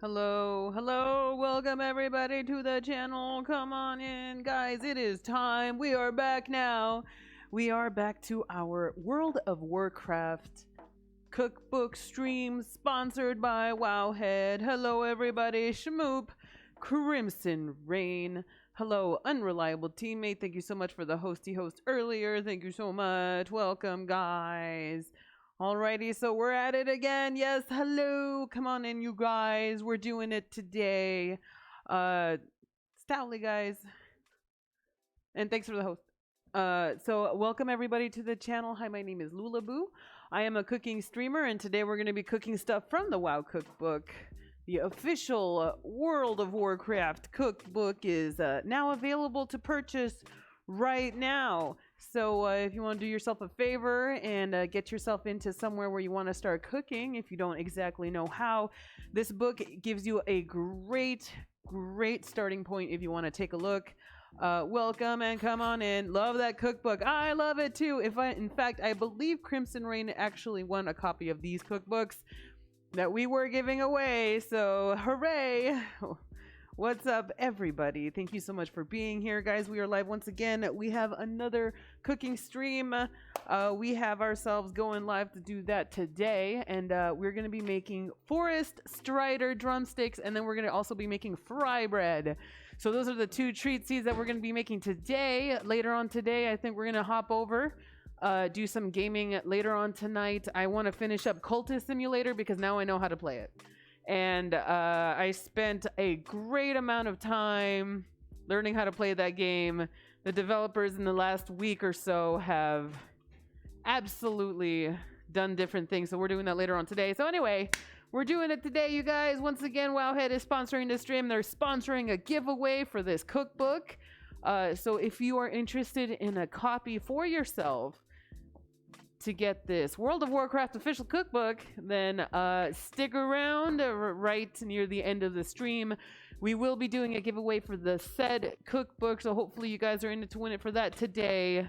Hello, hello, welcome everybody to the channel. Come on in, guys. It is time. We are back now. We are back to our World of Warcraft cookbook stream sponsored by Wowhead. Hello, everybody. Shmoop, Crimson Rain. Hello, unreliable teammate. Thank you so much for the hosty host earlier. Thank you so much. Welcome, guys. Alrighty, so we're at it again. Yes, hello. Come on in, you guys. We're doing it today. Stoutly, guys. And thanks for the host. So welcome everybody to the channel. Hi, my name is Lulaboo. I am a cooking streamer, and today we're going to be cooking stuff from the WoW cookbook. The official World of Warcraft cookbook is now available to purchase right now. So if you want to do yourself a favor and get yourself into somewhere where you want to start cooking, if you don't exactly know how, this book gives you a great starting point if you want to take a look. Welcome and come on in. Love that cookbook. I love it too. In fact, I believe Crimson Rain actually won a copy of these cookbooks that we were giving away. So hooray. What's up, everybody? Thank you so much for being here, guys. We are live once again. We have another cooking stream. We have ourselves going live to do that today, and we're going to be making Forest Strider drumsticks, and then we're going to also be making fry bread. So those are the two treatsies that we're going to be making today. Later on today, I think we're going to hop over, do some gaming later on tonight. I want to finish up Cultist Simulator because now I know how to play it. And I spent a great amount of time learning how to play that game. The developers in the last week or so have absolutely done different things. So we're doing that later on today. So anyway, we're doing it today, you guys. Once again, Wowhead is sponsoring the stream. They're sponsoring a giveaway for this cookbook. So if you are interested in a copy for yourself, to get this World of Warcraft official cookbook, then stick around right near the end of the stream. We will be doing a giveaway for the said cookbook, so hopefully you guys are in it to win it for that today.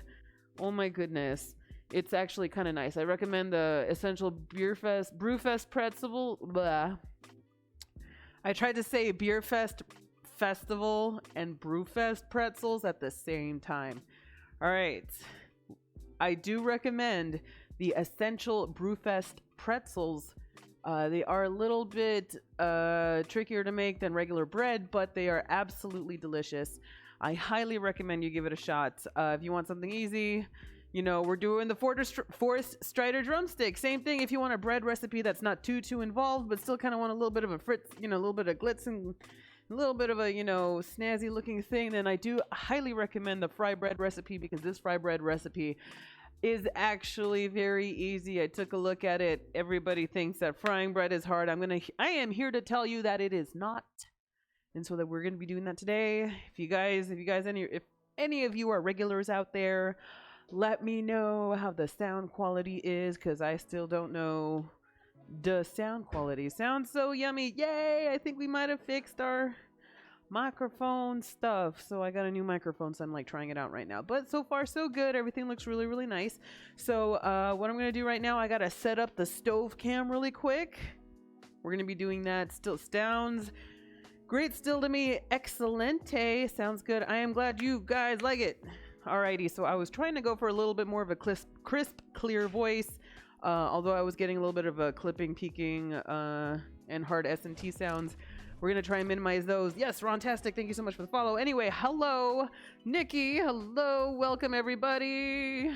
Oh my goodness, it's actually kind of nice. I recommend the Essential Brewfest pretzel. Blah. I tried to say Beerfest Festival and Brewfest pretzels at the same time. All right. I do recommend the Essential Brewfest pretzels. They are a little bit trickier to make than regular bread, but they are absolutely delicious. I highly recommend you give it a shot. If you want something easy, you know, we're doing the Forest Strider drumstick. Same thing if you want a bread recipe that's not too involved, but still kind of want a little bit of a fritz, you know, a little bit of glitz and a little bit of a, you know, snazzy looking thing, then I do highly recommend the fry bread recipe, because this fry bread recipe is actually very easy. I took a look at it. Everybody thinks that frying bread is hard. I am here to tell you that it is not. And so that we're going to be doing that today. If any of you are regulars out there, let me know how the sound quality is, because I still don't know the sound quality. Sounds so yummy. Yay! I think we might have fixed our microphone stuff. So I got a new microphone, so I'm like trying it out right now. But so far so good. Everything looks really nice. So what I'm going to do right now, I got to set up the stove cam really quick. We're going to be doing that. Still sounds great still to me. Excelente. Sounds good. I am glad you guys like it. Alrighty, so I was trying to go for a little bit more of a crisp, clear voice. Although I was getting a little bit of a clipping, peaking, and hard S&T sounds. We're going to try and minimize those. Yes, Rontastic, thank you so much for the follow. Anyway, hello, Nikki. Hello, welcome, everybody.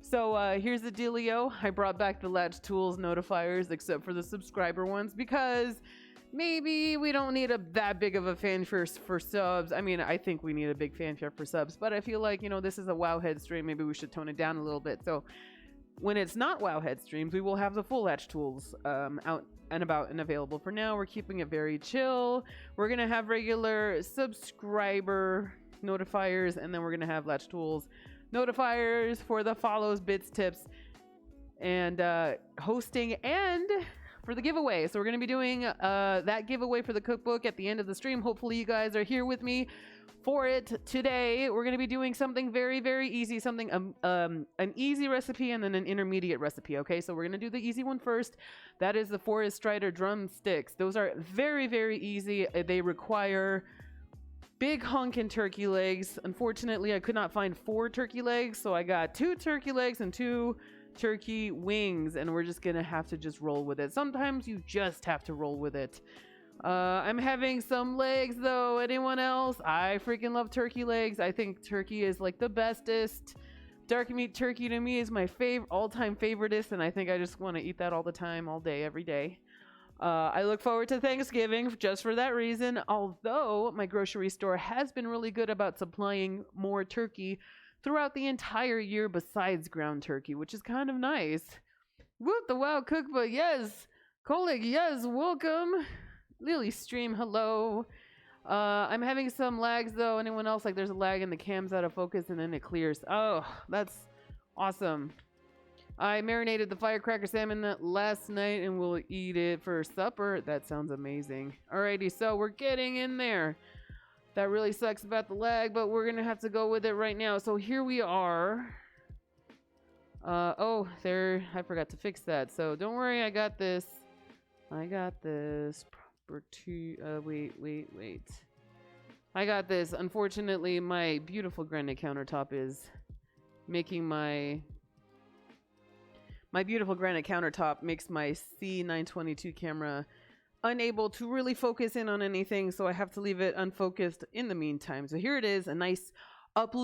So here's the dealio. I brought back the Latch Tools notifiers, except for the subscriber ones, because maybe we don't need that big of a fanfare for subs. I mean, I think we need a big fanfare for subs, but I feel like, you know, this is a Wowhead stream. Maybe we should tone it down a little bit. So when it's not Wowhead streams, we will have the full Latch Tools out and about and available. For now, we're keeping it very chill. We're going to have regular subscriber notifiers, and then we're going to have Latch Tools notifiers for the follows, bits, tips, and hosting and for the giveaway. So we're going to be doing that giveaway for the cookbook at the end of the stream. Hopefully you guys are here with me for it today. We're going to be doing something very, very easy, something an easy recipe and then an intermediate recipe. Okay, so we're going to do the easy one first. That is the Forest Strider drumsticks. Those are very, very easy. They require big honkin' turkey legs. Unfortunately, I could not find 4 turkey legs, so I got 2 turkey legs and 2 turkey wings, and we're just gonna have to just roll with it. Sometimes you just have to roll with it. I'm having some legs though. Anyone else? I freaking love turkey legs. I think turkey is like the bestest. Dark meat turkey to me is my all-time favoriteest, and I think I just want to eat that all the time, all day, every day. I look forward to Thanksgiving just for that reason, although my grocery store has been really good about supplying more turkey throughout the entire year besides ground turkey, which is kind of nice. Woot, the WoW Cookbook, yes! Kolik, yes, welcome! Lily Stream, hello. I'm having some lags though. Anyone else? Like there's a lag and the cam's out of focus and then it clears. Oh, that's awesome. I marinated the firecracker salmon last night and we'll eat it for supper. That sounds amazing. Alrighty, so we're getting in there. That really sucks about the lag, but we're gonna have to go with it right now. So here we are. Oh, there, I forgot to fix that. So don't worry, I got this. I got this. Wait. I got this. Unfortunately, my beautiful granite countertop is making my beautiful granite countertop makes my C922 camera unable to really focus in on anything, so I have to leave it unfocused in the meantime. So here it is, a nice up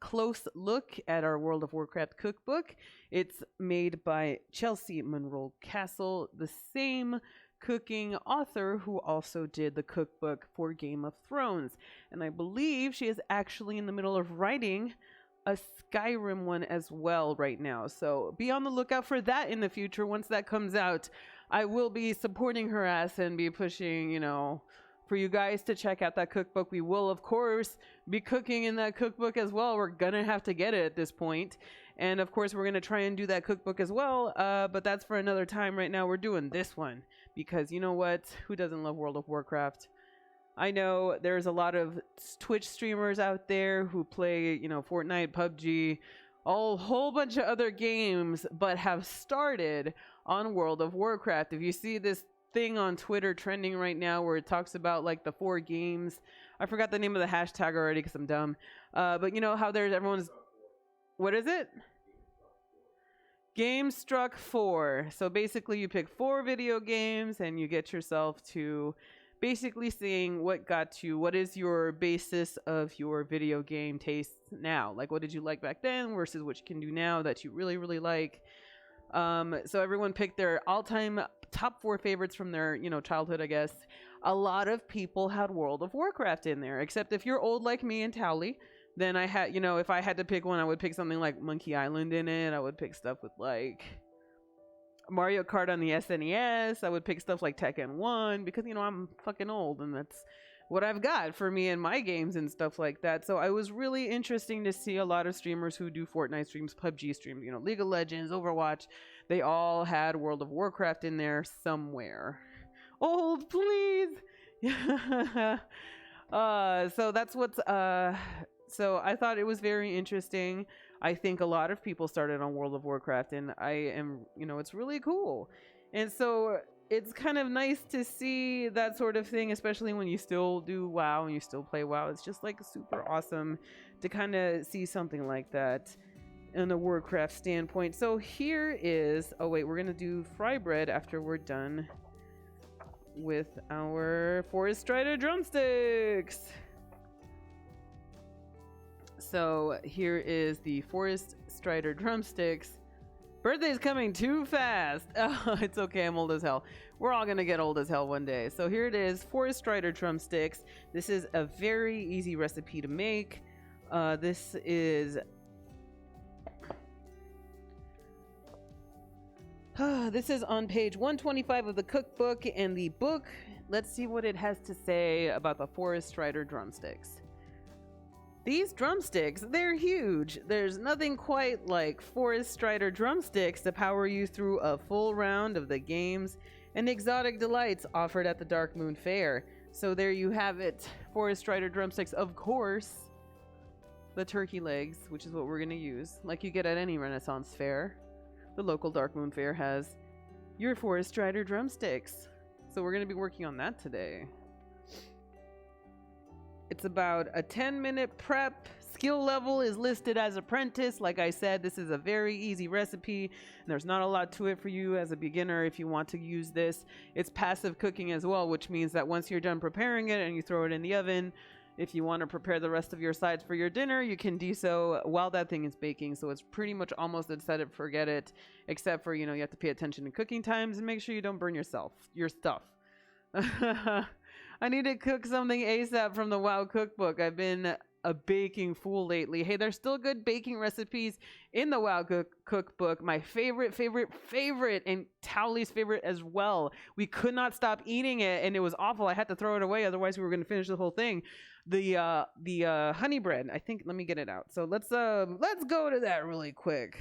close look at our World of Warcraft cookbook. It's made by Chelsea Monroe Castle, the same cooking author who also did the cookbook for Game of Thrones. And I believe she is actually in the middle of writing a Skyrim one as well right now. So be on the lookout for that in the future. Once that comes out, I will be supporting her ass and be pushing, you know, for you guys to check out that cookbook. We will, of course, be cooking in that cookbook as well. We're gonna have to get it at this point. And of course, we're gonna try and do that cookbook as well. But that's for another time. Right now, we're doing this one because you know what? Who doesn't love World of Warcraft? I know there's a lot of Twitch streamers out there who play, you know, Fortnite, PUBG, a whole bunch of other games, but have started on World of Warcraft. If you see this thing on Twitter trending right now where it talks about like the 4 games, I forgot the name of the hashtag already because I'm dumb. But you know how there's everyone's, what is it? Game Struck 4. So basically you pick 4 video games and you get yourself to basically seeing what got you, what is your basis of your video game tastes now? Like what did you like back then versus what you can do now that you really, really like? So everyone picked their all-time top 4 favorites from their, you know, childhood, I guess. A lot of people had World of Warcraft in there, except if you're old like me and Towley, then I had, you know, if I had to pick one, I would pick something like Monkey Island in it. I would pick stuff with like Mario Kart on the SNES. I would pick stuff like Tekken 1 because, you know, I'm fucking old and that's what I've got for me and my games and stuff like that. So it was really interesting to see a lot of streamers who do Fortnite streams, PUBG streams, you know, League of Legends, Overwatch. They all had World of Warcraft in there somewhere. Old, please. So that's what's so I thought it was very interesting. I think a lot of people started on World of Warcraft, and I am, you know, it's really cool. And so it's kind of nice to see that sort of thing, especially when you still do WoW and you still play WoW. It's just like super awesome to kind of see something like that in a Warcraft standpoint. So here is, oh wait, we're going to do fry bread after we're done with our Forest Strider drumsticks. So here is the Forest Strider drumsticks. Birthday's coming too fast. Oh, it's okay, I'm old as hell. We're all gonna get old as hell one day. So here it is, Forest Strider drumsticks. This is a very easy recipe to make. This is on page 125 of the cookbook, and the book, let's see what it has to say about the Forest Strider drumsticks. These drumsticks, they're huge. There's nothing quite like Forest Strider drumsticks to power you through a full round of the games and exotic delights offered at the Dark Moon Fair. So there you have it, Forest Strider drumsticks. Of course, the turkey legs, which is what we're going to use, like you get at any Renaissance fair. The local Dark Moon Fair has your Forest Strider drumsticks. So we're going to be working on that today. It's about a 10-minute prep. Skill level is listed as apprentice. Like I said, this is a very easy recipe, and there's not a lot to it for you as a beginner if you want to use this. It's passive cooking as well, which means that once you're done preparing it and you throw it in the oven, if you want to prepare the rest of your sides for your dinner, you can do so while that thing is baking. So it's pretty much almost a set it, forget it, except for, you have to pay attention to cooking times and make sure you don't burn your stuff. I need to cook something ASAP from the WoW cookbook. I've been a baking fool lately. Hey, there's still good baking recipes in the WoW cookbook. My favorite, and Towley's favorite as well. We could not stop eating it, and it was awful. I had to throw it away, otherwise we were going to finish the whole thing. The honey bread. I think. Let me get it out. So let's go to that really quick.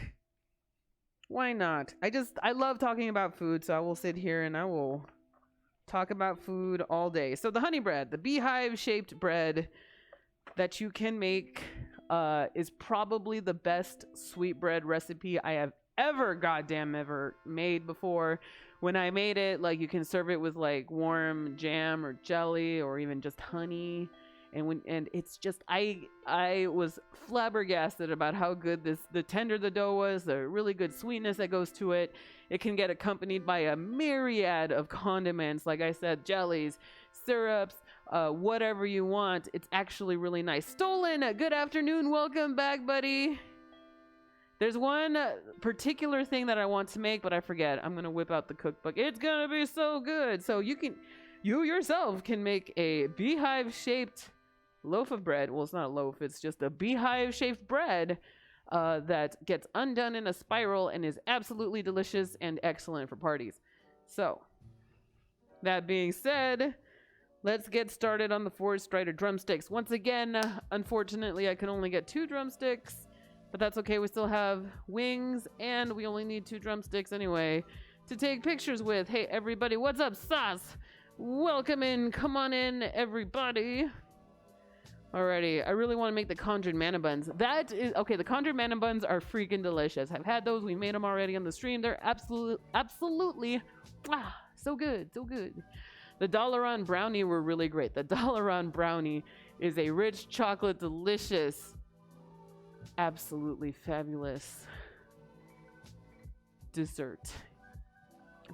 Why not? I love talking about food, so I will sit here and I will talk about food all day. So the honey bread, the beehive shaped bread that you can make, is probably the best sweetbread recipe I have ever made before. When I made it, like, you can serve it with like warm jam or jelly or even just honey. And it's just, I was flabbergasted about how good the tender the dough was, the really good sweetness that goes to it. It can get accompanied by a myriad of condiments, like I said, jellies, syrups, whatever you want. It's actually really nice. Stolen, good afternoon, welcome back, buddy. There's one particular thing that I want to make, but I forget. I'm gonna whip out the cookbook. It's gonna be so good. So you yourself can make a beehive-shaped loaf of bread. Well, it's not a loaf, it's just a beehive-shaped bread that gets undone in a spiral and is absolutely delicious and excellent for parties. So, that being said, let's get started on the Forest Strider drumsticks. Once again, unfortunately, I can only get 2 drumsticks, but that's okay. We still have wings, and we only need 2 drumsticks anyway to take pictures with. Hey, everybody, what's up, Sauce? Welcome in. Come on in, everybody. Alrighty, I really want to make the conjured mana buns. That is okay. The conjured mana buns are freaking delicious. I've had those. We made them already on the stream. They're absolutely so good, so good. The Dalaran brownie were really great. The Dalaran brownie is a rich chocolate, delicious, absolutely fabulous dessert.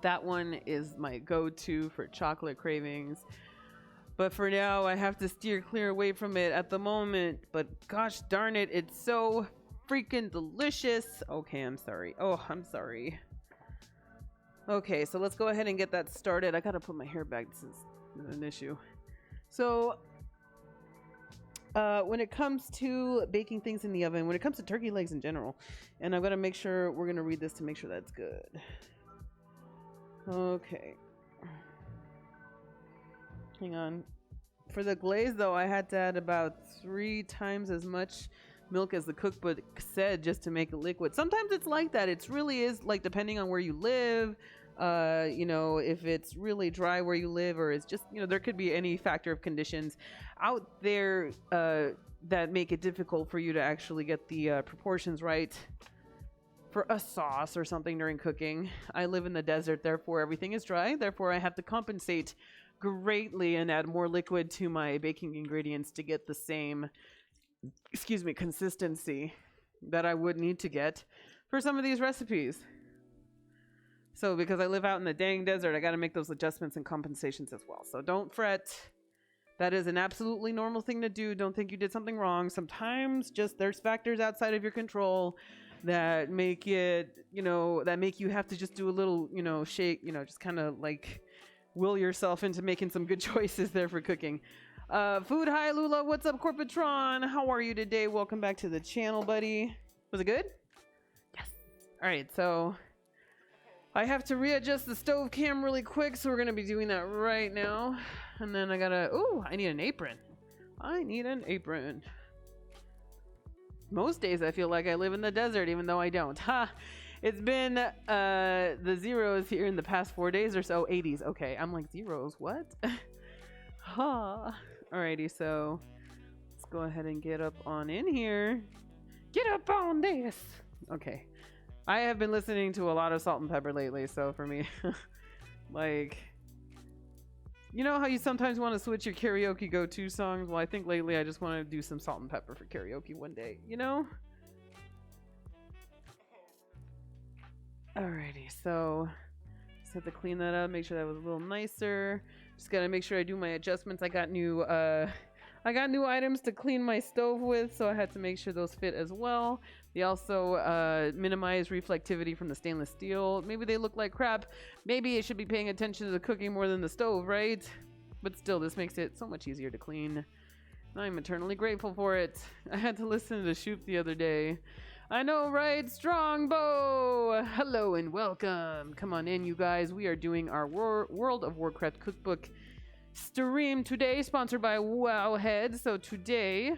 That one is my go-to for chocolate cravings. But for now, I have to steer clear away from it at the moment. But gosh darn it, it's so freaking delicious. Okay, I'm sorry. Oh, I'm sorry. Okay, so let's go ahead and get that started. I gotta put my hair back. This is an issue. So, when it comes to baking things in the oven, when it comes to turkey legs in general, and I'm gonna make sure, we're gonna read this to make sure that's good. Okay. Hang on. For the glaze, though, I had to add about 3 times as much milk as the cookbook said just to make it liquid. Sometimes it's like that. It really is, like, depending on where you live, if it's really dry where you live, or it's just, there could be any factor of conditions out there that make it difficult for you to actually get the proportions right for a sauce or something during cooking. I live in the desert, therefore everything is dry. Therefore, I have to compensate greatly and add more liquid to my baking ingredients to get the same, consistency that I would need to get for some of these recipes. So because I live out in the dang desert, I got to make those adjustments and compensations as well. So don't fret. That is an absolutely normal thing to do. Don't think you did something wrong. Sometimes just there's factors outside of your control that make it, that make you have to just do a little, shake, just kind of like will yourself into making some good choices there for cooking. Food, hi Lula, what's up Corpatron? How are you today? Welcome back to the channel, buddy. Was it good? Yes. All right, so I have to readjust the stove cam really quick, so we're gonna be doing that right now. And then I need an apron. I need an apron. most days I feel like I live in the desert, even though I don't. Ha! It's been the zeros here in the past 4 days or so. 80s. Okay, I'm like, zeros, what? Ha! Alrighty, so let's go ahead and get up on in here. Get up on this! Okay. I have been listening to a lot of Salt and Pepper lately, so for me, like, you know how you sometimes want to switch your karaoke go-to songs? Well, I think lately I just want to do some Salt and Pepper for karaoke one day, you know? Alrighty, so just have to clean that up, make sure that was a little nicer. Just gotta make sure I do my adjustments. I got new items to clean my stove with, so I had to make sure those fit as well. They also minimize reflectivity from the stainless steel. Maybe they look like crap. Maybe I should be paying attention to the cooking more than the stove, right? But still, this makes it so much easier to clean. I'm eternally grateful for it. I had to listen to Shoop the other day. I know, right? Strongbow! Hello and welcome. Come on in, you guys. We are doing our World of Warcraft cookbook stream today, sponsored by Wowhead. So today,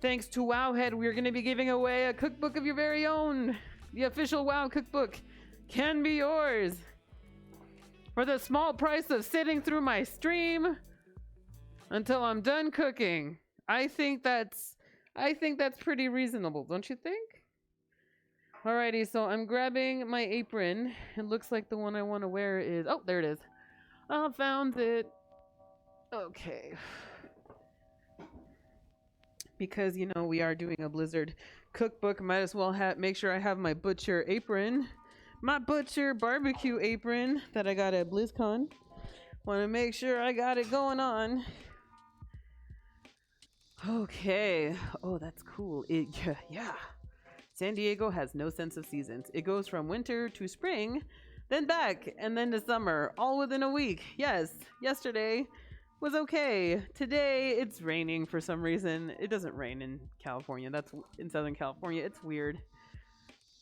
thanks to Wowhead, we're going to be giving away a cookbook of your very own. The official WoW cookbook can be yours for the small price of sitting through my stream until I'm done cooking. I think that's pretty reasonable, don't you think? Alrighty, so I'm grabbing my apron. It looks like the one I want to wear is... Oh, there it is. I found it. Okay. Because, you know, we are doing a Blizzard cookbook, might as well make sure I have my butcher apron. My butcher barbecue apron that I got at BlizzCon. Want to make sure I got it going on. Okay. Oh, that's cool. Yeah. San Diego has no sense of seasons. It goes from winter to spring, then back, and then to summer, all within a week. Yes, yesterday was okay. Today, it's raining for some reason. It doesn't rain in California. That's in Southern California. It's weird.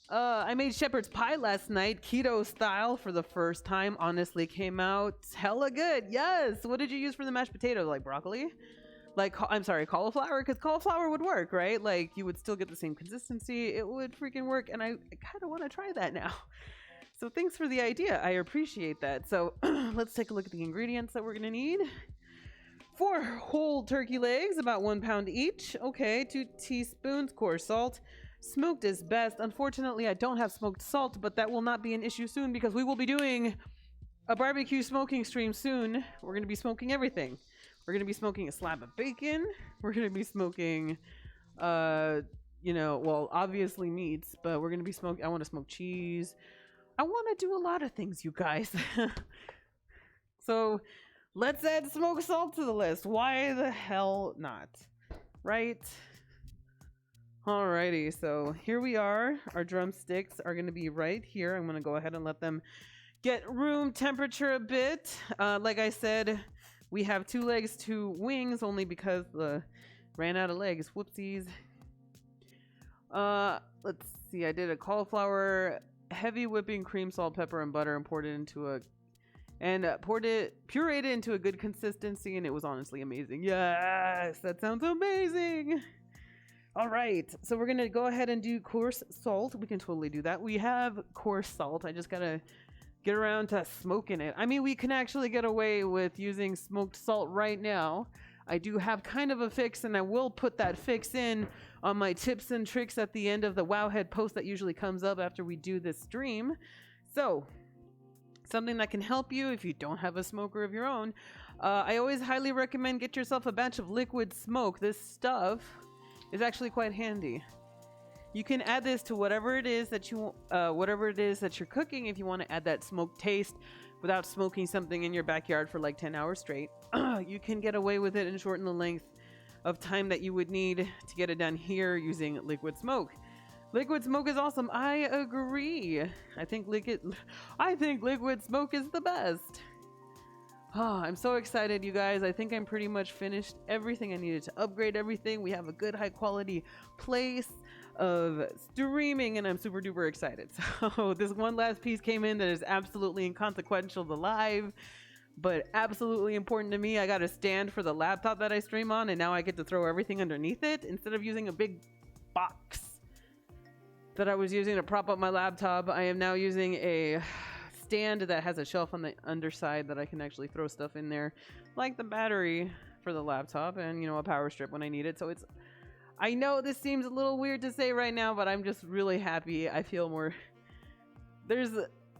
I made shepherd's pie last night, keto style, for the first time. Honestly, came out hella good. Yes! What did you use for the mashed potatoes? Like broccoli? Like, I'm sorry, cauliflower? Because cauliflower would work, right? Like, you would still get the same consistency. It would freaking work, and I kind of want to try that now. So thanks for the idea. I appreciate that. So let's take a look at the ingredients that we're going to need. 4 whole turkey legs, about 1 pound each. Okay, 2 teaspoons coarse salt. Smoked is best. Unfortunately, I don't have smoked salt, but that will not be an issue soon because we will be doing a barbecue smoking stream soon. We're going to be smoking everything. We're going to be smoking a slab of bacon. We're going to be smoking, you know, well, obviously meats, but we're going to be smoking, I want to smoke cheese. I want to do a lot of things, you guys. So let's add smoked salt to the list. Why the hell not? Right? Alrighty, so here we are. Our drumsticks are going to be right here. I'm going to go ahead and let them get room temperature a bit. Like I said, we have 2 legs, 2 wings, only because ran out of legs. Whoopsies. Let's see. I did a cauliflower, heavy whipping cream, salt, pepper, and butter, and pureed it into a good consistency, and it was honestly amazing. Yes, that sounds amazing. All right, so we're gonna go ahead and do coarse salt. We can totally do that. We have coarse salt. I just gotta get around to smoking it. I mean, we can actually get away with using smoked salt right now. I do have kind of a fix, and I will put that fix in on my tips and tricks at the end of the Wowhead post that usually comes up after we do this stream. So, something that can help you if you don't have a smoker of your own. I always highly recommend get yourself a batch of liquid smoke. This stuff is actually quite handy. You can add this to whatever it is that you're cooking. If you want to add that smoke taste without smoking something in your backyard for like 10 hours straight, you can get away with it and shorten the length of time that you would need to get it done here using liquid smoke. Liquid smoke is awesome. I agree. I think liquid smoke is the best. Oh, I'm so excited, you guys. I think I'm pretty much finished everything I needed to upgrade everything. We have a good high quality place of streaming, and I'm super duper excited. So this one last piece came in that is absolutely inconsequential to live, but absolutely important to me. I got a stand for the laptop that I stream on, and now I get to throw everything underneath it instead of using a big box that I was using to prop up my laptop. I am now using a stand that has a shelf on the underside that I can actually throw stuff in there, like the battery for the laptop and, you know, a power strip when I need it. So it's, I know this seems a little weird to say right now, but I'm just really happy. I feel more,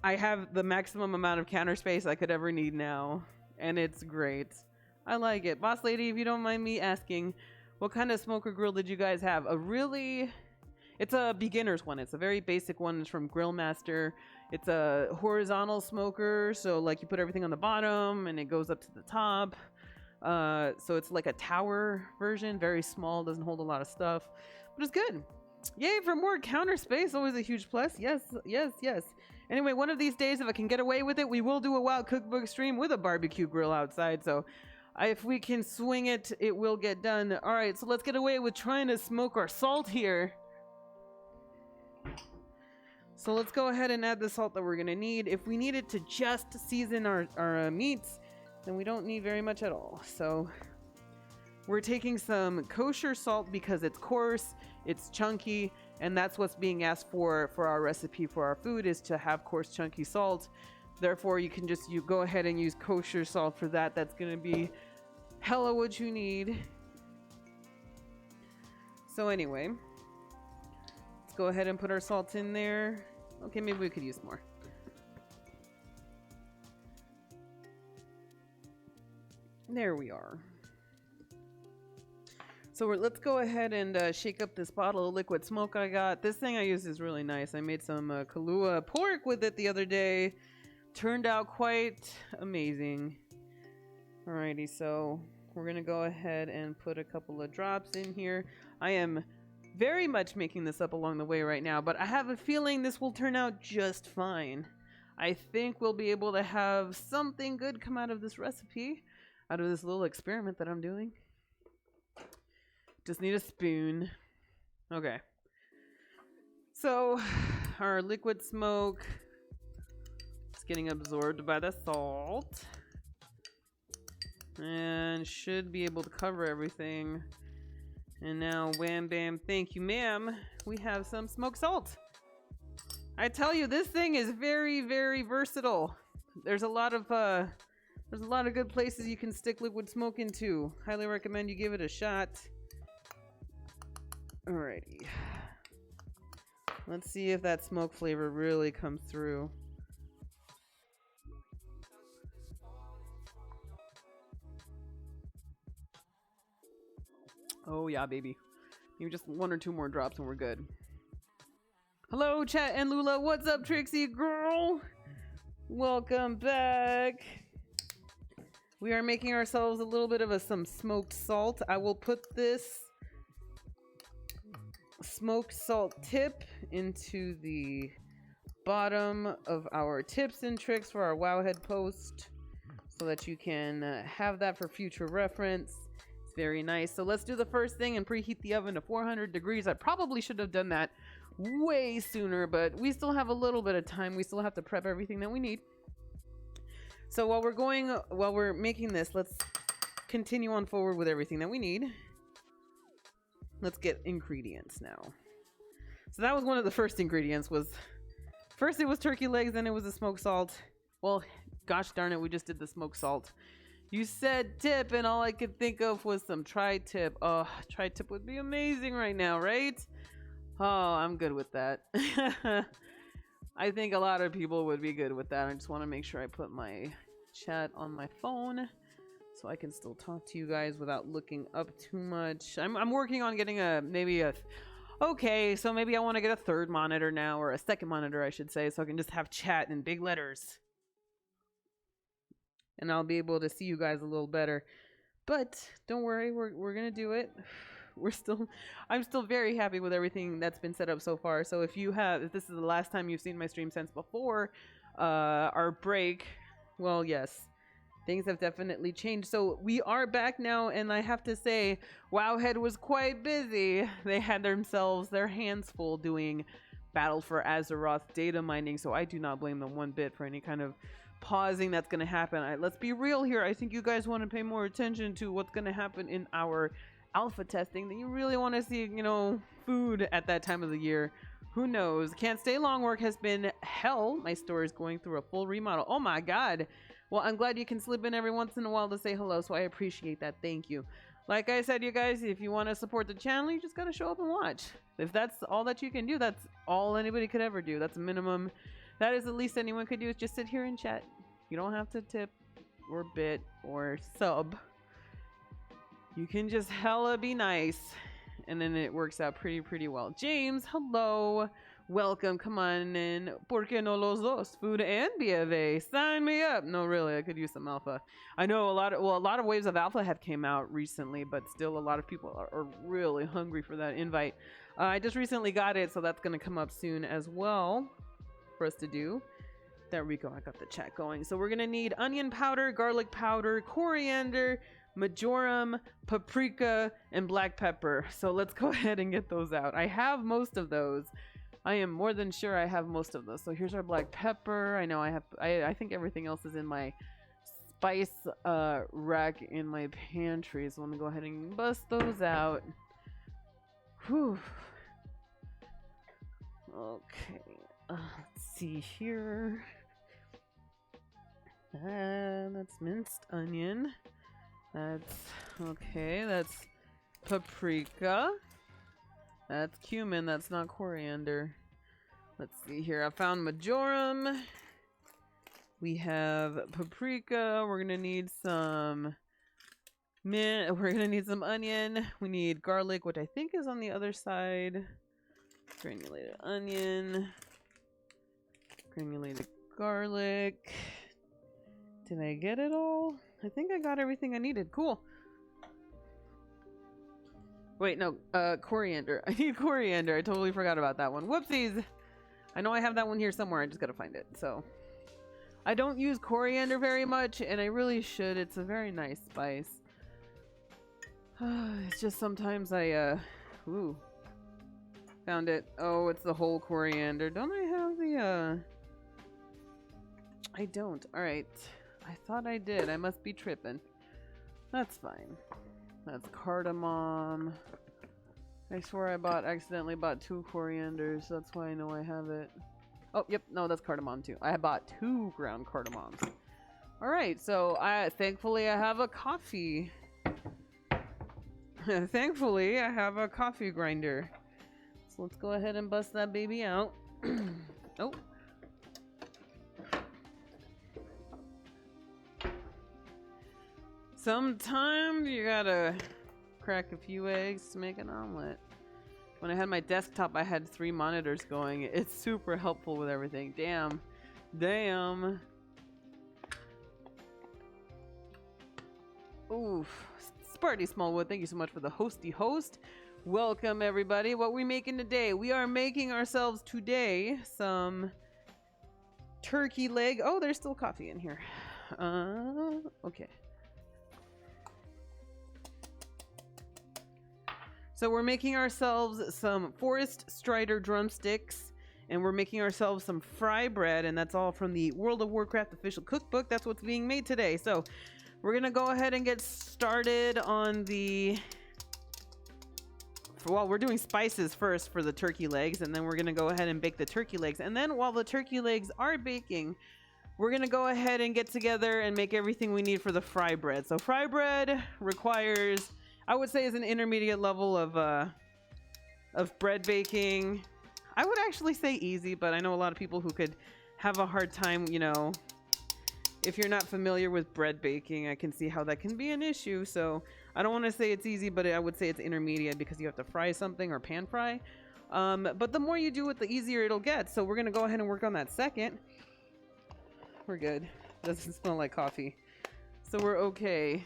I have the maximum amount of counter space I could ever need now, and it's great. I like it. Boss lady, if you don't mind me asking, what kind of smoker grill did you guys have? It's a beginner's one. It's a very basic one. It's from Grill Master. It's a horizontal smoker, so like you put everything on the bottom and it goes up to the top. So it's like a tower version, very small, doesn't hold a lot of stuff, but it's good. Yay for more counter space, always a huge plus. Yes, yes, yes. Anyway, one of these days, if I can get away with it, we will do a wild cookbook stream with a barbecue grill outside. So if we can swing it, it will get done. All right, so let's get away with trying to smoke our salt here. So let's go ahead and add the salt that we're gonna need. If we need it to just season our meats, then we don't need very much at all. So we're taking some kosher salt because it's coarse, it's chunky, and that's what's being asked for our recipe for our food, is to have coarse, chunky salt. Therefore, you can just go ahead and use kosher salt for that. That's gonna be hella what you need. So anyway, let's go ahead and put our salt in there. Okay, maybe we could use more. There we are. So let's go ahead and shake up this bottle of liquid smoke I got. This thing I use is really nice. I made some Kahlua pork with it the other day. Turned out quite amazing. Alrighty, so we're gonna go ahead and put a couple of drops in here. I am very much making this up along the way right now, but I have a feeling this will turn out just fine. I think we'll be able to have something good come out of this recipe, out of this little experiment that I'm doing. Just need a spoon. Okay. So our liquid smoke is getting absorbed by the salt and should be able to cover everything. And now, wham bam, thank you ma'am, we have some smoked salt. I tell you, this thing is very, very versatile. There's a lot of good places you can stick liquid smoke into. Highly recommend you give it a shot. Alrighty. Let's see if that smoke flavor really comes through. Oh yeah, baby. Maybe just one or two more drops and we're good. Hello, chat and Lula. What's up, Trixie girl? Welcome back. We are making ourselves a little bit of some smoked salt. I will put this smoked salt tip into the bottom of our tips and tricks for our Wowhead post so that you can have that for future reference. It's very nice. So let's do the first thing and preheat the oven to 400 degrees. I probably should have done that way sooner, but we still have a little bit of time. We still have to prep everything that we need. So while we're making this, let's continue on forward with everything that we need. Let's get ingredients now. So that was one of the first ingredients. First it was turkey legs, then it was the smoked salt. Well, gosh darn it, we just did the smoked salt. You said tip, and all I could think of was some tri-tip. Oh, tri-tip would be amazing right now, right? Oh, I'm good with that. I think a lot of people would be good with that. I just want to make sure I put my chat on my phone so I can still talk to you guys without looking up too much. I'm working on getting okay, so maybe I want to get a third monitor now, or a second monitor, I should say, so I can just have chat in big letters. And I'll be able to see you guys a little better. But don't worry, we're gonna do it. I'm still very happy with everything that's been set up so far. So if this is the last time you've seen my stream since before our break, well, yes, things have definitely changed. So we are back now, and I have to say, Wowhead was quite busy. They had their hands full doing Battle for Azeroth data mining, so I do not blame them one bit for any kind of pausing that's going to happen. Let's be real here. I think you guys want to pay more attention to what's going to happen in our alpha testing than you really want to see, food at that time of the year. Who knows? Can't stay long. Work has been hell. My store is going through a full remodel. Oh my god. Well, I'm glad you can slip in every once in a while to say hello, so I appreciate that. Thank you. Like I said, you guys, if you want to support the channel, you just got to show up and watch. If that's all that you can do, that's all anybody could ever do. That's a minimum. That is the least anyone could do, is just sit here and chat. You don't have to tip or bit or sub. You can just hella be nice, and then it works out pretty well. James, hello. Welcome. Come on in. ¿Por qué no los dos? Food and BFA. Sign me up. No, really, I could use some alpha. I know a lot of waves of alpha have came out recently, but still a lot of people are really hungry for that invite. I just recently got it, so that's going to come up soon as well for us to do. There we go. I got the chat going. So we're going to need onion powder, garlic powder, coriander, majoram, paprika, and black pepper. So let's go ahead and get those out. I have most of those. I am more than sure I have most of those. So here's our black pepper. I know I think everything else is in my spice rack in my pantry. So let me go ahead and bust those out. Whew. Okay. Let's see here. That's minced onion. That's okay. That's paprika. That's cumin. That's not coriander. Let's see here. I found majoram. We have paprika. We're gonna need some mint. We're gonna need some onion. We need garlic, which I think is on the other side. Granulated onion. Granulated garlic. Did I get it all? I think I got everything I needed. Cool. Wait, no, coriander. I need coriander. I totally forgot about that one. Whoopsies. I know I have that one here somewhere. I just gotta find it. So, I don't use coriander very much, and I really should. It's a very nice spice. It's just sometimes ooh. Found it. Oh, it's the whole coriander. Don't I have the, I don't. Alright. I thought I did. I must be tripping. That's fine. That's cardamom. I swear I accidentally bought 2 corianders. That's why I know I have it. Oh, yep. No, that's cardamom too. I bought 2 ground cardamoms. Alright, so thankfully I have a coffee. Thankfully I have a coffee grinder. So let's go ahead and bust that baby out. Oh. Sometimes you gotta crack a few eggs to make an omelet. When I had my desktop, I had 3 monitors going. It's super helpful with everything. Damn. Damn. Oof. Sparty Smallwood, thank you so much for the hosty host. Welcome, everybody. What are we making today? We are making ourselves today some turkey leg. Oh, there's still coffee in here. Okay. So we're making ourselves some Forest Strider drumsticks, and we're making ourselves some fry bread, and that's all from the World of Warcraft official cookbook. That's what's being made today. So we're gonna go ahead and get started on the... Well, we're doing spices first for the turkey legs, and then we're gonna go ahead and bake the turkey legs. And then while the turkey legs are baking, we're gonna go ahead and get together and make everything we need for the fry bread. So fry bread requires... I would say is an intermediate level of bread baking. I would actually say easy, but I know a lot of people who could have a hard time, you know, if you're not familiar with bread baking, I can see how that can be an issue. So I don't want to say it's easy, but I would say it's intermediate because you have to fry something or pan fry. But the more you do it, the easier it'll get. So we're going to go ahead and work on that second. We're good. Doesn't smell like coffee. So we're okay.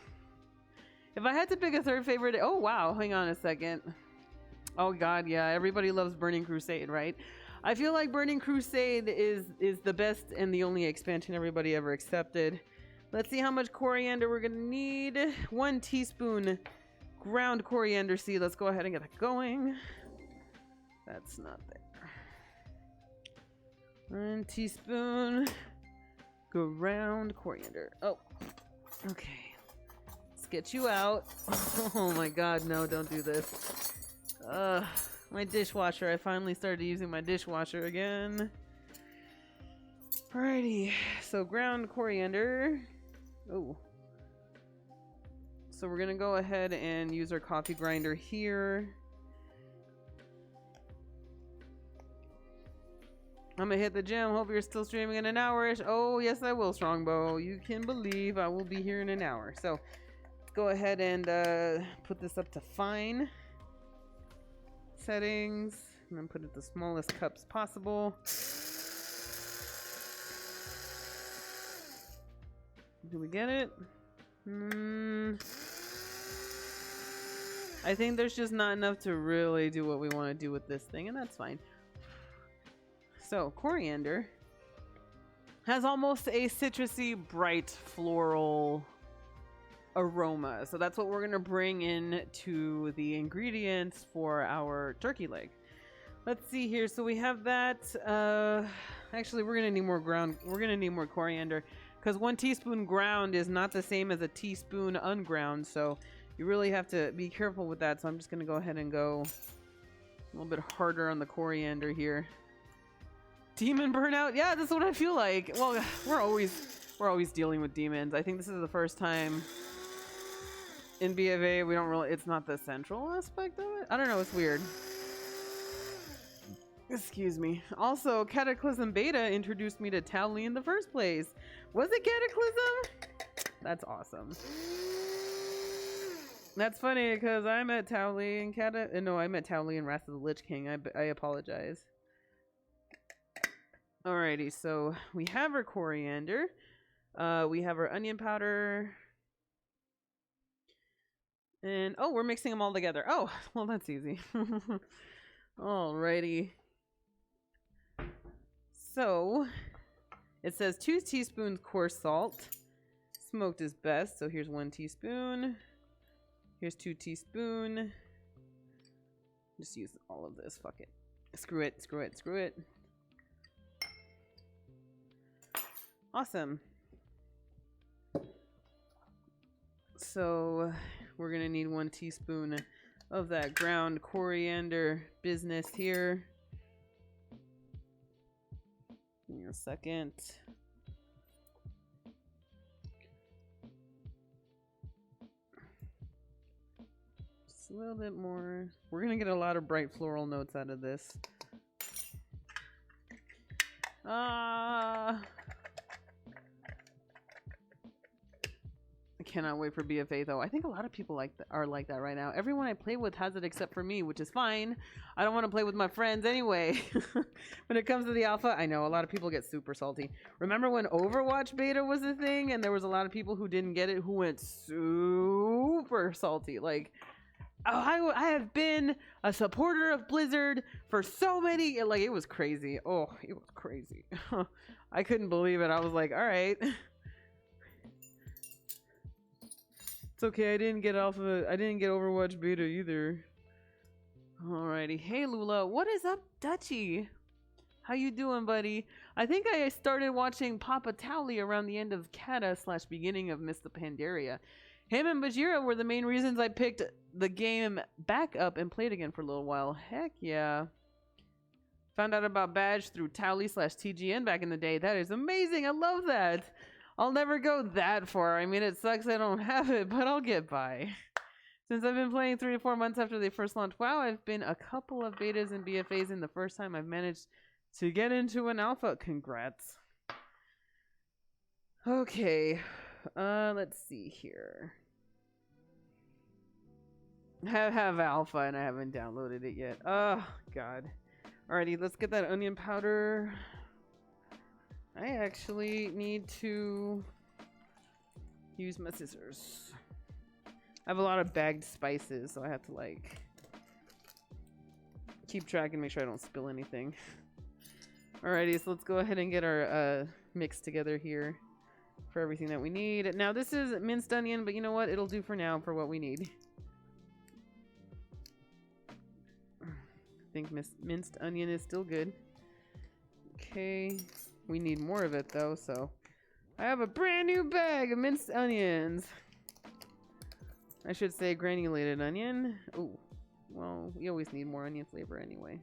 If I had to pick a third favorite... Oh, wow. Hang on a second. Oh, God, yeah. Everybody loves Burning Crusade, right? I feel like Burning Crusade is the best and the only expansion everybody ever accepted. Let's see how much coriander we're going to need. 1 teaspoon ground coriander seed. Let's go ahead and get that going. That's not there. 1 teaspoon ground coriander. Oh, okay. Get you out. Oh my god, no, don't do this. My dishwasher. I finally started using my dishwasher again. Alrighty. So ground coriander. Oh. So we're gonna go ahead and use our coffee grinder here. I'm gonna hit the gym. Hope you're still streaming in an hour-ish. Oh, yes, I will, Strongbow. You can believe I will be here in an hour. So, let's go ahead and put this up to fine settings. And then put it the smallest cups possible. Do we get it? I think there's just not enough to really do what we want to do with this thing, and that's fine. So, coriander has almost a citrusy, bright, floral aroma. So that's what we're going to bring in to the ingredients for our turkey leg. Let's see here. So we have that. Actually, we're going to need more ground. We're going to need more coriander because 1 teaspoon ground is not the same as a teaspoon unground. So you really have to be careful with that. So I'm just going to go ahead and go a little bit harder on the coriander here. Demon burnout? Yeah, that's what I feel like. Well, we're always dealing with demons. I think this is the first time in BFA we don't really, it's not the central aspect of it. I don't know, it's weird. Excuse me. Also, Cataclysm Beta introduced me to Towley in the first place. Was it Cataclysm? That's awesome. That's funny because I met Towley and I met Towley in Wrath of the Lich King. I apologize. Alrighty, so we have our coriander, we have our onion powder, and oh, we're mixing them all together. Oh, well, that's easy. Alrighty. So, it says 2 teaspoons coarse salt. Smoked is best, so here's 1 teaspoon. Here's 2 teaspoons. Just use all of this, fuck it. Screw it, screw it, screw it. Awesome. So we're gonna need 1 teaspoon of that ground coriander business here. Give me a second. Just a little bit more. We're gonna get a lot of bright floral notes out of this. I cannot wait for BFA though. I think a lot of people are like that right now. Everyone I play with has it except for me, which is fine. I don't want to play with my friends anyway. When it comes to the alpha, I know a lot of people get super salty. Remember when Overwatch beta was a thing and there was a lot of people who didn't get it who went super salty. Like, oh, I have been a supporter of Blizzard for so many, like, it was crazy. Oh, it was crazy. I couldn't believe it. I was like, all right. It's okay, I didn't get Overwatch beta either. Alrighty. Hey Lula, what is up, Dutchy? How you doing, buddy? I think I started watching Papa Towley around the end of Kata / beginning of Miss the Pandaria. Him and Bajira were the main reasons I picked the game back up and played again for a little while. Heck yeah. Found out about Badge through Towley / TGN back in the day. That is amazing. I love that. I'll never go that far. I mean, it sucks I don't have it, but I'll get by. Since I've been playing 3 to 4 months after they first launched WoW, I've been a couple of betas and BFAs, and the first time I've managed to get into an alpha. Congrats. Okay. Let's see here. I have alpha and I haven't downloaded it yet. Oh, God. Alrighty, let's get that onion powder. I actually need to use my scissors. I have a lot of bagged spices, so I have to like keep track and make sure I don't spill anything. Alrighty, so let's go ahead and get our mix together here for everything that we need. Now this is minced onion, but you know what? It'll do for now for what we need. I think minced onion is still good. Okay. We need more of it though, so I have a brand new bag of minced onions. I should say granulated onion. Ooh, Well, we always need more onion flavor anyway.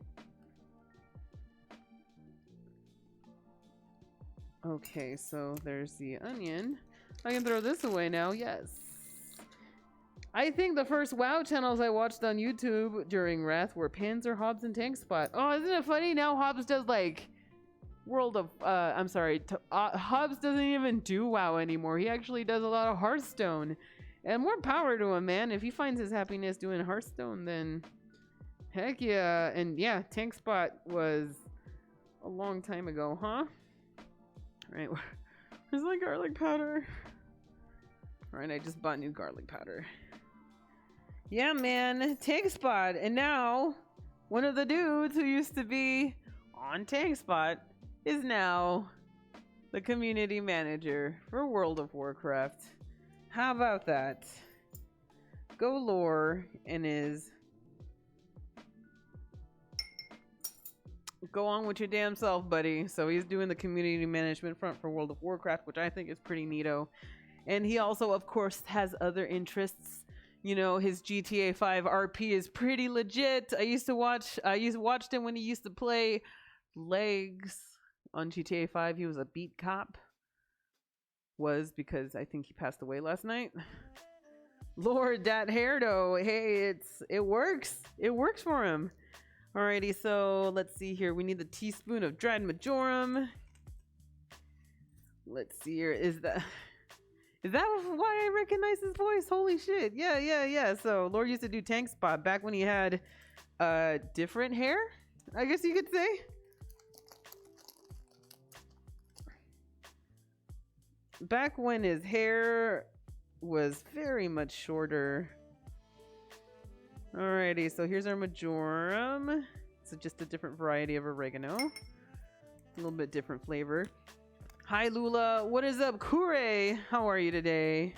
Okay, so there's the onion. I can throw this away now, yes. I think the first WoW channels I watched on YouTube during Wrath were Panzer, Hobbs, and Tank Spot. Oh, isn't it funny? Now Hobbs does like Hobbs doesn't even do WoW anymore. He actually does a lot of Hearthstone. And more power to him, man. If he finds his happiness doing Hearthstone, then heck yeah. And yeah, Tank Spot was a long time ago, huh? Alright, where's my garlic powder? Alright, I just bought new garlic powder. Yeah, man, Tank Spot. And now, one of the dudes who used to be on Tank Spot is now the community manager for World of Warcraft. How about that? Go lore and is... Go on with your damn self, buddy. So he's doing the community management front for World of Warcraft, which I think is pretty neato. And he also, of course, has other interests. You know, his GTA 5 RP is pretty legit. I used to watch him when he used to play Legs on GTA 5. He was a beat cop. Was because I think he passed away last night. Lord, that hair though. Hey, it works. It works for him. Alrighty, so let's see here. We need the teaspoon of dried majoram. Let's see here. Is that why I recognize his voice? Holy shit. Yeah. So Lord used to do Tank Spot back when he had different hair, I guess you could say. Back when his hair was very much shorter. Alrighty, so here's our majoram. So just a different variety of oregano. A little bit different flavor. Hi Lula, what is up? Kure, how are you today?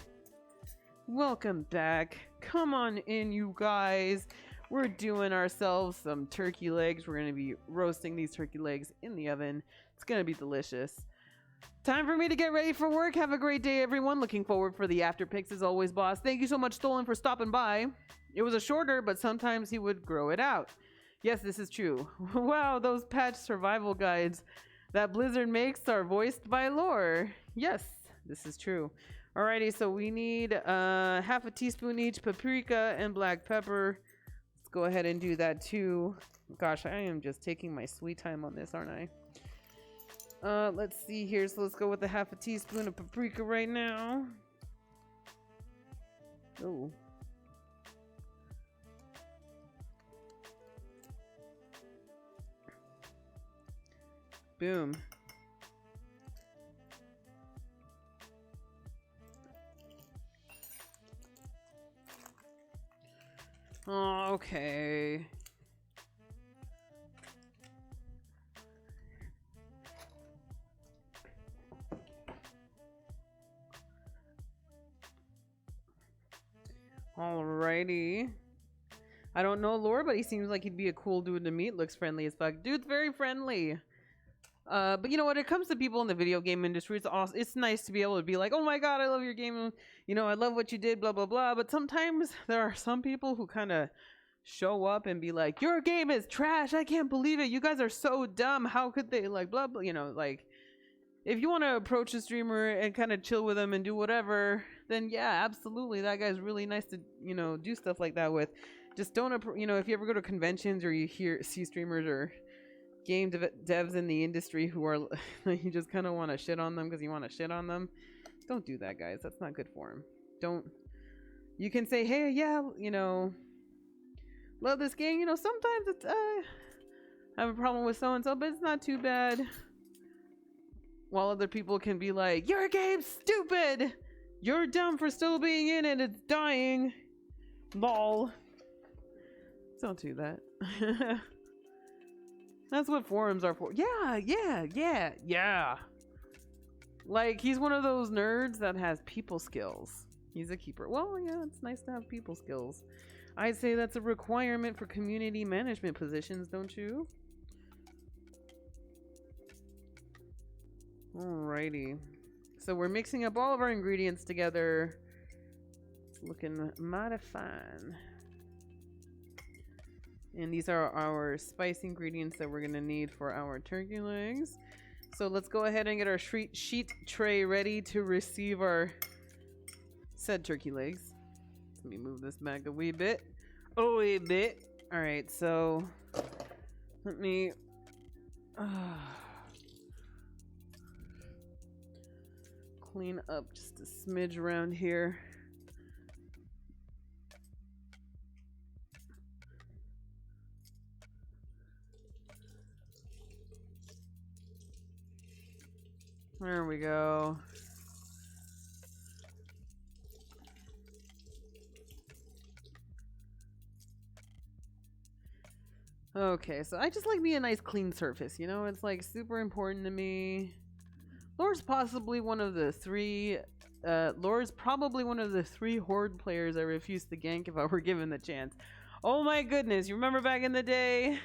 Welcome back. Come on in, you guys. We're doing ourselves some turkey legs. We're gonna be roasting these turkey legs in the oven. It's gonna be delicious. Time for me to get ready for work. Have a great day, everyone. Looking forward for the after pics as always, boss. Thank you so much, Stolen, for stopping by. It was a shorter, but sometimes he would grow it out. Yes, this is true. Wow, those patch survival guides that Blizzard makes are voiced by Lore. Yes, this is true. Alrighty, so we need half a teaspoon each paprika and black pepper. Let's go ahead and do that too. Gosh, I am just taking my sweet time on this, aren't I? Let's see here. So let's go with a half a teaspoon of paprika right now. Oh. Boom. Oh, okay. Alrighty. I don't know Lore, but he seems like he'd be a cool dude to meet. Looks friendly as fuck. Dude's very friendly. But you know, when it comes to people in the video game industry, it's awesome. It's nice to be able to be like, oh my god, I love your game. You know, I love what you did, blah, blah, blah. But sometimes there are some people who kind of show up and be like, your game is trash. I can't believe it. You guys are so dumb. How could they, like, blah, blah. You know, like, if you want to approach a streamer and kind of chill with them and do whatever, then yeah, absolutely. That guy's really nice to, you know, do stuff like that with. Just don't, you know, if you ever go to conventions or you see streamers or game devs in the industry who are, you just kind of want to shit on them because you want to shit on them, don't do that, guys. That's not good for them. Don't. You can say, hey, yeah, you know, love this game. You know, sometimes it's, I have a problem with so-and-so, but it's not too bad. While other people can be like, your game's stupid. You're dumb for still being in it. It's dying. Lol. Don't do that. That's what forums are for. Yeah. Like, he's one of those nerds that has people skills. He's a keeper. Well, yeah, it's nice to have people skills. I'd say that's a requirement for community management positions, don't you? Alrighty. So we're mixing up all of our ingredients together. It's looking mighty fine. And these are our spice ingredients that we're gonna need for our turkey legs. So let's go ahead and get our sheet tray ready to receive our said turkey legs. Let me move this back a wee bit. A wee bit. Alright, so let me clean up just a smidge around here. There we go. Okay, so I just like me a nice clean surface, you know? It's like super important to me. Laura's possibly one of the three Laura's probably one of the 3 horde players I refuse to gank if I were given the chance. Oh my goodness, you remember back in the day?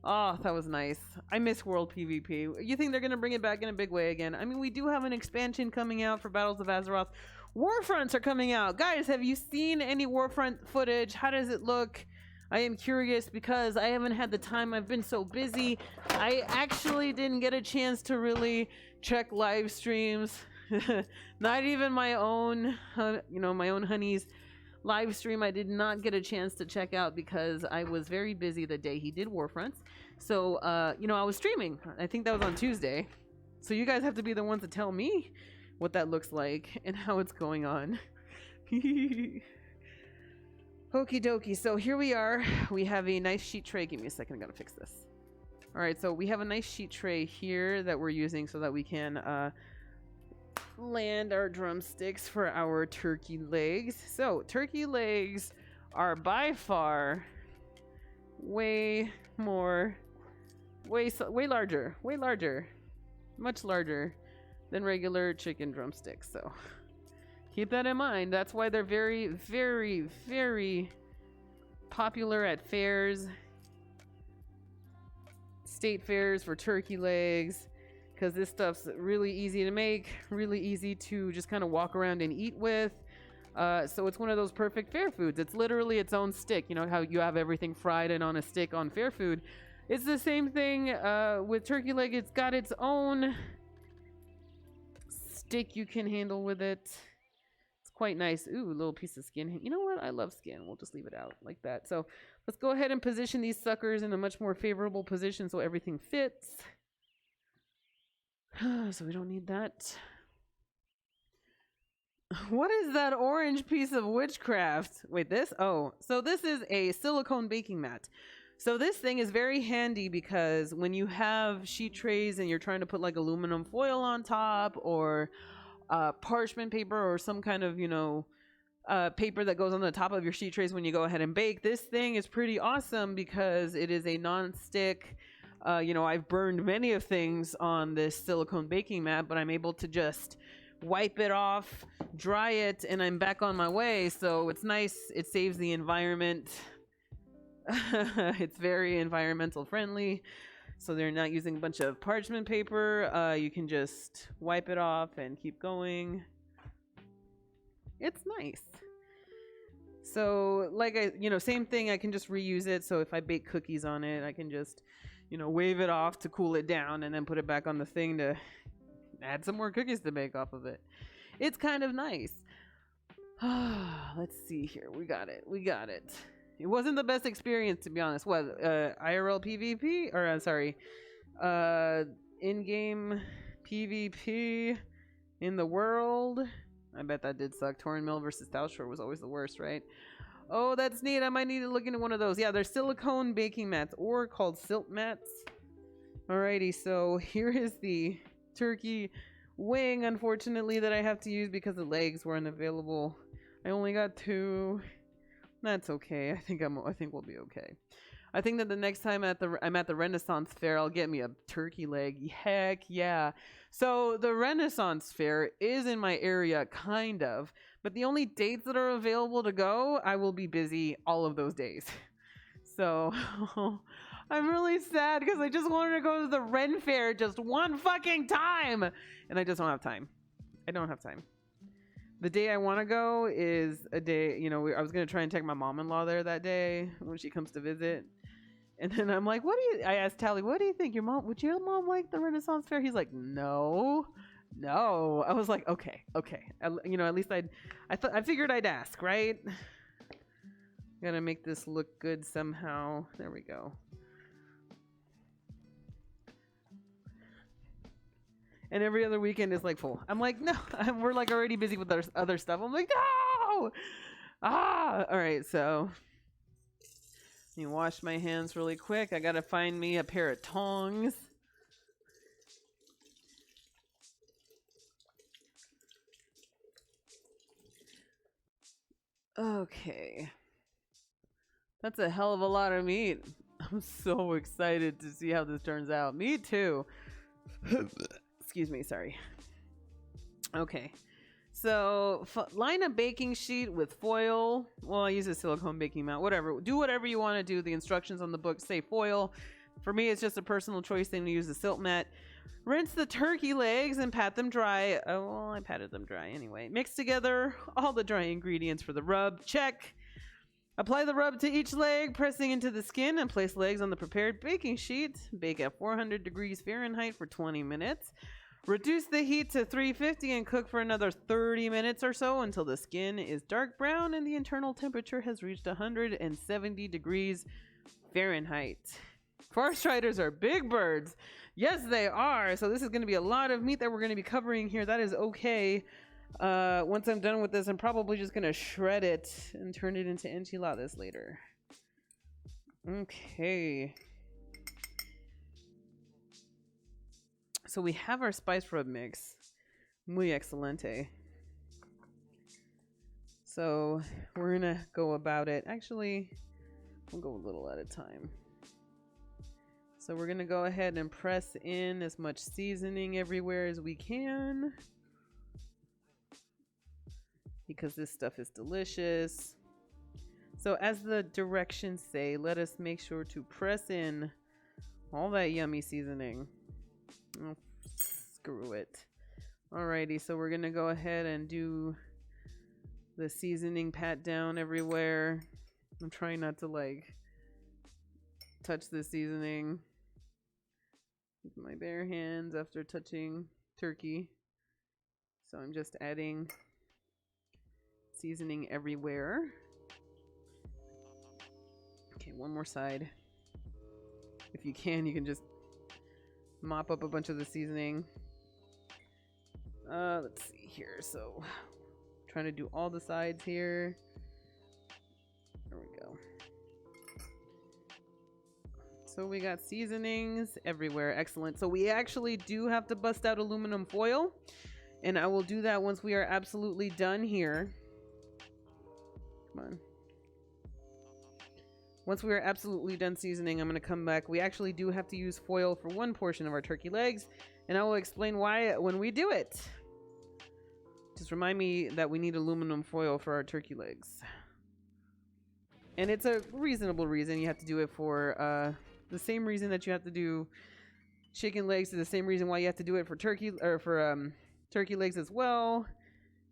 Oh, that was nice. I miss World PvP. You think they're gonna bring it back in a big way again? I mean, we do have an expansion coming out for Battles of Azeroth. Warfronts are coming out. Guys, have you seen any Warfront footage? How does it look? I am curious because I haven't had the time. I've been so busy. I actually didn't get a chance to really check live streams. Not even my own, my own honey's live stream. I did not get a chance to check out because I was very busy the day he did Warfronts. So, I was streaming. I think that was on Tuesday. So you guys have to be the ones to tell me what that looks like and how it's going on. Okie dokie. So here we are. We have a nice sheet tray. Give me a second. I gotta fix this. All right. So we have a nice sheet tray here that we're using so that we can land our drumsticks for our turkey legs. So turkey legs are by far way larger, much larger than regular chicken drumsticks. So keep that in mind. That's why they're very, very, very popular at fairs, state fairs for turkey legs. Because this stuff's really easy to make, really easy to just kind of walk around and eat with. So it's one of those perfect fair foods. It's literally its own stick. You know how you have everything fried and on a stick on fair food? It's the same thing with turkey leg. It's got its own stick you can handle with it. It's quite nice. Ooh, a little piece of skin. You know what? I love skin. We'll just leave it out like that. So let's go ahead and position these suckers in a much more favorable position so everything fits. So we don't need that. What is that orange piece of witchcraft? Wait, this? Oh, so this is a silicone baking mat. So this thing is very handy because when you have sheet trays and you're trying to put like aluminum foil on top or parchment paper or some kind of, paper that goes on the top of your sheet trays when you go ahead and bake, this thing is pretty awesome because it is a non-stick. I've burned many of things on this silicone baking mat, but I'm able to just wipe it off, dry it, and I'm back on my way. So it's nice. It saves the environment. It's very environmental friendly. So they're not using a bunch of parchment paper. You can just wipe it off and keep going. It's nice. So same thing. I can just reuse it. So if I bake cookies on it, I can just wave it off to cool it down and then put it back on the thing to add some more cookies to bake off of it. It's kind of nice. Let's see here. We got it. It wasn't the best experience, to be honest. What, IRL PvP? Or, in-game PvP in the world? I bet that did suck. Torn Mill versus South Shore was always the worst, right? Oh, that's neat. I might need to look into one of those. Yeah, they're silicone baking mats or called silt mats. Alrighty, so here is the turkey wing, unfortunately, that I have to use because the legs weren't available. I only got 2. That's okay. I think we'll be okay. I think that the next time I'm at the Renaissance Fair, I'll get me a turkey leg. Heck yeah. So the Renaissance Fair is in my area, kind of. But the only dates that are available to go, I will be busy all of those days. So I'm really sad because I just wanted to go to the Ren Fair just one fucking time. And I just don't have time. I don't have time. The day I want to go is a day, I was going to try and take my mom-in-law there that day when she comes to visit. And then I'm like, I asked Tally, what do you think? Would your mom like the Renaissance Fair? He's like, no. I was like, okay. At least I figured I'd ask, right? Gotta make this look good somehow. There we go. And every other weekend is like full. I'm like, no, we're like already busy with other stuff. I'm like, no. All right. So let me wash my hands really quick. I got to find me a pair of tongs. Okay. That's a hell of a lot of meat. I'm so excited to see how this turns out. Me too. Excuse me, sorry. Okay. So line a baking sheet with foil. Well, I use a silicone baking mat. Whatever. Do whatever you want to do. The instructions on the book say foil. For me, it's just a personal choice thing to use a silk mat. Rinse the turkey legs and pat them dry. Oh, well, I patted them dry anyway. Mix together all the dry ingredients for the rub. Check. Apply the rub to each leg, pressing into the skin, and place legs on the prepared baking sheet. Bake at 400 degrees Fahrenheit for 20 minutes. Reduce the heat to 350 and cook for another 30 minutes or so until the skin is dark brown and the internal temperature has reached 170 degrees Fahrenheit. Forest riders are big birds. Yes, they are. So this is going to be a lot of meat that we're going to be covering here. That is okay. Once I'm done with this, I'm probably just going to shred it and turn it into enchiladas later. Okay. So we have our spice rub mix. Muy excelente. So we're going to go about it. Actually, we'll go a little at a time. So we're going to go ahead and press in as much seasoning everywhere as we can, because this stuff is delicious. So as the directions say, let us make sure to press in all that yummy seasoning. Oh, screw it. Alrighty, so we're gonna go ahead and do the seasoning pat down everywhere. I'm trying not to like touch the seasoning with my bare hands after touching turkey. So I'm just adding seasoning everywhere. Okay, one more side. If you can just mop up a bunch of the seasoning. Let's see here. So trying to do all the sides here. There we go. So we got seasonings everywhere. Excellent. So we actually do have to bust out aluminum foil, and I will do that once we are absolutely done here. Come on. Once we are absolutely done seasoning, I'm going to come back. We actually do have to use foil for one portion of our turkey legs, and I will explain why when we do it. Just remind me that we need aluminum foil for our turkey legs. And it's a reasonable reason. You have to do it for the same reason that you have to do chicken legs, is the same reason why you have to do it for turkey legs as well.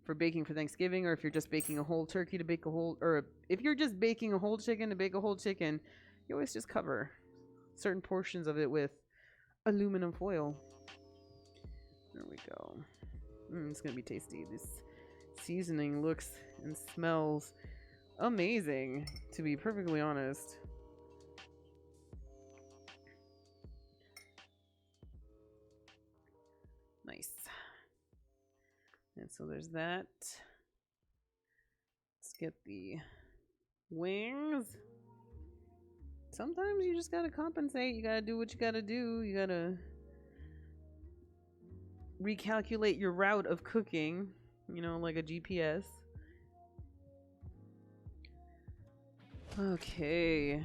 For baking for Thanksgiving, or if you're just baking a whole turkey to bake a whole, or if you're just baking a whole chicken to bake a whole chicken, you always just cover certain portions of it with aluminum foil. There we go. It's gonna be tasty. This seasoning looks and smells amazing, to be perfectly honest. Nice. And so there's that. Let's get the wings. Sometimes you just gotta compensate. You gotta do what you gotta do. You gotta recalculate your route of cooking, like a GPS. Okay.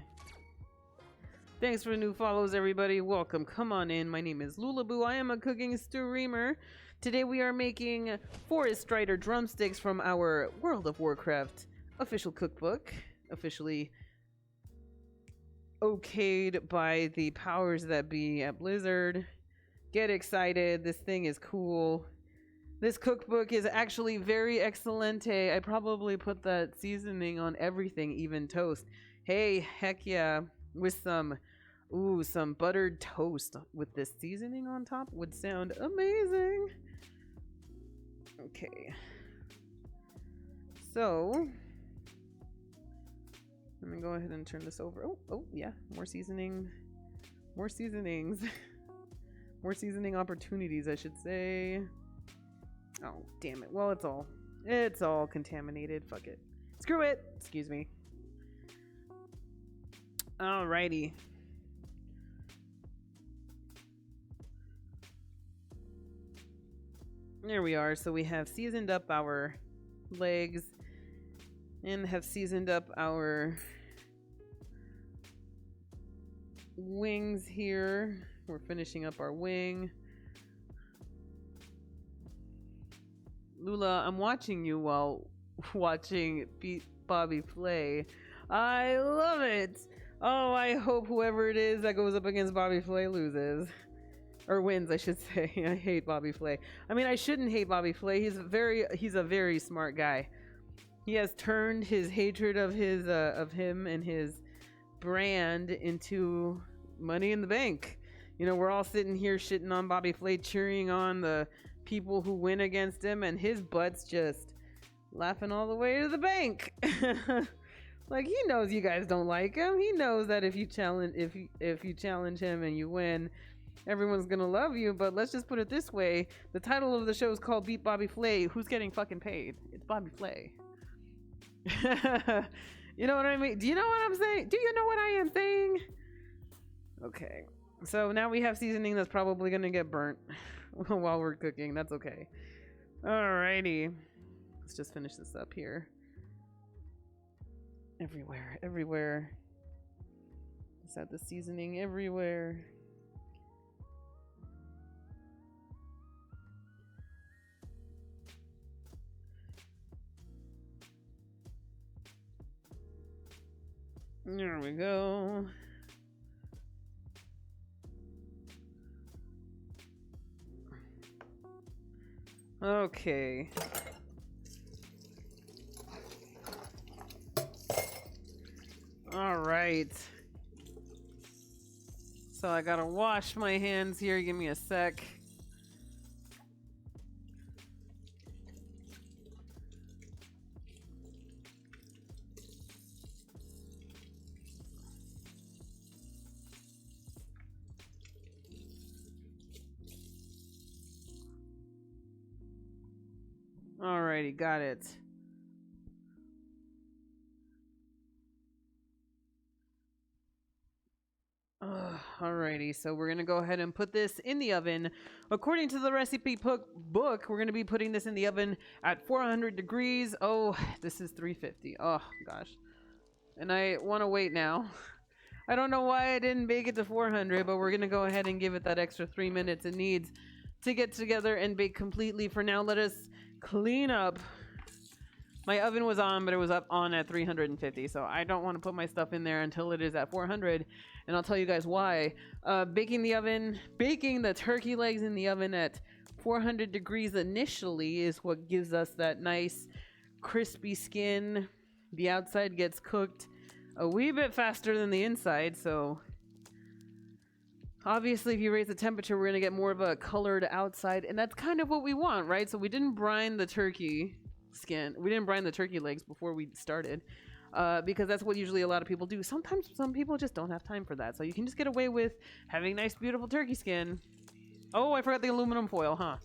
Thanks for the new follows, everybody. Welcome. Come on in. My name is Lulaboo. I am a cooking streamer. Today we are making Forest Strider drumsticks from our World of Warcraft official cookbook, officially okayed by the powers that be at Blizzard. Get excited. This thing is cool. This cookbook is actually very excelente. I probably put that seasoning on everything, even toast. Hey, heck yeah. With some buttered toast with this seasoning on top would sound amazing. Okay. So, let me go ahead and turn this over. Oh, yeah. More seasoning. More seasonings. More seasoning opportunities, I should say. Oh, damn it. Well, it's all contaminated. Fuck it. Screw it. Excuse me. Alrighty. There we are. So we have seasoned up our legs and have seasoned up our wings here. We're finishing up our wing. Lula, I'm watching you while watching Bobby play. I love it. Oh, I hope whoever it is that goes up against Bobby Flay loses. Or wins, I should say. I hate Bobby Flay. I mean, I shouldn't hate Bobby Flay. He's a very smart guy. He has turned his hatred of him and his brand into money in the bank. You know, we're all sitting here shitting on Bobby Flay, cheering on the people who win against him, and his butt's just laughing all the way to the bank. Like, he knows you guys don't like him. He knows that if you challenge him and you win, everyone's gonna love you. But let's just put it this way: the title of the show is called Beat Bobby Flay. Who's getting fucking paid? It's Bobby Flay. You know what I mean? Do you know what I'm saying? Do you know what I am saying? Okay. So now we have seasoning that's probably gonna get burnt while we're cooking. That's okay. Alrighty. Let's just finish this up here. Everywhere. Let's add the seasoning everywhere. There we go. Okay. All right. So I gotta wash my hands here. Give me a sec. Alrighty, got it. Alrighty, so we're gonna go ahead and put this in the oven. According to the recipe book, we're gonna be putting this in the oven at 400 degrees. Oh, this is 350. Oh gosh, and I want to wait now. I don't know why I didn't bake it to 400, but we're gonna go ahead and give it that extra 3 minutes it needs to get together and bake completely. For now, let us clean up. My oven was on, but it was on at 350, so I don't want to put my stuff in there until it is at 400, and I'll tell you guys why. Baking the turkey legs in the oven at 400 degrees initially is what gives us that nice crispy skin. The outside gets cooked a wee bit faster than the inside, so obviously if you raise the temperature, we're going to get more of a colored outside, and that's kind of what we want, right? So we didn't brine the turkey skin. We didn't brine the turkey legs before we started, because that's what usually a lot of people do. Sometimes some people just don't have time for that, so you can just get away with having nice, beautiful turkey skin. Oh, I forgot the aluminum foil, huh?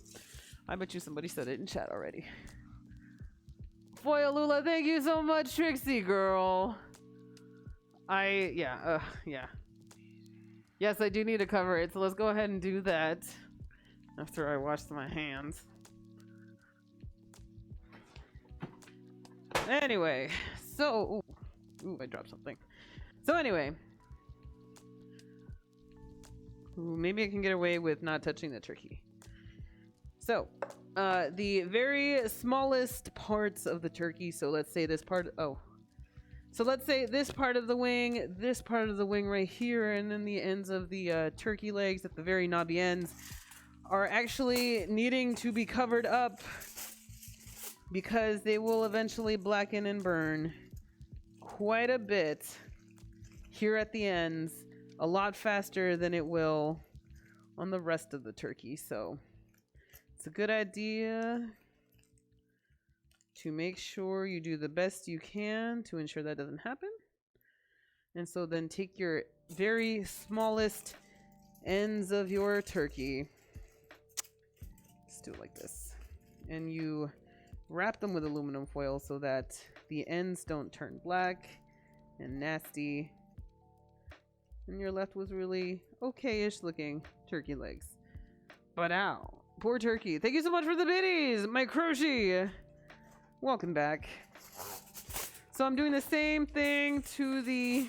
I bet you somebody said it in chat already. Foil Lula, thank you so much, Trixie girl. Yeah. Yes, I do need to cover it, so let's go ahead and do that after I wash my hands. Anyway, so... Ooh, I dropped something. So anyway. Ooh, maybe I can get away with not touching the turkey. So, the very smallest parts of the turkey, so let's say this part... Oh. So let's say this part of the wing, this part of the wing right here, and then the ends of the turkey legs at the very knobby ends are actually needing to be covered up because they will eventually blacken and burn quite a bit here at the ends, a lot faster than it will on the rest of the turkey. So it's a good idea to make sure you do the best you can to ensure that doesn't happen. And so then take your very smallest ends of your turkey, let's do it like this, and you wrap them with aluminum foil so that the ends don't turn black and nasty, and you're left with really okay-ish looking turkey legs. But ow, poor turkey. Thank you so much for the biddies, my crochet. Welcome back. So I'm doing the same thing to the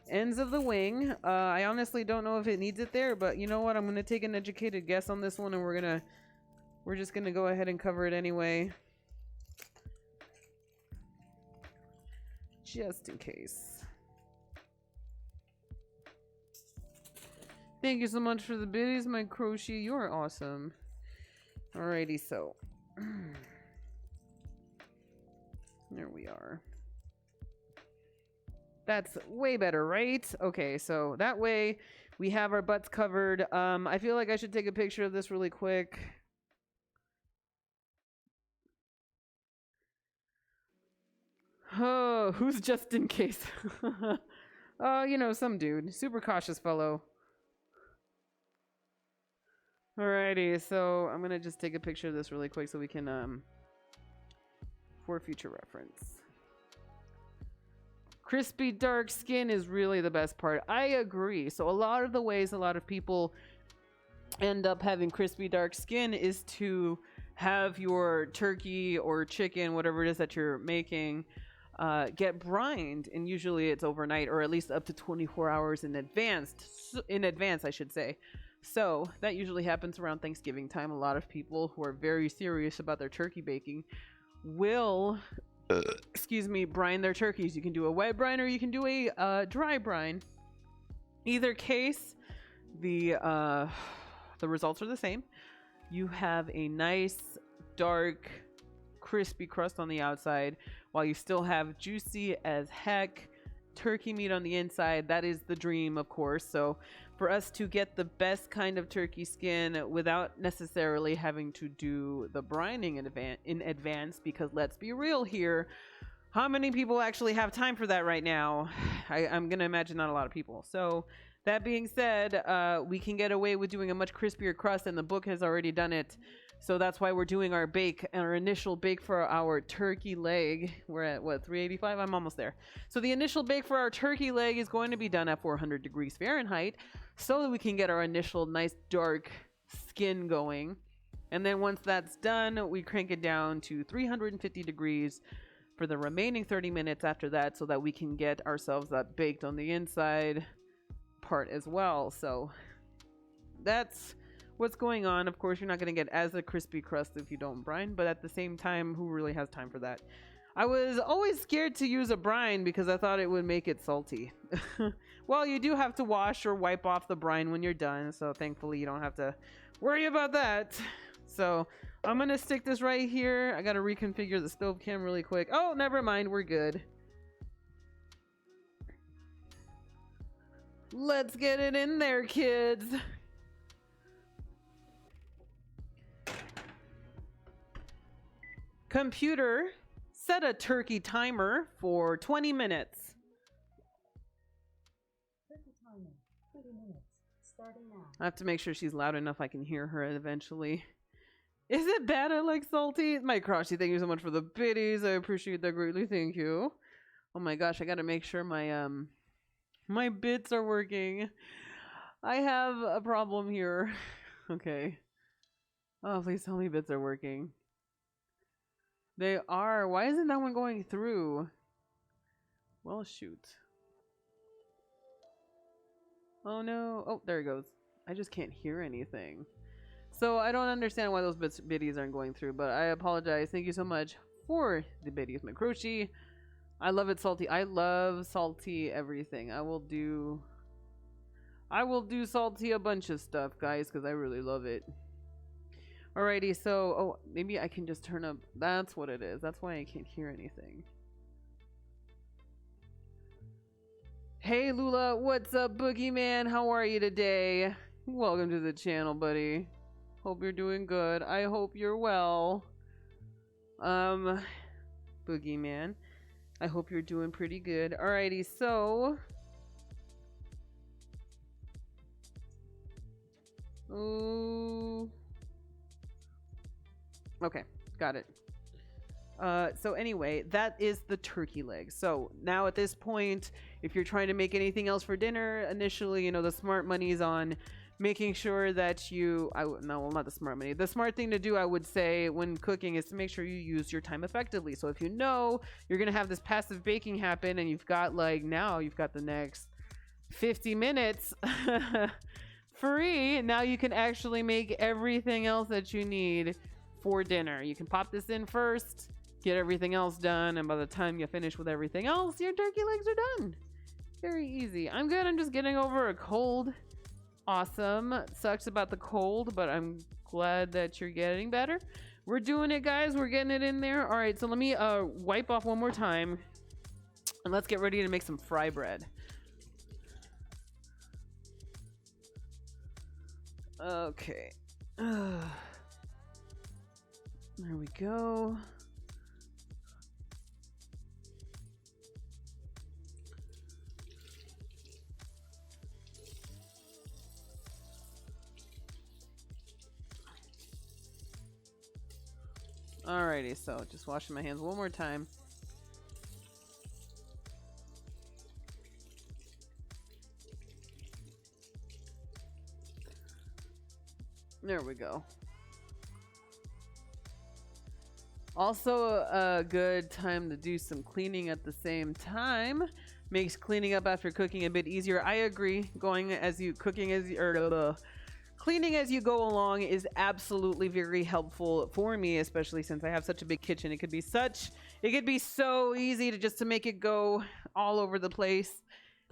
ends of the wing. I honestly don't know if it needs it there, but you know what? I'm gonna take an educated guess on this one, and we're just gonna go ahead and cover it anyway, just in case. Thank you so much for the biddies, my crochet. You're awesome. Alrighty, so there we are. That's way better, right? Okay, so that way we have our butts covered. I feel like I should take a picture of this really quick. Oh, who's just in case? You know, some dude. Super cautious fellow. Alrighty, so I'm gonna just take a picture of this really quick so we can, for future reference. Crispy dark skin is really the best part. I agree. So a lot of the ways a lot of people end up having crispy dark skin is to have your turkey or chicken, whatever it is that you're making, get brined, and usually it's overnight or at least up to 24 hours in advance, I should say. So that usually happens around Thanksgiving time. A lot of people who are very serious about their turkey baking will brine their turkeys. You can do a wet brine or you can do a dry brine. Either case, the results are the same. You have a nice dark crispy crust on the outside while you still have juicy as heck turkey meat on the inside. That is the dream, of course. So for us to get the best kind of turkey skin without necessarily having to do the brining in advance, because let's be real here, how many people actually have time for that right now? I'm gonna imagine not a lot of people. So that being said, we can get away with doing a much crispier crust, and the book has already done it. So that's why we're doing our bake, our initial bake for our turkey leg. We're at what, 385? I'm almost there. So the initial bake for our turkey leg is going to be done at 400 degrees Fahrenheit so that we can get our initial nice dark skin going. And then once that's done, we crank it down to 350 degrees for the remaining 30 minutes after that so that we can get ourselves that baked on the inside part as well. So that's what's going on. Of course, you're not going to get as a crispy crust if you don't brine, but at the same time, who really has time for that? I was always scared to use a brine because I thought it would make it salty. Well, you do have to wash or wipe off the brine when you're done, so thankfully you don't have to worry about that. So I'm going to stick this right here. I got to reconfigure the stove cam really quick. Oh, never mind. We're good. Let's get it in there, kids. Computer, set a turkey timer for 20 minutes. Turkey timer, 20 minutes, starting now. I have to make sure she's loud enough I can hear her eventually. Is it bad I like salty? My crotchy, thank you so much for the biddies. I appreciate that greatly. Thank you. Oh my gosh, I gotta make sure my my bits are working. I have a problem here. Okay. Oh, please tell me bits are working. They are. Why isn't that one going through? Well, shoot. Oh no. Oh, there it goes. I just can't hear anything. So I don't understand why those biddies aren't going through, but I apologize. Thank you so much for the biddies, my crochet. I love it salty. I love salty everything. I I will do salty a bunch of stuff, guys, because I really love it. Alrighty, so, oh, maybe I can just turn up. That's what it is. That's why I can't hear anything. Hey, Lula, what's up, Boogeyman? How are you today? Welcome to the channel, buddy. Hope you're doing good. I hope you're well. Boogeyman, I hope you're doing pretty good. Alrighty, so... Ooh... Okay, got it. So anyway, that is the turkey leg. So now at this point, if you're trying to make anything else for dinner, initially, you know, the smart money is on making sure that you, no, well, not the smart money. The smart thing to do, I would say, when cooking is to make sure you use your time effectively. So if you know you're going to have this passive baking happen and you've got now you've got the next 50 minutes free, now you can actually make everything else that you need for dinner. You can pop this in first, get everything else done, and by the time you finish with everything else, your turkey legs are done. Very easy. I'm good. I'm just getting over a cold. Awesome. Sucks about the cold, but I'm glad that you're getting better. We're doing it, guys. We're getting it in there. All right, so let me wipe off one more time, and let's get ready to make some fry bread. Okay. There we go. Alrighty, so just washing my hands one more time. There we go. Also a good time to do some cleaning at the same time. Makes cleaning up after cooking a bit easier. I agree. Cleaning as you go along is absolutely very helpful for me, especially since I have such a big kitchen. It could be so easy to make it go all over the place,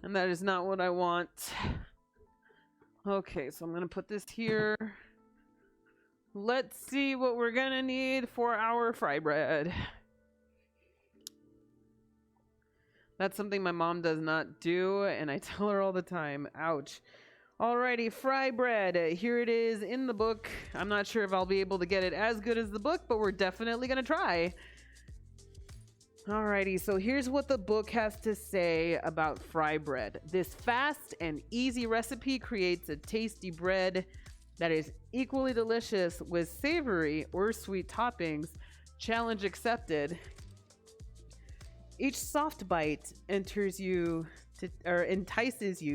and that is not what I want. Okay, so I'm gonna put this here. Let's see what we're gonna need for our fry bread. That's something my mom does not do, and I tell her all the time. Ouch. Alrighty, fry bread. Here it is in the book. I'm not sure if I'll be able to get it as good as the book, but we're definitely gonna try. Alrighty, so here's what the book has to say about fry bread. This fast and easy recipe creates a tasty bread that is equally delicious with savory or sweet toppings. Challenge accepted. Each soft bite entices you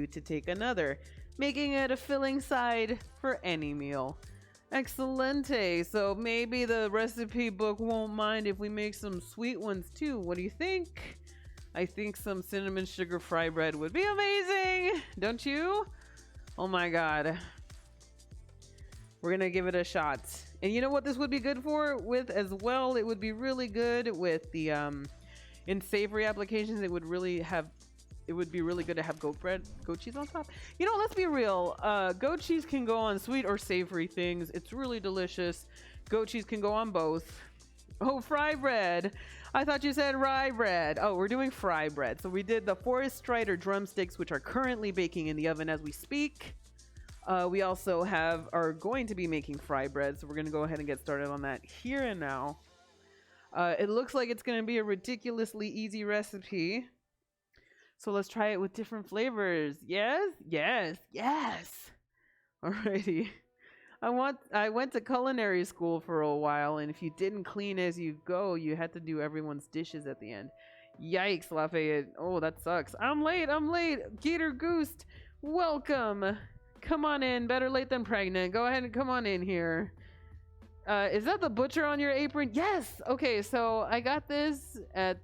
to take another, making it a filling side for any meal. Excelente. So maybe the recipe book won't mind if we make some sweet ones too. What do you think? I think some cinnamon sugar fry bread would be amazing. Don't you? Oh my god. We're gonna give it a shot. And you know what this would be good with as well? It would be really good with the in savory applications. It would be really good to have goat cheese on top. You know, let's be real. Goat cheese can go on sweet or savory things. It's really delicious. Goat cheese can go on both. Oh, fry bread. I thought you said rye bread. Oh, we're doing fry bread. So we did the Forest Strider drumsticks, which are currently baking in the oven as we speak. We also are going to be making fry bread, so we're going to go ahead and get started on that here and now. It looks like it's going to be a ridiculously easy recipe. So let's try it with different flavors. Yes, yes, yes. Alrighty. I went to culinary school for a while, and if you didn't clean as you go, you had to do everyone's dishes at the end. Yikes, Lafayette. Oh, that sucks. I'm late. Gator Goose, welcome. Come on in. Better late than pregnant. Go ahead and come on in here. Is that the butcher on your apron? Yes. Okay, so I got this I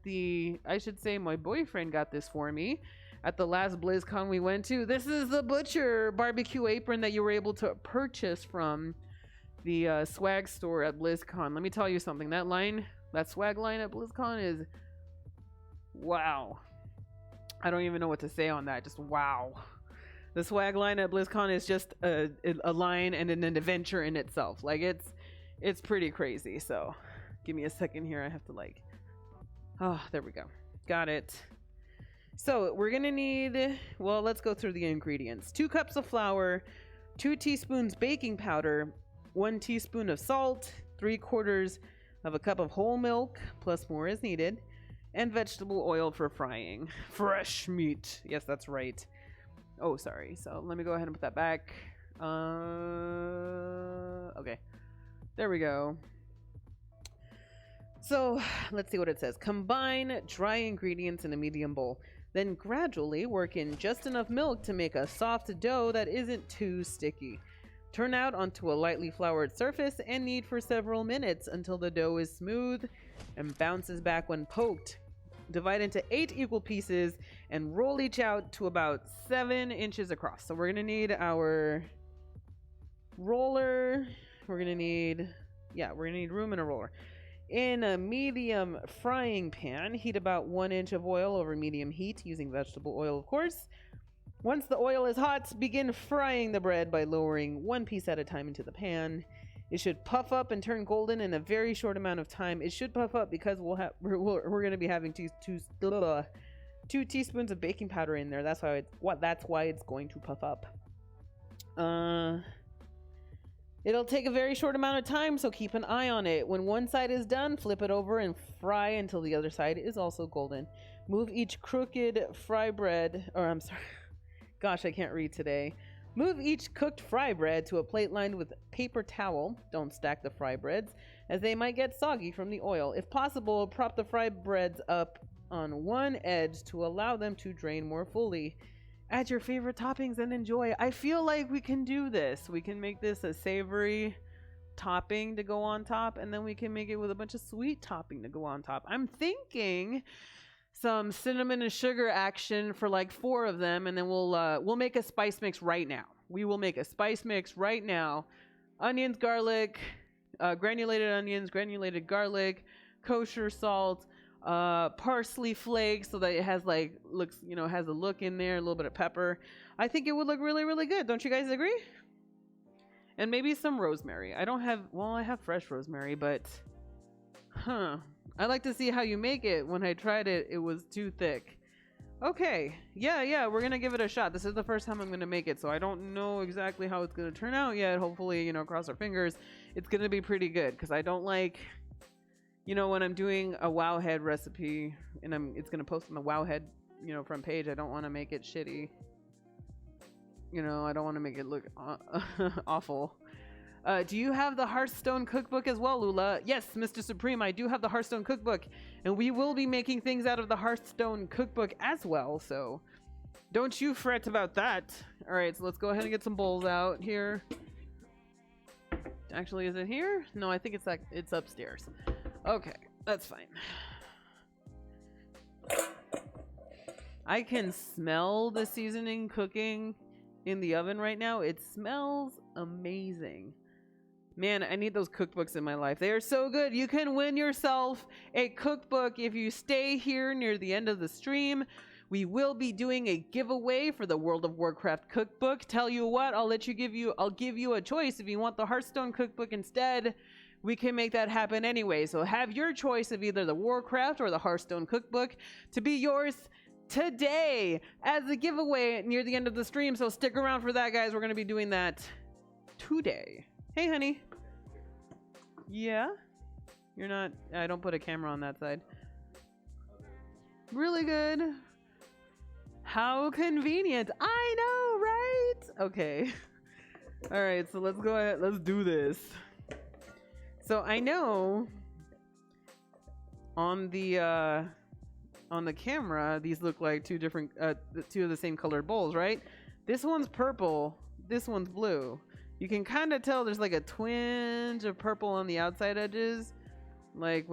should say my boyfriend got this for me at the last BlizzCon we went to. This is the butcher barbecue apron that you were able to purchase from the swag store at BlizzCon. Let me tell you something. That swag line at BlizzCon is wow. I don't even know what to say on that. Just wow. The swag line at BlizzCon is just a line and an adventure in itself. Like it's pretty crazy. So give me a second here. I have to like, oh, there we go. Got it. So we're gonna need, well, let's go through the ingredients. 2 cups of flour, 2 teaspoons baking powder, 1 teaspoon of salt, 3/4 of a cup of whole milk, plus more as needed, and vegetable oil for frying. Fresh meat. Yes, that's right. Oh, sorry. So let me go ahead and put that back. Okay. There we go. So let's see what it says. Combine dry ingredients in a medium bowl. Then gradually work in just enough milk to make a soft dough that isn't too sticky. Turn out onto a lightly floured surface and knead for several minutes until the dough is smooth and bounces back when poked. Divide into 8 equal pieces and roll each out to about 7 inches across. So we're going to need our roller. We're going to need room and a roller. In a medium frying pan, heat about 1 inch of oil over medium heat using vegetable oil, of course. Once the oil is hot, begin frying the bread by lowering 1 piece at a time into the pan. It should puff up and turn golden in a very short amount of time. It should puff up because we're going to be having two teaspoons of baking powder in there. That's why it's going to puff up. It'll take a very short amount of time, so keep an eye on it. When one side is done, flip it over and fry until the other side is also golden. Move each crooked fry bread, gosh, I can't read today. Move each cooked fry bread to a plate lined with paper towel. Don't stack the fry breads, as they might get soggy from the oil. If possible, prop the fry breads up on one edge to allow them to drain more fully. Add your favorite toppings and enjoy. I feel like we can do this. We can make this a savory topping to go on top, and then we can make it with a bunch of sweet topping to go on top. I'm thinking some cinnamon and sugar action for like 4 of them, and then we'll make a spice mix right now. We will make a spice mix right now. Onions, garlic, granulated onions, granulated garlic, kosher salt, parsley flakes so that it has has a look in there, a little bit of pepper. I think it would look really, really good. Don't you guys agree? And maybe some rosemary. I have fresh rosemary, but I'd like to see how you make it. When I tried it, it was too thick. Okay, yeah, we're gonna give it a shot. This is the first time I'm gonna make it, so I don't know exactly how it's gonna turn out yet. Hopefully, cross our fingers, it's gonna be pretty good, because I don't like, when I'm doing a Wowhead recipe and it's gonna post on the Wowhead, front page, I don't want to make it shitty. I don't want to make it look awful. Do you have the Hearthstone cookbook as well, Lula? Yes, Mr. Supreme, I do have the Hearthstone cookbook, and we will be making things out of the Hearthstone cookbook as well, so don't you fret about that. All right, so let's go ahead and get some bowls out here. Actually, is it here? No, I think it's upstairs. Okay, that's fine. I can smell the seasoning cooking in the oven right now. It smells amazing. Man, I need those cookbooks in my life. They are so good. You can win yourself a cookbook if you stay here near the end of the stream. We will be doing a giveaway for the World of Warcraft cookbook. Tell you what, I'll give you a choice. If you want the Hearthstone cookbook instead, we can make that happen anyway. So have your choice of either the Warcraft or the Hearthstone cookbook to be yours today as a giveaway near the end of the stream. So stick around for that, guys. We're going to be doing that today. Hey, honey. Yeah? You're not... I don't put a camera on that side. Really good. How convenient. I know, right? Okay. All right, so let's go ahead. Let's do this. So I know on the camera, these look like two of the same colored bowls, right? This one's purple. This one's blue. You can kind of tell there's like a twinge of purple on the outside edges, like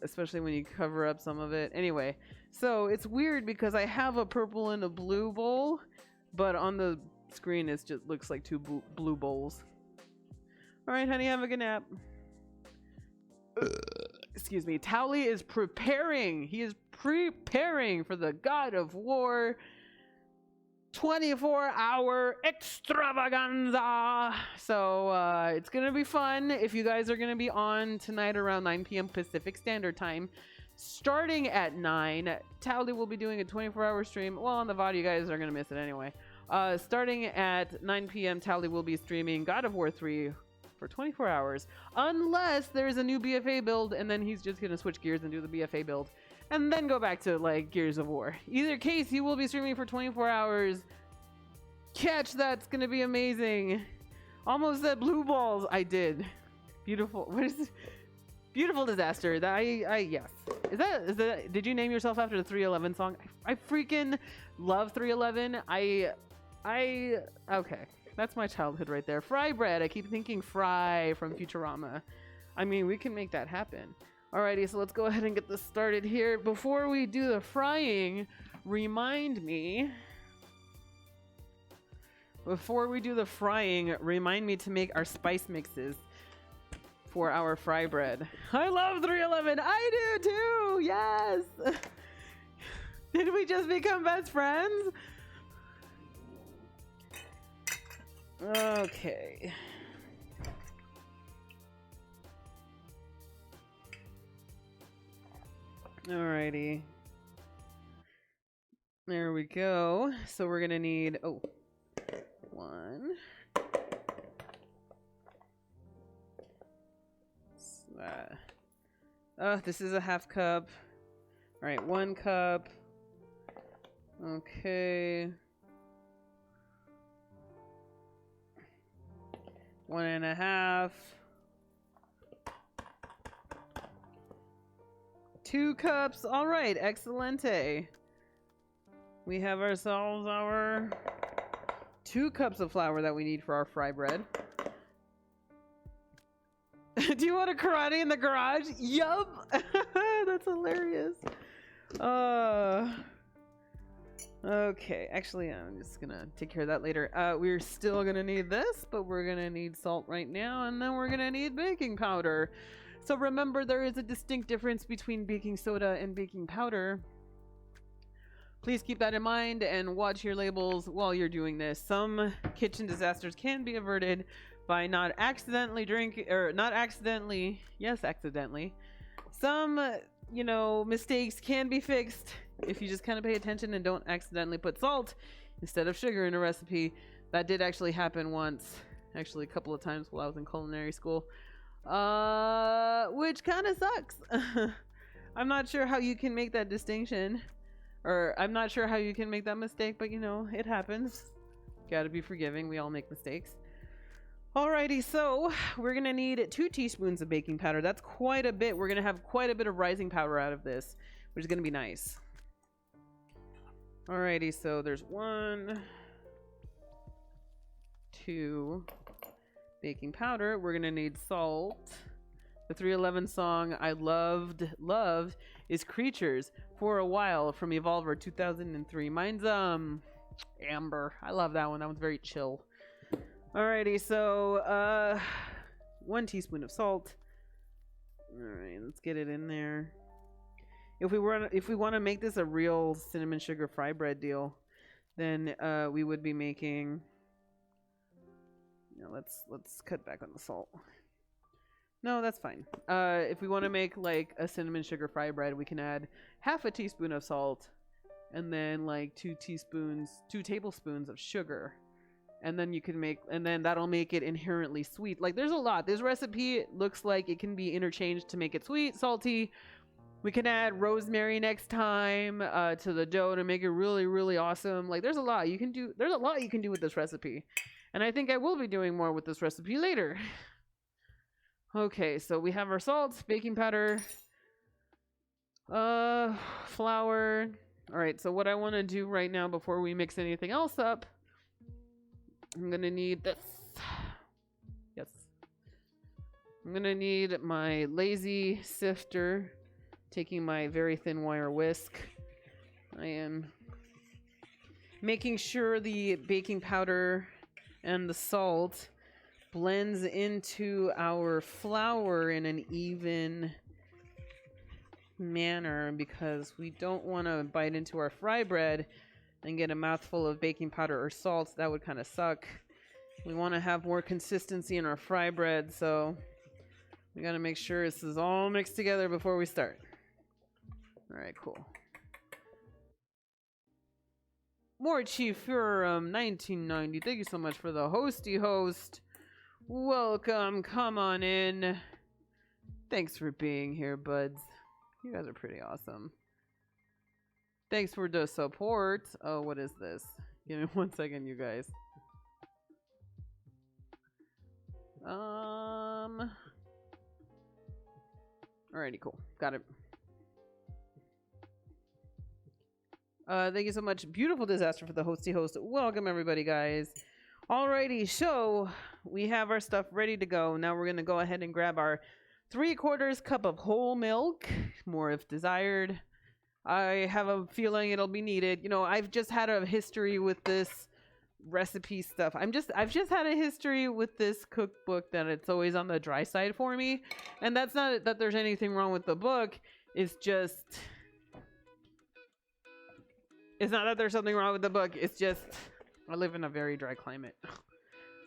especially when you cover up some of it. Anyway, so it's weird because I have a purple and a blue bowl, but on the screen it just looks like two blue bowls. All right, honey, have a good nap. Excuse me. Towley is preparing. He is preparing for the God of War 24-hour extravaganza. So it's gonna be fun. If you guys are gonna be on tonight around 9 p.m. Pacific Standard Time, starting at 9, Tally will be doing a 24-hour stream. Well, on the VOD, you guys are gonna miss it anyway. Starting at 9 p.m., Tally will be streaming God of War 3 for 24 hours, unless there's a new BFA build, and then he's just gonna switch gears and do the BFA build, and then go back to like Gears of War. Either case, he will be streaming for 24 hours. Catch, that's gonna be amazing. Almost said blue balls. I did. Beautiful. What is it? Beautiful disaster. That I yes. Is that did you name yourself after the 311 song? I freaking love 311. Okay. That's my childhood right there. Fry bread. I keep thinking Fry from Futurama. I mean, we can make that happen. Alrighty, so let's go ahead and get this started here. Before we do the frying, remind me to make our spice mixes for our fry bread. I love 311. I do too. Yes. Did we just become best friends? Okay. Alrighty. There we go. So we're gonna need, one. This is a half cup. Alright, 1 cup. Okay. 1.5. 2 cups. All right, excelente. We have ourselves our 2 cups of flour that we need for our fry bread. Do you want a karate in the garage? Yup. That's hilarious. Okay, actually, I'm just gonna take care of that later. We're still gonna need this, but we're gonna need salt right now, and then we're gonna need baking powder. So remember, there is a distinct difference between baking soda and baking powder. Please keep that in mind and watch your labels while you're doing this. Some kitchen disasters can be averted by not accidentally accidentally. Some, mistakes can be fixed if you just kind of pay attention and don't accidentally put salt instead of sugar in a recipe. That did actually happen once, actually a couple of times while I was in culinary school. Which kind of sucks. I'm not sure how you can make that distinction, or I'm not sure how you can make that mistake, but it happens. Gotta be forgiving. We all make mistakes. Alrighty, so we're gonna need 2 teaspoons of baking powder. That's quite a bit. We're gonna have quite a bit of rising powder out of this, which is gonna be nice. Alrighty, so there's 1, 2 baking powder. We're gonna need salt. The 311 song I loved is Creatures for a While from Evolver 2003. Mine's Amber. I love that one. That one's very chill. Alrighty, so 1 teaspoon of salt. Alright, let's get it in there. If we want to make this a real cinnamon sugar fry bread deal, then we would be making. Let's cut back on the salt. No, that's fine. If we want to make like a cinnamon sugar fry bread, we can add half a teaspoon of salt, and then like 2 tablespoons of sugar. And then that'll make it inherently sweet. Like, there's a lot. This recipe looks like it can be interchanged to make it sweet, salty. We can add rosemary next time to the dough to make it really, really awesome. Like, there's a lot you can do. There's a lot you can do with this recipe. And I think I will be doing more with this recipe later. Okay, so we have our salt, baking powder, flour. All right, so what I want to do right now before we mix anything else up, I'm gonna need this. Yes. I'm gonna need my lazy sifter, taking my very thin wire whisk. I am making sure the baking powder and the salt blends into our flour in an even manner, because we don't want to bite into our fry bread and get a mouthful of baking powder or salt. That would kind of suck. We want to have more consistency in our fry bread, so we got to make sure this is all mixed together before we start. All right, cool. More Chief Furum 1990. Thank you so much for the hosty host. Welcome. Come on in. Thanks for being here, buds. You guys are pretty awesome. Thanks for the support. Oh, what is this? Give me 1 second, you guys. Alrighty, cool. Got it. Thank you so much. Beautiful Disaster for the hosty host. Welcome, everybody, guys. Alrighty, so we have our stuff ready to go. Now we're going to go ahead and grab our 3/4 cup of whole milk, more if desired. I have a feeling it'll be needed. You know, I've just had a history with this recipe stuff. I've just had a history with this cookbook that it's always on the dry side for me. And that's not that there's anything wrong with the book. It's not that there's something wrong with the book. It's just I live in a very dry climate.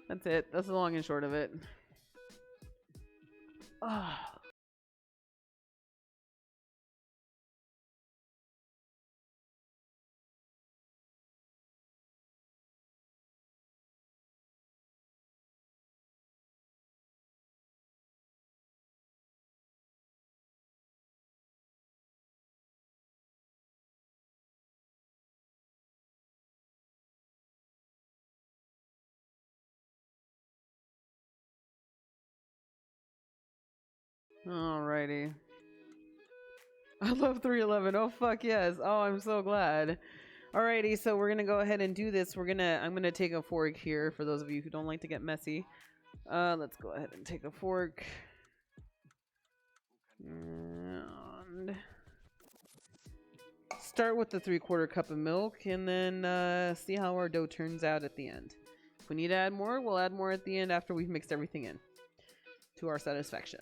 That's it. That's the long and short of it. Alrighty. I love 311. Oh, fuck yes. Oh, I'm so glad. Alrighty, so we're gonna go ahead and do this. I'm gonna take a fork here for those of you who don't like to get messy. Let's go ahead and take a fork. And start with the 3/4 cup of milk and then see how our dough turns out at the end. If we need to add more, we'll add more at the end after we've mixed everything in to our satisfaction.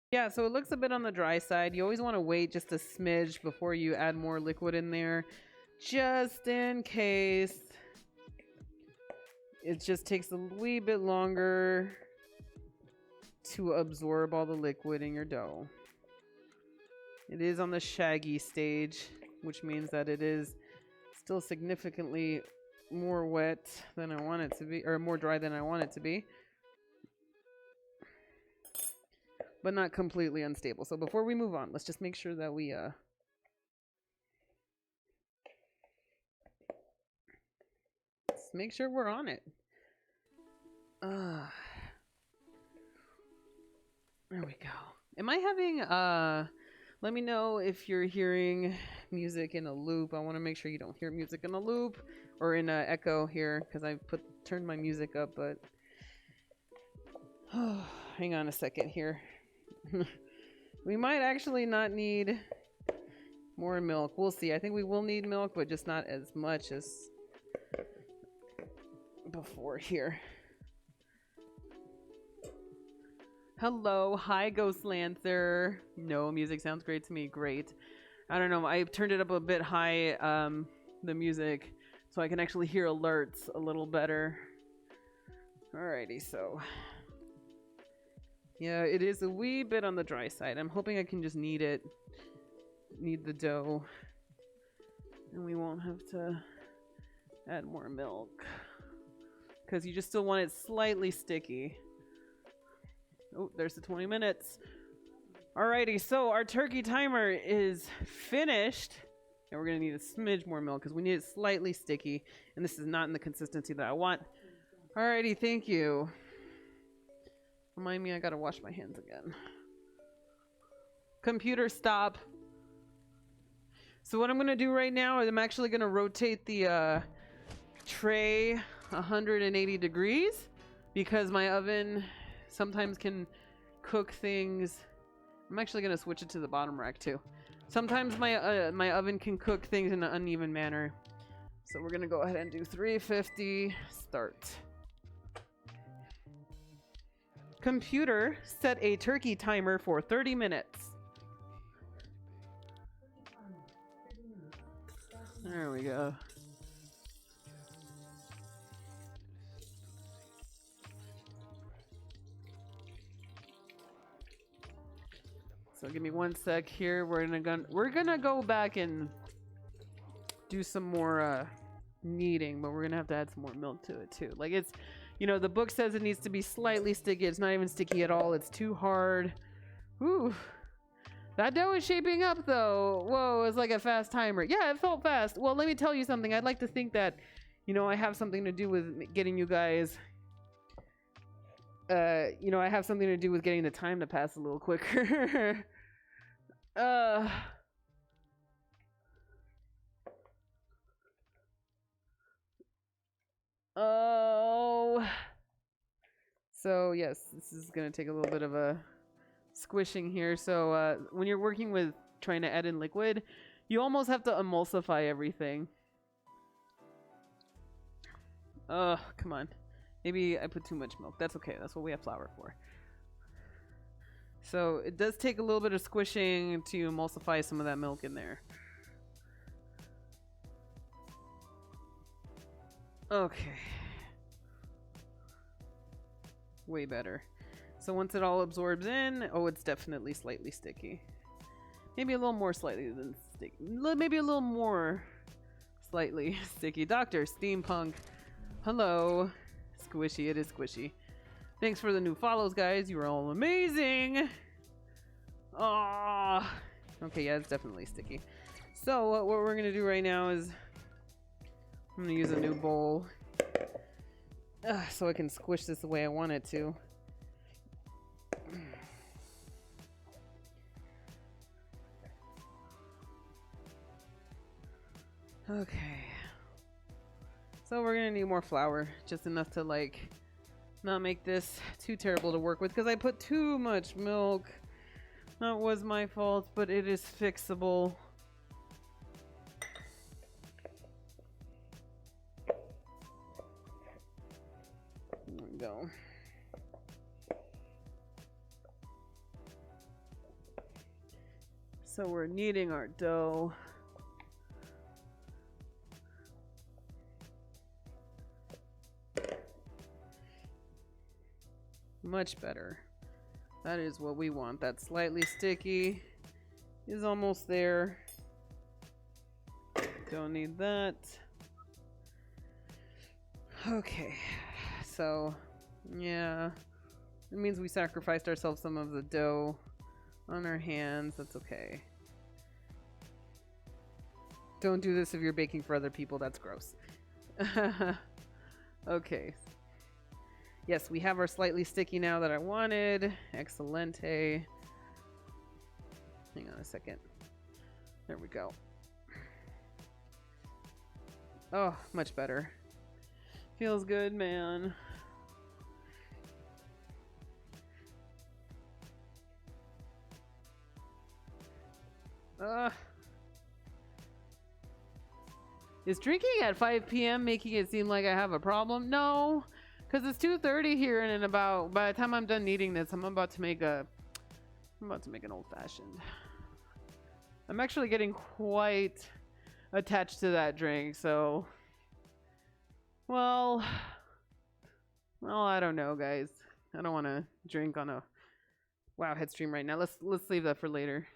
Yeah, so it looks a bit on the dry side. You always want to wait just a smidge before you add more liquid in there, just in case. It just takes a wee bit longer to absorb all the liquid in your dough. It is on the shaggy stage, which means that it is still significantly more wet than I want it to be, or more dry than I want it to be. But not completely unstable. So before we move on, let's just make sure that we let's make sure we're on it. There we go. Am I having let me know if you're hearing music in a loop. I want to make sure you don't hear music in a loop or in a echo here because I turned my music up, but hang on a second here. We might actually not need more milk. We'll see. I think we will need milk, but just not as much as before here. Hello. Hi, Ghost Lancer. No, music sounds great to me. Great. I don't know. I turned it up a bit high, the music, so I can actually hear alerts a little better. Alrighty, so... yeah, it is a wee bit on the dry side. I'm hoping I can just knead the dough, and we won't have to add more milk because you just still want it slightly sticky. Oh, there's the 20 minutes. Alrighty, so our turkey timer is finished, and we're gonna need a smidge more milk because we need it slightly sticky, and this is not in the consistency that I want. Alrighty, thank you. Remind me, I gotta wash my hands again. Computer, stop. So what I'm gonna do right now is I'm actually gonna rotate the tray 180 degrees because my oven sometimes can cook things. I'm actually gonna switch it to the bottom rack too. Sometimes my my oven can cook things in an uneven manner. So we're gonna go ahead and do 350, start. Computer, set a turkey timer for 30 minutes. There we go. So give me one sec here. We're gonna go back and do some more kneading, but we're gonna have to add some more milk to it too. Like it's, you know, the book says it needs to be slightly sticky. It's not even sticky at all. It's too hard. Whew. That dough is shaping up though. Whoa, it's like a fast timer. Yeah, it felt fast. Well, let me tell you something. I'd like to think that, you know, I have something to do with getting you guys, you know, I have something to do with getting the time to pass a little quicker. Oh. So yes, this is gonna take a little bit of a squishing here. So when you're working with trying to add in liquid, you almost have to emulsify everything. Come on. Maybe I put too much milk. That's okay. That's what we have flour for. So it does take a little bit of squishing to emulsify some of that milk in there. Okay. Way better. So once it all absorbs in, oh, it's definitely slightly sticky. Maybe a little more slightly than sticky. Maybe a little more slightly sticky. Dr. Steampunk. Hello. Squishy. It is squishy. Thanks for the new follows, guys. You are all amazing. Ah. Okay, yeah, it's definitely sticky. So what we're going to do right now is I'm going to use a new bowl so I can squish this the way I want it to. Okay. So we're gonna need more flour, just enough to like not make this too terrible to work with because I put too much milk. That was my fault, but it is fixable. There we go. So we're kneading our dough. Much better. That is what we want. That slightly sticky is almost there. Don't need that. Okay. So, yeah. It means we sacrificed ourselves some of the dough on our hands. That's okay. Don't do this if you're baking for other people. That's gross. Okay. Yes, we have our slightly sticky now that I wanted. Excelente. Hang on a second. There we go. Oh, much better. Feels good, man. Is drinking at 5 p.m. making it seem like I have a problem? No. Because it's 2:30 here, and in about, by the time I'm done kneading this, I'm about to make an old-fashioned. I'm actually getting quite attached to that drink, so, well, I don't know, guys. I don't want to drink on a Wowhead stream right now. Let's leave that for later.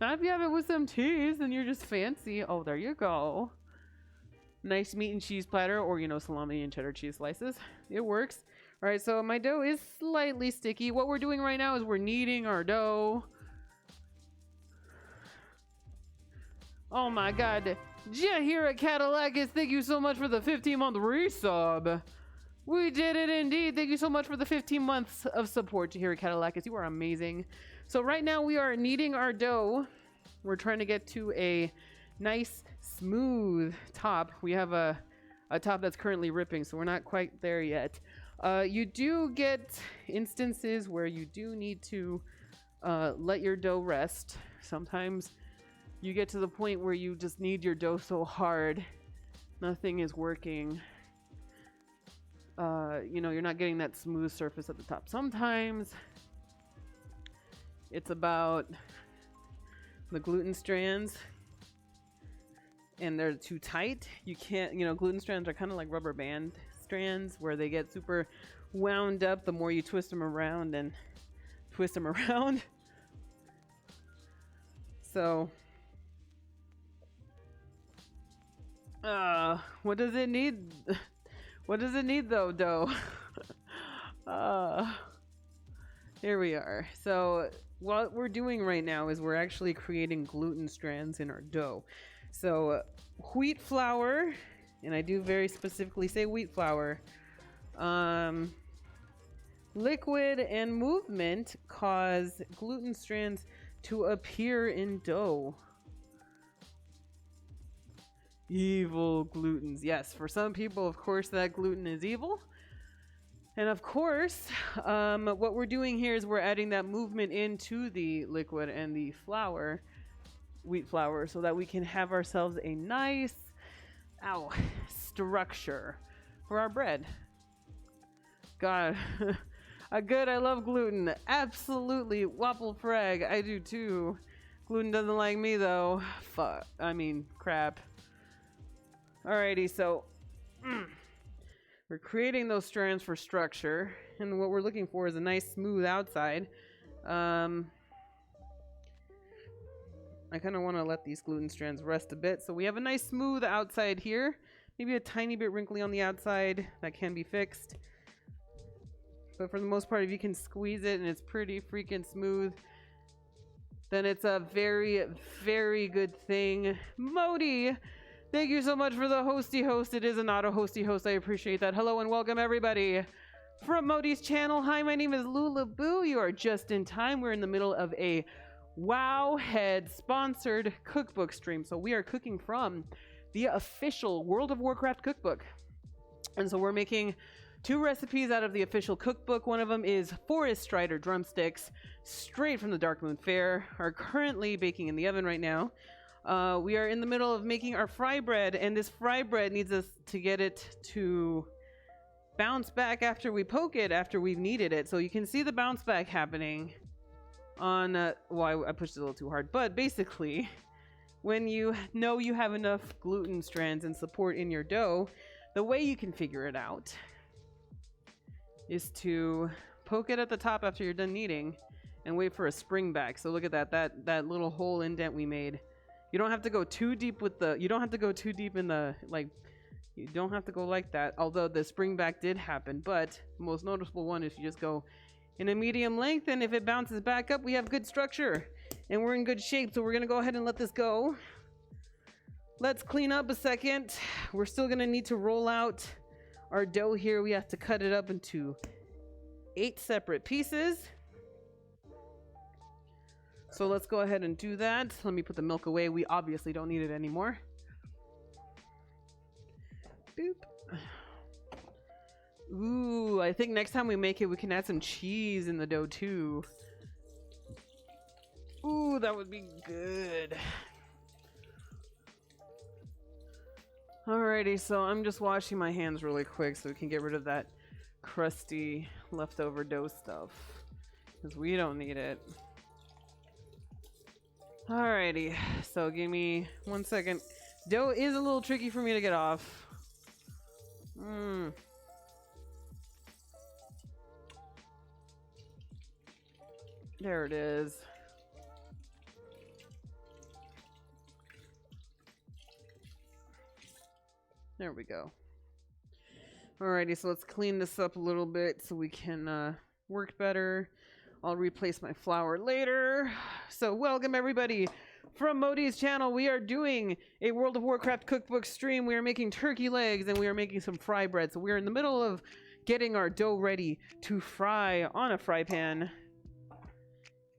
Now, if you have it with some cheese, then you're just fancy. Oh, there you go. Nice meat and cheese platter, or, you know, salami and cheddar cheese slices. It works. All right, so my dough is slightly sticky. What we're doing right now is we're kneading our dough. Oh my God. Jahira Cadillacus, thank you so much for the 15-month resub. We did it indeed. Thank you so much for the 15 months of support, Jahira Cadillacus. You are amazing. So right now we are kneading our dough. We're trying to get to a nice smooth top. We have a top that's currently ripping, so we're not quite there yet. You do get instances where you do need to let your dough rest. Sometimes you get to the point where you just need your dough so hard, nothing is working. You know, you're not getting that smooth surface at the top. Sometimes it's about the gluten strands and they're too tight. You can't, you know, gluten strands are kind of like rubber band strands where they get super wound up the more you twist them around and twist them around. So, what does it need? What does it need though, dough? Here we are. So what we're doing right now is we're actually creating gluten strands in our dough. So wheat flour, and I do very specifically say wheat flour, liquid and movement cause gluten strands to appear in dough. Evil glutens. Yes, for some people, of course, that gluten is evil. And of course, what we're doing here is we're adding that movement into the liquid and the flour, wheat flour, so that we can have ourselves a nice, structure for our bread. God, I love gluten. Absolutely, waffle frag. I do too. Gluten doesn't like me though. Fuck. I mean, crap. Alrighty, so we're creating those strands for structure, and what we're looking for is a nice smooth outside. I kind of want to let these gluten strands rest a bit, so we have a nice smooth outside here. Maybe a tiny bit wrinkly on the outside that can be fixed. But for the most part, if you can squeeze it and it's pretty freaking smooth, then it's a very, very good thing. Modi! Thank you so much for the hosty host. It is an auto hosty host. I appreciate that. Hello and welcome everybody from Modi's channel. Hi, my name is Lulaboo. You are just in time. We're in the middle of a Wowhead sponsored cookbook stream. So we are cooking from the official World of Warcraft cookbook. And so we're making 2 recipes out of the official cookbook. One of them is Forest Strider drumsticks, straight from the Darkmoon Fair, are currently baking in the oven right now. We are in the middle of making our fry bread, and this fry bread needs us to get it to bounce back after we poke it, after we've kneaded it. So you can see the bounce back happening on, well, I pushed it a little too hard, but basically, when you know you have enough gluten strands and support in your dough, the way you can figure it out is to poke it at the top after you're done kneading and wait for a spring back. So look at that little hole indent we made. You don't have to go too deep with the, you don't have to go too deep in the, like, you don't have to go like that, although the spring back did happen. But the most noticeable one is you just go in a medium length, and if it bounces back up, we have good structure and we're in good shape. So we're gonna go ahead and let this go. Let's clean up a second. We're still gonna need to roll out our dough here. We have to cut it up into 8 separate pieces. So let's go ahead and do that. Let me put the milk away. We obviously don't need it anymore. Boop. Ooh, I think next time we make it, we can add some cheese in the dough too. Ooh, that would be good. Alrighty, so I'm just washing my hands really quick so we can get rid of that crusty leftover dough stuff, because we don't need it. Alrighty, so give me 1 second. Dough is a little tricky for me to get off. There it is. There we go. Alrighty, so let's clean this up a little bit so we can work better. I'll replace my flour later. So welcome everybody from Modi's channel. We are doing a World of Warcraft cookbook stream. We are making turkey legs and we are making some fry bread. So we're in the middle of getting our dough ready to fry on a fry pan.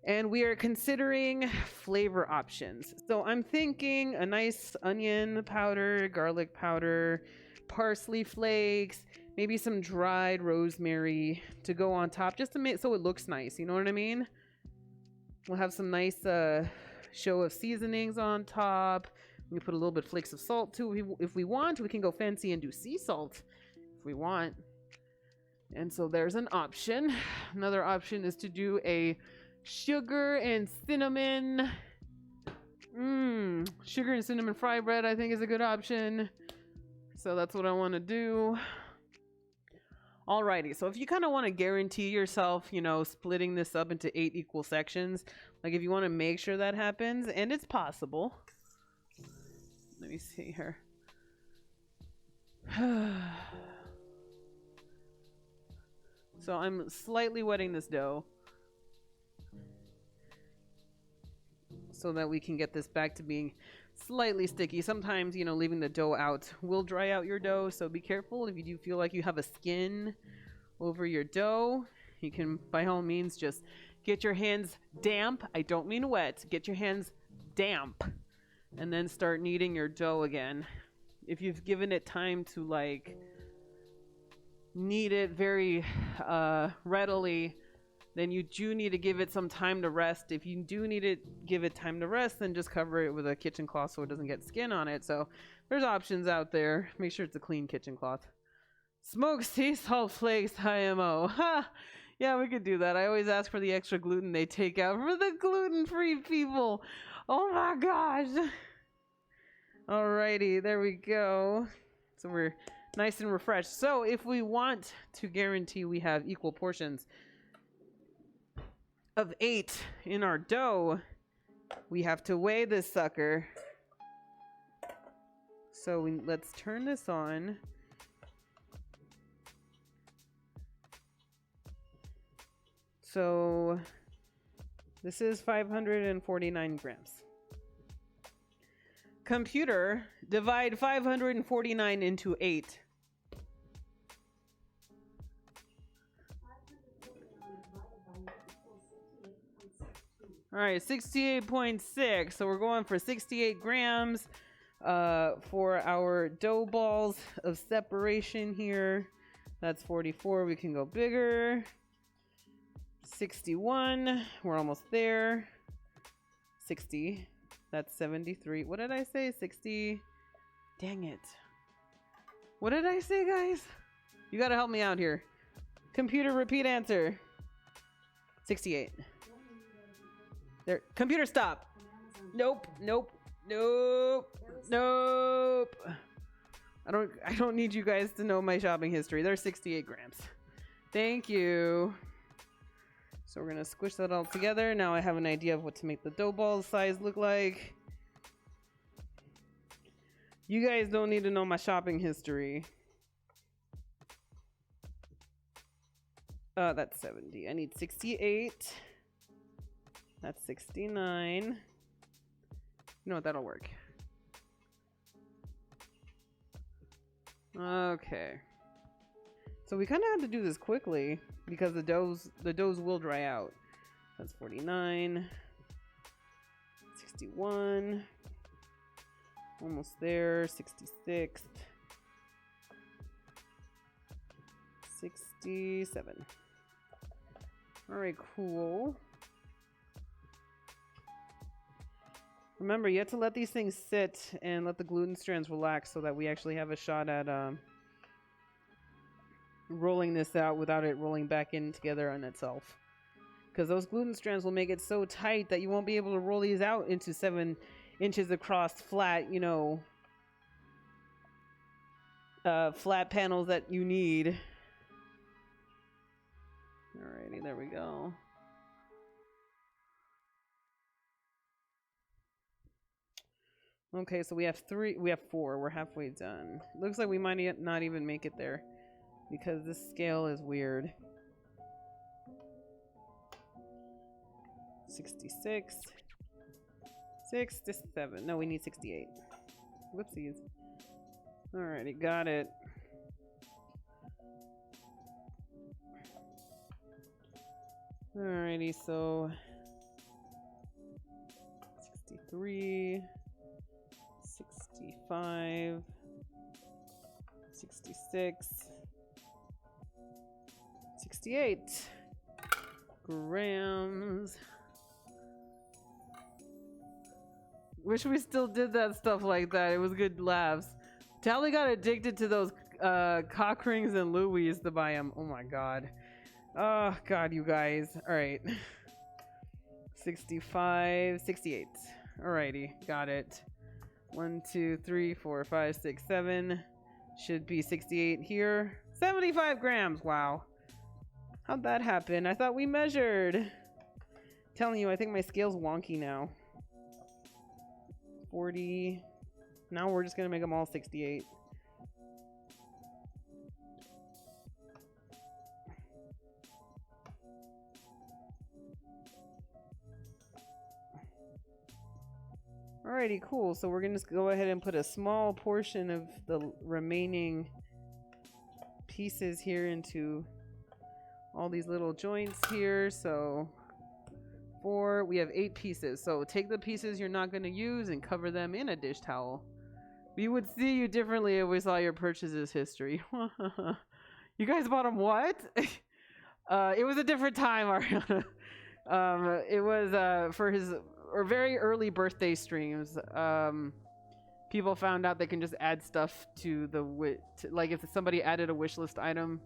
And we are considering flavor options. So I'm thinking a nice onion powder, garlic powder, parsley flakes, maybe some dried rosemary to go on top just to make so it looks nice. You know what I mean? We'll have some nice show of seasonings on top. We can put a little bit flakes of salt too if we want. We can go fancy and do sea salt if we want. And so there's an option. Another option is to do a sugar and cinnamon. Sugar and cinnamon fry bread, I think, is a good option. So that's what I want to do. Alrighty, so if you kind of want to guarantee yourself, you know, splitting this up into 8 equal sections, like if you want to make sure that happens, and it's possible. Let me see here. So I'm slightly wetting this dough so that we can get this back to being slightly sticky. Sometimes, you know, leaving the dough out will dry out your dough, so be careful. If you do feel like you have a skin over your dough, you can by all means just get your hands damp. I don't mean wet. Get your hands damp and then start kneading your dough again. If you've given it time to like knead it very readily, then you do need to give it some time to rest. If you do need to give it time to rest, then just cover it with a kitchen cloth so it doesn't get skin on it. So there's options out there. Make sure it's a clean kitchen cloth. Smoked sea salt flakes IMO. Ha! Yeah, we could do that. I always ask for the extra gluten they take out for the gluten-free people. Oh my gosh. Alrighty, there we go. So we're nice and refreshed. So if we want to guarantee we have equal portions of 8 in our dough, we have to weigh this sucker. So let's turn this on. So this is 549 grams. Computer, divide 549 into 8. All right, 68.6. So we're going for 68 grams for our dough balls of separation here. That's 44. We can go bigger. 61. We're almost there. 60. That's 73. What did I say? 60. Dang it. What did I say, guys? You got to help me out here. Computer, repeat answer. 68. There. Computer, stop. Nope. Nope. Nope. Nope. I don't need you guys to know my shopping history. There's 68 grams. Thank you. So we're gonna squish that all together. Now I have an idea of what to make the dough ball size look like. You guys don't need to know my shopping history. That's 70. I need 68. That's 69. You know what? That'll work. Okay. So we kind of have to do this quickly because the doughs will dry out. That's 49. 61. Almost there. 66. 67. All right, cool. Remember, you have to let these things sit and let the gluten strands relax so that we actually have a shot at rolling this out without it rolling back in together on itself. Because those gluten strands will make it so tight that you won't be able to roll these out into 7 inches across flat, you know, flat panels that you need. Alrighty, there we go. Okay, so we have 4. We're halfway done. Looks like we might not even make it there because this scale is weird. 66. 67. No, we need 68. Whoopsies. Alrighty, got it. Alrighty, so 63, 65, 66, 68 grams. Wish we still did that stuff like that. It was good laughs. Tally got addicted to those cock rings and Louis to buy them. Oh my god. Oh god, you guys. Alright. 65, 68. Alrighty, got it. 1, 2, 3, 4, 5, 6, 7. Should be 68 here. 75 grams. Wow. How'd that happen? I thought we measured. Telling you, I think my scale's wonky now. 40. Now we're just gonna make them all 68. Alrighty, cool. So we're gonna just go ahead and put a small portion of the remaining pieces here into all these little joints here. So 4, we have 8 pieces. So take the pieces you're not gonna use and cover them in a dish towel. We would see you differently if we saw your purchases history. You guys bought them what? It was a different time, Ariana. It was for his very early birthday streams. People found out they can just add stuff to the like if somebody added a wish list item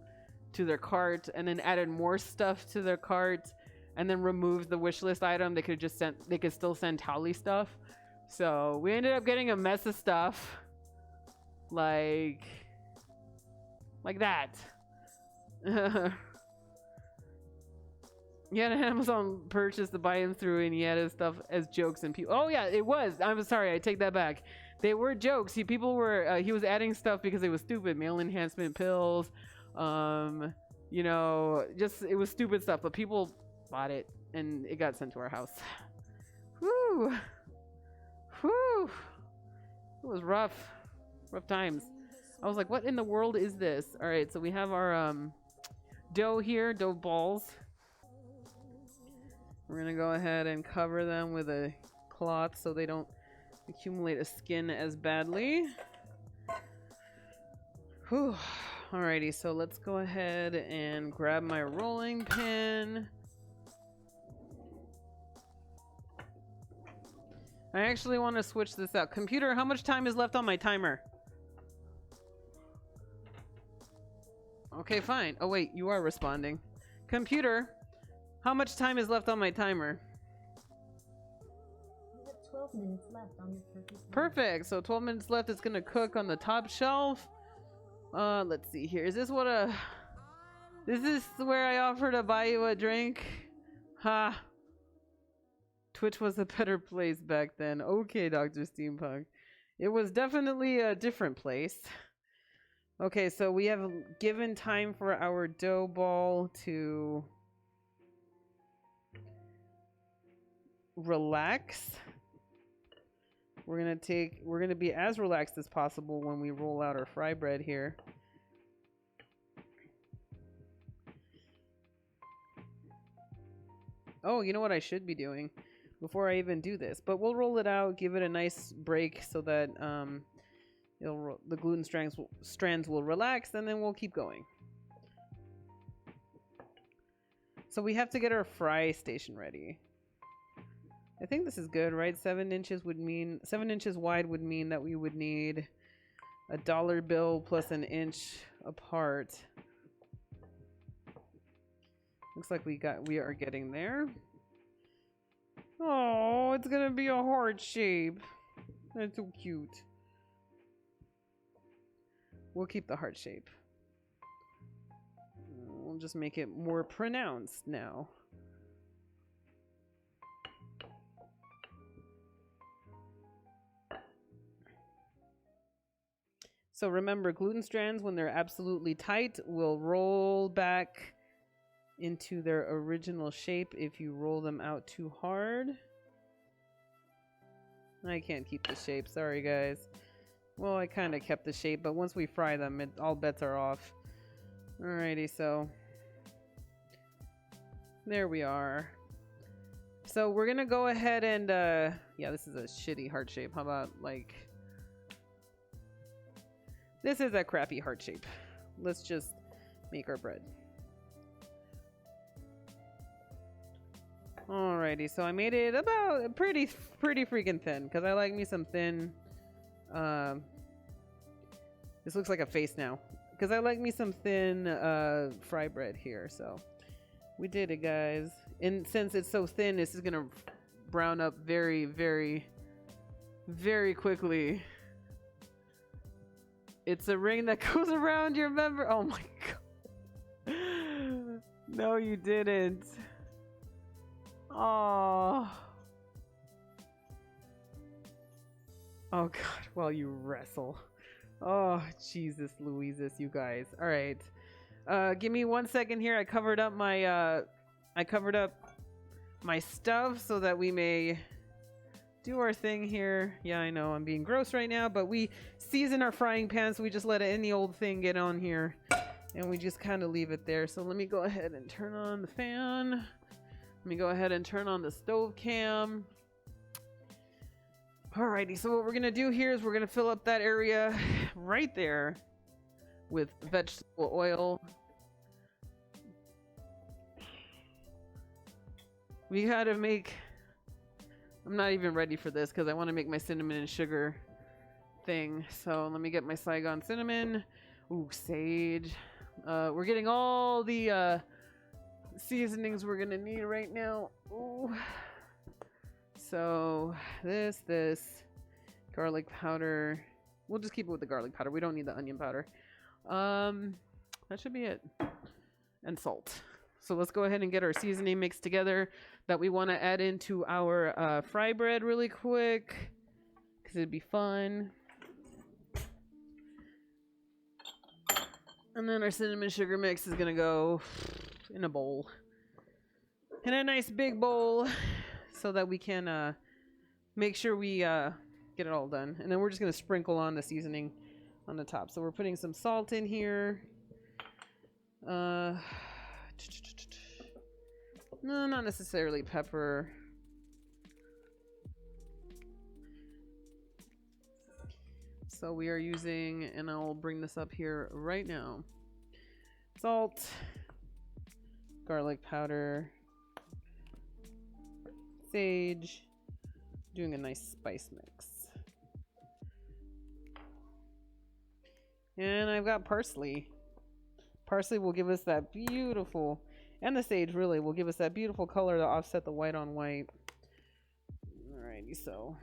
to their cart and then added more stuff to their cart and then removed the wish list item, they could still send Tally stuff. So we ended up getting a mess of stuff like that. He had an Amazon purchase to buy him through, and he had his stuff as jokes and people. Oh yeah, it was. I'm sorry, I take that back. They were jokes. People were. He was adding stuff because it was stupid. Male enhancement pills. You know, just it was stupid stuff. But people bought it, and it got sent to our house. Whew. Whew. It was rough. Rough times. I was like, what in the world is this? All right, so we have our dough here, dough balls. We're gonna go ahead and cover them with a cloth so they don't accumulate a skin as badly. Whew. Alrighty, so let's go ahead and grab my rolling pin. I actually want to switch this out. Computer, how much time is left on my timer? Okay, fine. Oh wait, you are responding. Computer, how much time is left on my timer? You have 12 minutes left on your turkey. Perfect. So 12 minutes left. It's gonna cook on the top shelf. Let's see here. Is this what a... This is where I offer to buy you a drink? Ha. Twitch was a better place back then. Okay, Dr. Steampunk. It was definitely a different place. Okay, so we have given time for our dough ball to relax. We're gonna be as relaxed as possible when we roll out our fry bread here. Oh, you know what I should be doing before I even do this, but we'll roll it out, give it a nice break so that the gluten strands will relax, and then we'll keep going. So we have to get our fry station ready. I think this is good, right? 7 inches wide would mean that we would need a dollar bill plus an inch apart. Looks like we are getting there. Oh, it's gonna be a heart shape. That's so cute. We'll keep the heart shape. We'll just make it more pronounced now. So remember, gluten strands, when they're absolutely tight, will roll back into their original shape if you roll them out too hard. I can't keep the shape, sorry guys. Well, I kind of kept the shape, but once we fry them, all bets are off. Alrighty, so there we are. So we're gonna go ahead and yeah, this is a shitty heart shape. How about like this is a crappy heart shape. Let's just make our bread. Alrighty, so I made it about pretty freaking thin because I like me some thin. This looks like a face now because I like me some thin fry bread here. So we did it, guys. And since it's so thin, this is gonna brown up very, very, very quickly. It's a ring that goes around your member. Oh my god. No, you didn't. Oh. Oh god, while you wrestle. Oh, Jesus Louises, you guys. All right. Give me 1 second here. I covered up my stuff so that we may do our thing here. Yeah, I know I'm being gross right now, but we season our frying pan, so we just let any old thing get on here and we just kind of leave it there. So let me go ahead and turn on the fan. Let me go ahead and turn on the stove cam. Alrighty, so what we're gonna do here is we're gonna fill up that area right there with vegetable oil. We gotta make, I'm not even ready for this because I want to make my cinnamon and sugar thing. So let me get my Saigon cinnamon. Ooh, sage. We're getting all the seasonings we're gonna need right now. Ooh. So this garlic powder. We'll just keep it with the garlic powder. We don't need the onion powder. That should be it. And salt. So let's go ahead and get our seasoning mixed together that we want to add into our fry bread really quick because it'd be fun. And then our cinnamon sugar mix is gonna go in a bowl, in a nice big bowl, so that we can make sure we get it all done. And then we're just gonna sprinkle on the seasoning on the top. So we're putting some salt in here. No, not necessarily pepper. So we are using, and I'll bring this up here right now, salt, garlic powder, sage, doing a nice spice mix. And I've got parsley. Parsley will give us that beautiful, and the sage really will give us that beautiful color to offset the white on white. Alrighty, so.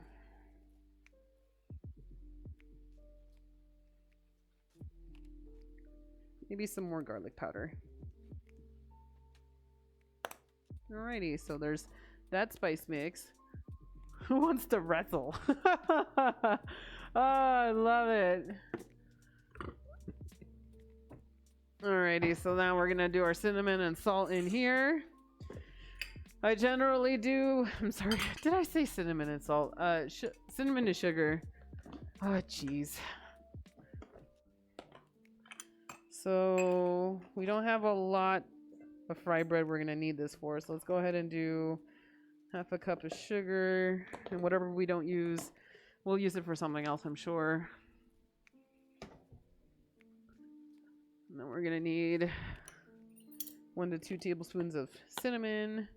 Maybe some more garlic powder. Alrighty, so there's that spice mix. Who wants to wrestle? Oh, I love it. Alrighty, so now we're gonna do our cinnamon and salt in here. I generally do, I'm sorry, did I say cinnamon and salt? Cinnamon and sugar. Oh, jeez. So we don't have a lot of fry bread we're gonna need this for, so let's go ahead and do half a cup of sugar, and whatever we don't use, we'll use it for something else, I'm sure. And then we're gonna need 1 to 2 tablespoons of cinnamon.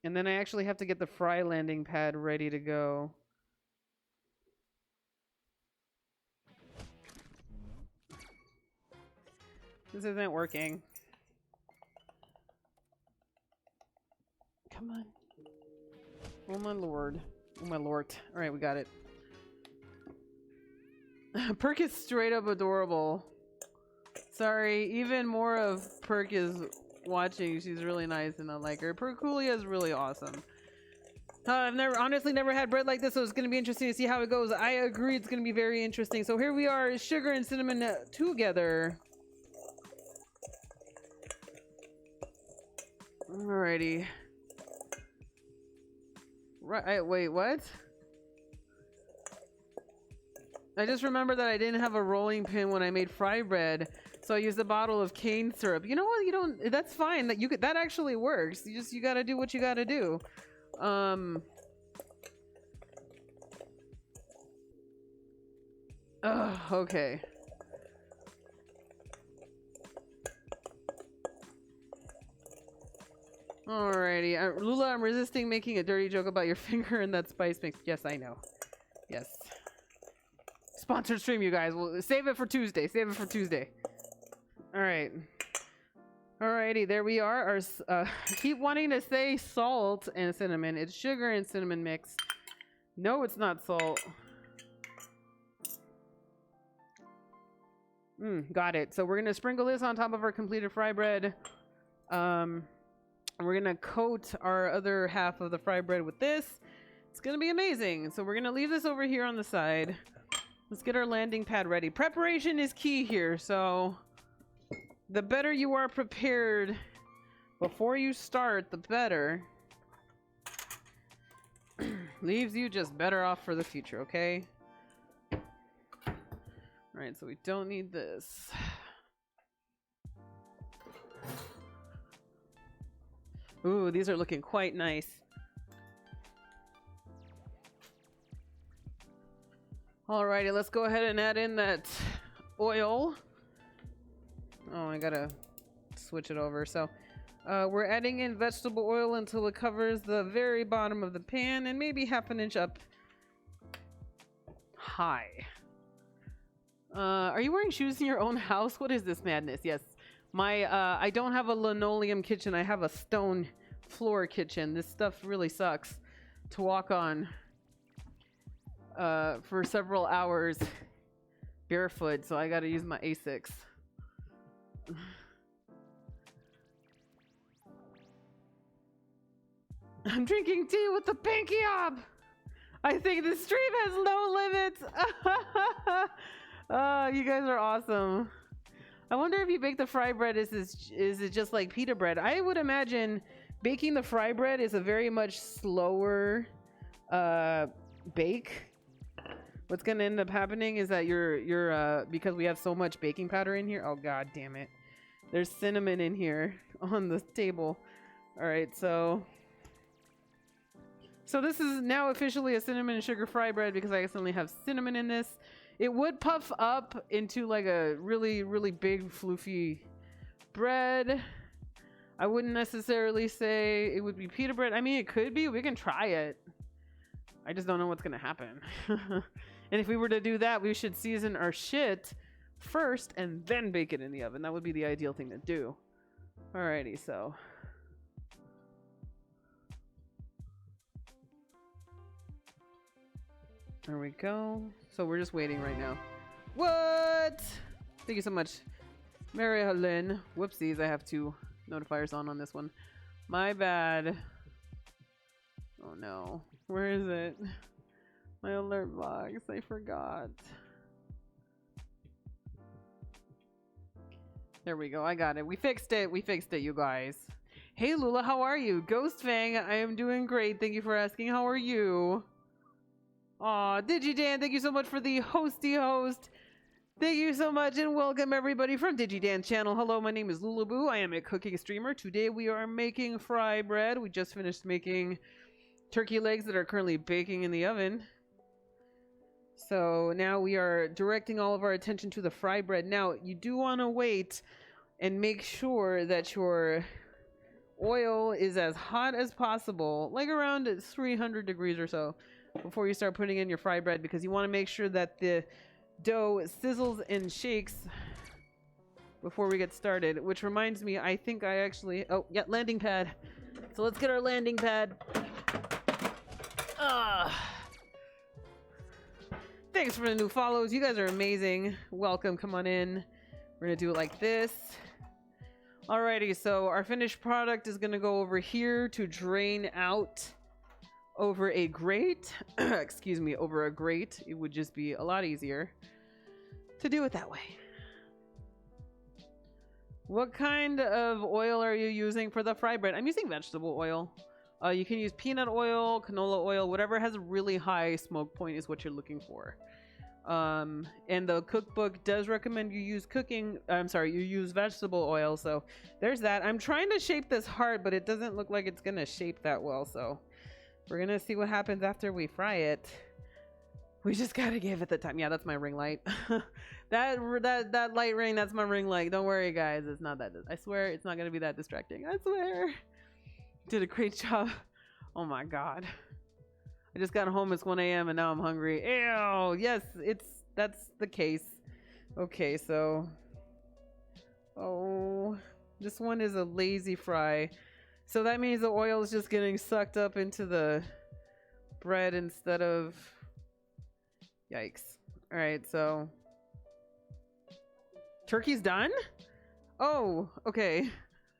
And then I actually have to get the fry landing pad ready to go. This isn't working. Come on. Oh my lord. Oh my lord. Alright, we got it. Perk is straight up adorable. Sorry, even more of Perk is watching. She's really nice and I like her. Perkulia is really awesome. I've honestly never had bread like this, so it's going to be interesting to see how it goes. I agree, it's going to be very interesting. So here we are, sugar and cinnamon together. Alrighty. Right, wait, what? I just remember that I didn't have a rolling pin when I made fry bread, so I used a bottle of cane syrup. You know what? You don't. That's fine. That actually works. You gotta do what you gotta do. Okay. Alrighty. Lula, I'm resisting making a dirty joke about your finger and that spice mix. Yes, I know. Yes. Sponsored stream, you guys. We'll save it for Tuesday. Save it for Tuesday. Alright. Alrighty, there we are. I keep wanting to say salt and cinnamon. It's sugar and cinnamon mix. No, it's not salt. Got it. So we're going to sprinkle this on top of our completed fry bread. We're going to coat our other half of the fry bread with this. It's going to be amazing. So we're going to leave this over here on the side. Let's get our landing pad ready. Preparation is key here. So the better you are prepared before you start, the better. Leaves you just better off for the future, okay? Alright, so we don't need this. Ooh, these are looking quite nice. Alrighty, let's go ahead and add in that oil. Oh, I gotta switch it over. So, we're adding in vegetable oil until it covers the very bottom of the pan and maybe half an inch up high. Are you wearing shoes in your own house? What is this madness? Yes. I don't have a linoleum kitchen. I have a stone floor kitchen. This stuff really sucks to walk on for several hours barefoot, so I gotta use my Asics. I'm drinking tea with the pinky up. I think the stream has no limits. You guys are awesome. I wonder if you bake the fry bread, is it just like pita bread? I would imagine baking the fry bread is a very much slower bake. What's gonna end up happening is that you're because we have so much baking powder in here. Oh god damn it. There's cinnamon in here on the table. Alright, so this is now officially a cinnamon and sugar fry bread because I accidentally have cinnamon in this. It would puff up into like a really, really big floofy bread. I wouldn't necessarily say it would be pita bread. I mean, it could be. We can try it. I just don't know what's going to happen. And if we were to do that, we should season our shit first and then bake it in the oven. That would be the ideal thing to do. Alrighty, so... there we go. So we're just waiting right now. What? Thank you so much, Mary Helen. Whoopsies, I have 2 notifiers on this one. My bad. Oh no. Where is it? My alert box. I forgot. There we go. I got it. We fixed it. We fixed it, you guys. Hey Lula, how are you? Ghost Fang, I am doing great. Thank you for asking. How are you? Aw, DigiDan, thank you so much for the hosty host. Thank you so much and welcome everybody from DigiDan channel. Hello, my name is Lulaboo. I am a cooking streamer. Today we are making fry bread. We just finished making turkey legs that are currently baking in the oven. So now we are directing all of our attention to the fry bread. Now, you do want to wait and make sure that your oil is as hot as possible, like around 300 degrees or so, before you start putting in your fry bread, because you want to make sure that the dough sizzles and shakes before we get started. Which reminds me, I think I actually... oh, yeah, landing pad. So let's get our landing pad. Thanks for the new follows. You guys are amazing. Welcome. Come on in. We're going to do it like this. Alrighty, so our finished product is going to go over here to drain out over a grate. Excuse me, over a grate. It would just be a lot easier to do it that way. What kind of oil are you using for the fry bread? I'm using vegetable oil. You can use peanut oil, canola oil, whatever has a really high smoke point is what you're looking for. And the cookbook does recommend you use vegetable oil. So there's that. I'm trying to shape this heart, but it doesn't look like it's gonna shape that well. So we're gonna see what happens after we fry it. We just gotta give it the time. Yeah, that's my ring light. that light ring, that's my ring light. Don't worry, guys. It's not that. I swear, it's not gonna be that distracting. I swear. Did a great job. Oh my god. I just got home. It's 1 a.m. and now I'm hungry. Ew. Yes, that's the case. Okay, so this one is a lazy fry. So that means the oil is just getting sucked up into the bread instead of... Yikes. All right, so turkey's done? Oh, okay.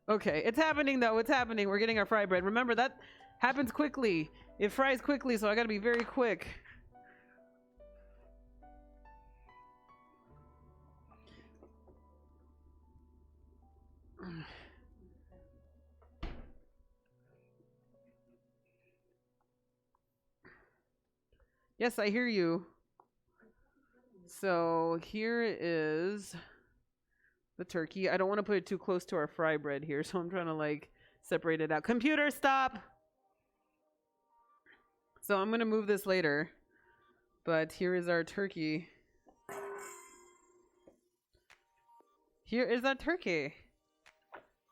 Okay, it's happening though. It's happening. We're getting our fry bread. Remember, that happens quickly. It fries quickly, so I gotta be very quick. Yes, I hear you. So here is the turkey. I don't want to put it too close to our fry bread here, so I'm trying to like separate it out. Computer, stop! So I'm gonna move this later, but here is our turkey. Here is our turkey.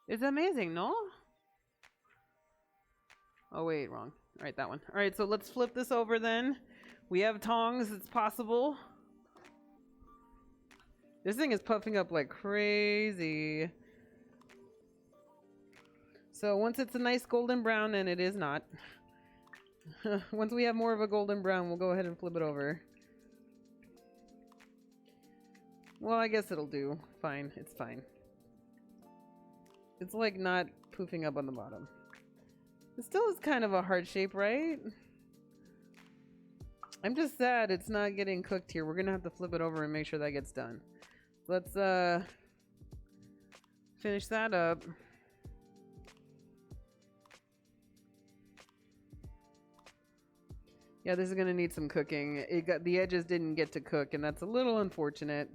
It's amazing, no? Oh wait, wrong. All right, that one. All right, so let's flip this over then. We have tongs, it's possible. This thing is puffing up like crazy. So once it's a nice golden brown, and it is not. Once we have more of a golden brown, we'll go ahead and flip it over. Well, I guess it'll do. Fine, it's fine. It's like not poofing up on the bottom. It still is kind of a heart shape, right? I'm just sad it's not getting cooked here. We're gonna have to flip it over and make sure that gets done. Let's finish that up. Yeah, this is gonna need some cooking. The edges didn't get to cook, and that's a little unfortunate.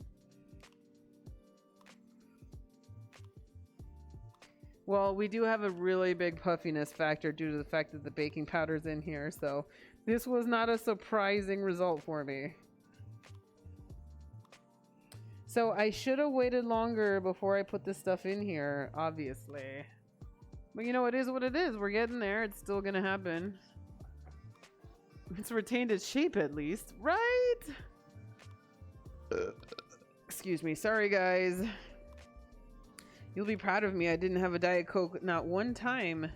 Well, we do have a really big puffiness factor due to the fact that the baking powder's in here, so this was not a surprising result for me. So I should have waited longer before I put this stuff in here, obviously. But you know, it is what it is. We're getting there. It's still gonna happen. It's retained its shape at least, right? Excuse me. Sorry, guys. You'll be proud of me. I didn't have a Diet Coke not one time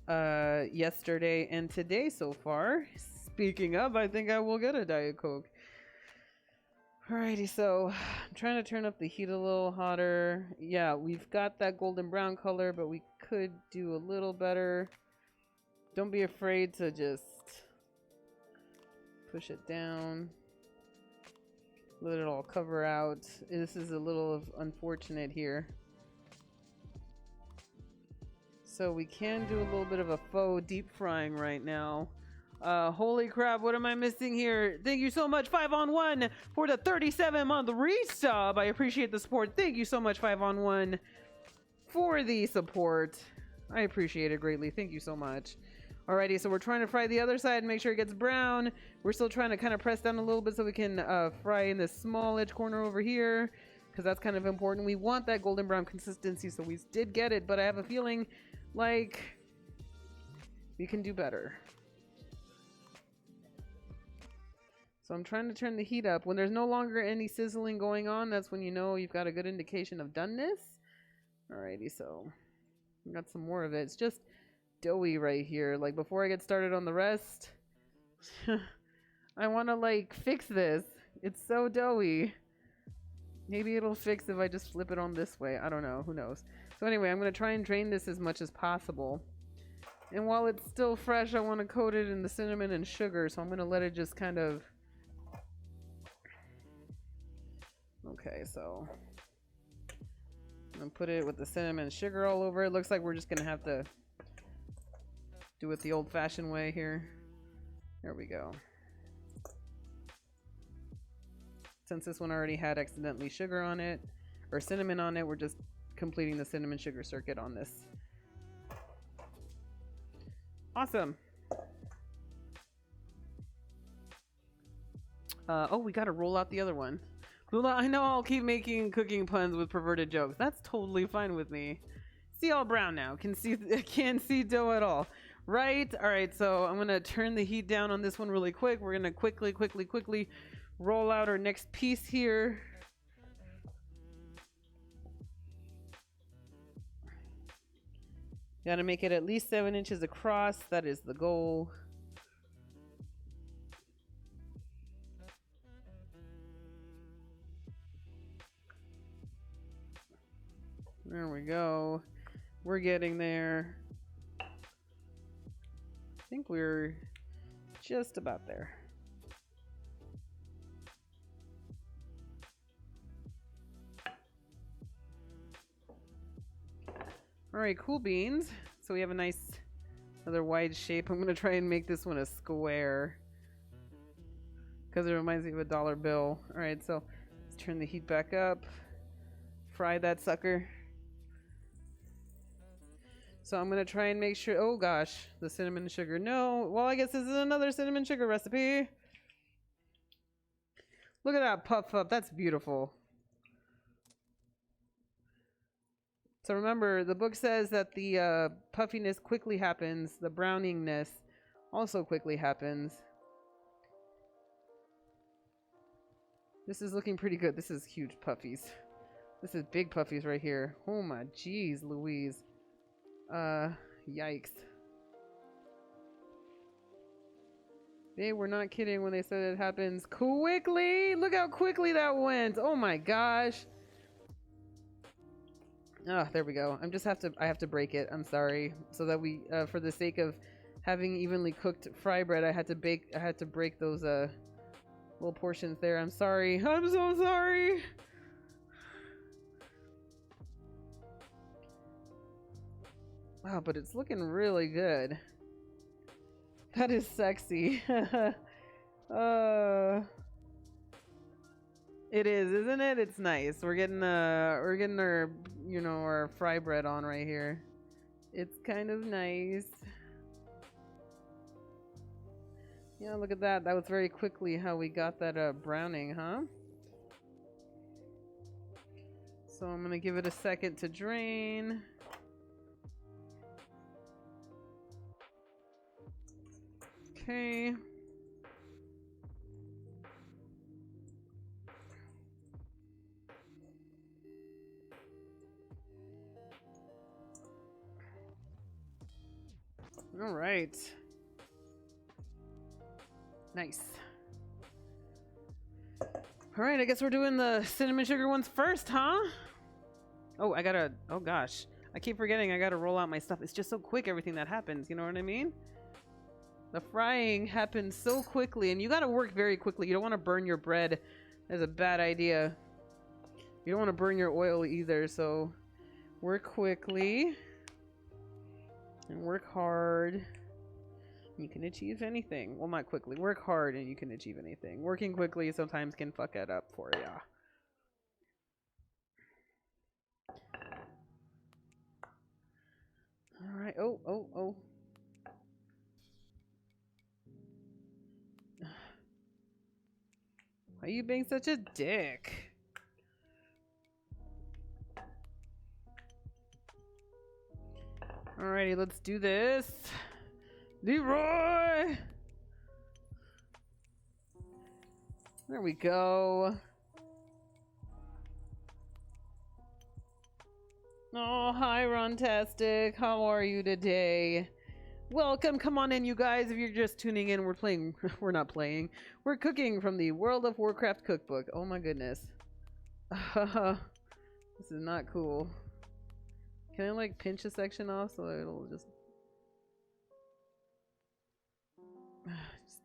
yesterday and today so far. Speaking of, I think I will get a Diet Coke. Alrighty, so I'm trying to turn up the heat a little hotter. Yeah, we've got that golden brown color, but we could do a little better. Don't be afraid to just push it down. Let it all cover out. This is a little unfortunate here. So we can do a little bit of a faux deep frying right now. Holy crap, what am I missing here? Thank you so much, 5on1, for the 37-month resub. I appreciate the support. Thank you so much, 5on1, for the support. I appreciate it greatly. Thank you so much. Alrighty, so we're trying to fry the other side and make sure it gets brown. We're still trying to kind of press down a little bit so we can fry in this small edge corner over here, because that's kind of important. We want that golden brown consistency, so we did get it, but I have a feeling like we can do better. So I'm trying to turn the heat up. When there's no longer any sizzling going on, that's when you know you've got a good indication of doneness. Alrighty, so I got some more of it. It's just doughy right here. Like, before I get started on the rest, I want to like fix this. It's so doughy. Maybe it'll fix if I just flip it on this way. I don't know. Who knows? So anyway, I'm going to try and drain this as much as possible. And while it's still fresh, I want to coat it in the cinnamon and sugar. So I'm going to let it just kind of... Okay, so I'm going to put it with the cinnamon and sugar all over. It looks like we're just going to have to do it the old-fashioned way here. There we go. Since this one already had accidentally sugar on it, or cinnamon on it, we're just completing the cinnamon sugar circuit on this. Awesome. Oh, we gotta roll out the other one. Lula, I know I'll keep making cooking puns with perverted jokes. That's totally fine with me. See all brown now. Can see can't see dough at all. Right? All right, so I'm gonna turn the heat down on this one really quick. We're gonna quickly roll out our next piece here. Gotta make it at least 7 inches across. That is the goal. There we go. We're getting there. I think we're just about there. All right, cool beans. So we have a nice, another wide shape. I'm going to try and make this one a square because it reminds me of a dollar bill. All right, so let's turn the heat back up. Fry that sucker. So I'm going to try and make sure, oh gosh, the cinnamon sugar. No, well, I guess this is another cinnamon sugar recipe. Look at that puff up. That's beautiful. So remember, the book says that the puffiness quickly happens. The browningness also quickly happens. This is looking pretty good. This is huge puffies. This is big puffies right here. Oh my jeez Louise. Yikes. They were not kidding when they said it happens quickly. Look how quickly that went. Oh my gosh. Ah, there we go. I have to break it. I'm sorry. So that we, for the sake of having evenly cooked fry bread, I had to break those, little portions there. I'm sorry. I'm so sorry. Wow, but it's looking really good. That is sexy. It is, isn't it? It's nice. We're getting our, you know, our fry bread on right here. It's kind of nice. Yeah, look at that. That was very quickly how we got that browning, huh? So I'm gonna give it a second to drain. Okay. All right. Nice. All right, I guess we're doing the cinnamon sugar ones first, huh? Oh, oh gosh. I keep forgetting I gotta roll out my stuff. It's just so quick, everything that happens, you know what I mean? The frying happens so quickly, and you gotta work very quickly. You don't want to burn your bread. That's a bad idea. You don't want to burn your oil either, so work quickly and work hard. You can achieve anything. Well, not quickly. Work hard and you can achieve anything. Working quickly sometimes can fuck it up for ya. All right. Oh. Why are you being such a dick? Alrighty, let's do this. Leroy! There we go. Oh, hi, Rontastic. How are you today? Welcome. Come on in, you guys. If you're just tuning in, we're not playing. We're cooking from the World of Warcraft cookbook. Oh my goodness. This is not cool. Can I like pinch a section off so it'll just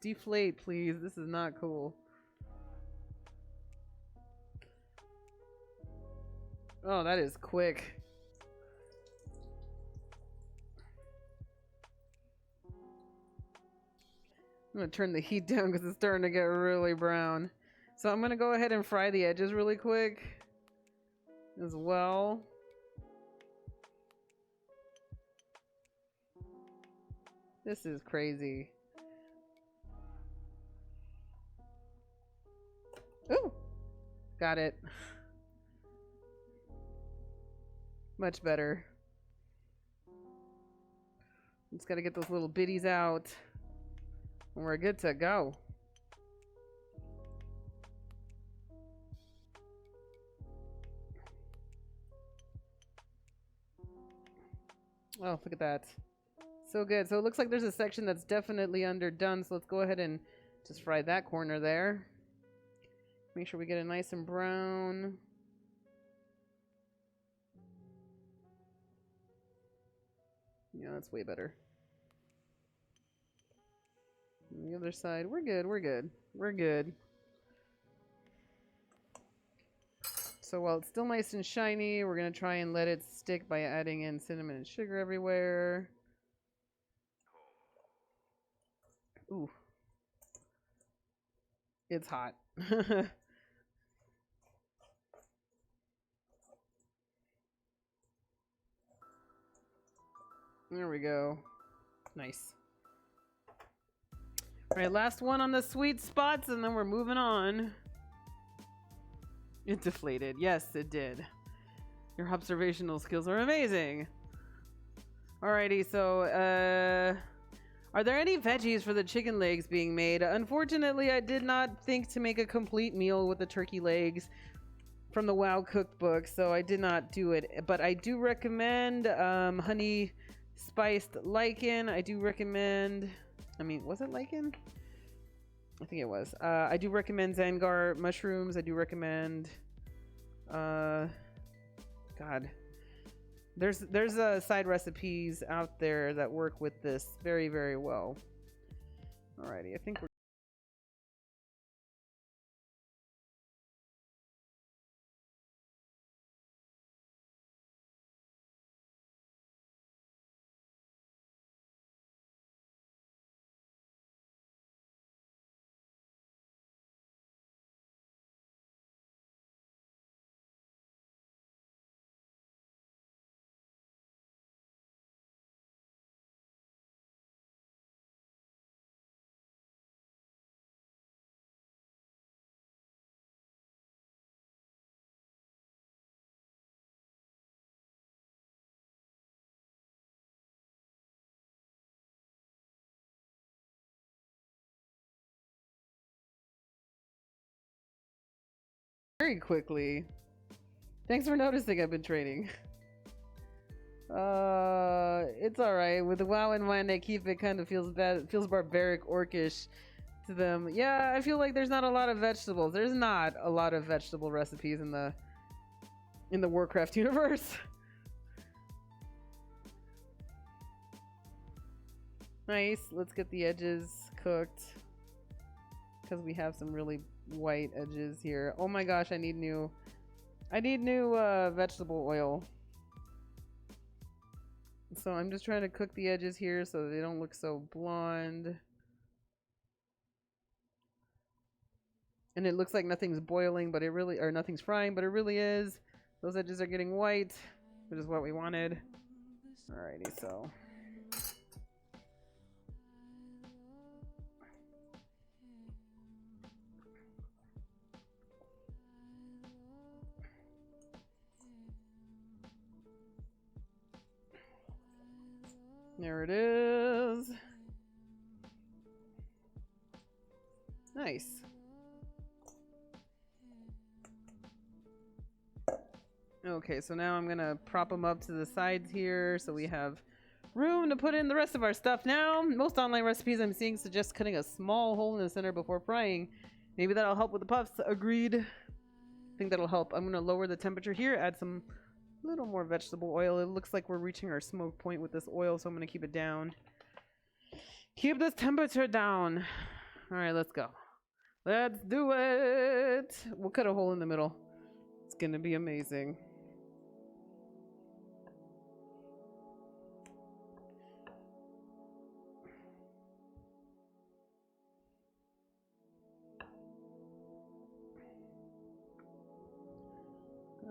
deflate, please? This is not cool. Oh, that is quick. I'm gonna turn the heat down because it's starting to get really brown. So I'm gonna go ahead and fry the edges really quick as well. This is crazy. Ooh! Got it. Much better. Just gotta get those little bitties out. And we're good to go. Oh, look at that. So good. So it looks like there's a section that's definitely underdone. So let's go ahead and just fry that corner there. Make sure we get it nice and brown. Yeah, that's way better. On the other side, we're good, we're good, we're good. So while it's still nice and shiny, we're gonna try and let it stick by adding in cinnamon and sugar everywhere. Ooh. It's hot. There we go. Nice. Alright, last one on the sweet spots, and then we're moving on. It deflated. Yes, it did. Your observational skills are amazing. Alrighty, so, are there any veggies for the chicken legs being made? Unfortunately, I did not think to make a complete meal with the turkey legs from the WoW cookbook, so I did not do it. But I do recommend honey spiced lichen. I do recommend... I mean, was it lichen? I think it was. I do recommend Zangar mushrooms. I do recommend... God. There's side recipes out there that work with this very, very well. Alrighty, I think we're... very quickly. Thanks for noticing. I've been training. It's alright. With the WoW in mind, I keep it kind of feels bad. It feels barbaric, orcish to them. Yeah, I feel like there's not a lot of vegetables. There's not a lot of vegetable recipes in the Warcraft universe. Nice. Let's get the edges cooked because we have some really white edges here. Oh my gosh, I need new vegetable oil. So I'm just trying to cook the edges here so they don't look so blonde. And it looks like nothing's boiling, but it really, or nothing's frying, but it really is. Those edges are getting white, which is what we wanted. Alrighty, so. There it is. Nice. Okay, so now I'm gonna prop them up to the sides here so we have room to put in the rest of our stuff. Now, most online recipes I'm seeing suggest cutting a small hole in the center before frying. Maybe that'll help with the puffs. Agreed. I think that'll help. I'm gonna lower the temperature here, add some little more vegetable oil. It looks like we're reaching our smoke point with this oil, so I'm gonna keep it down. Keep this temperature down. All right, let's go. Let's do it. We'll cut a hole in the middle. It's gonna be amazing.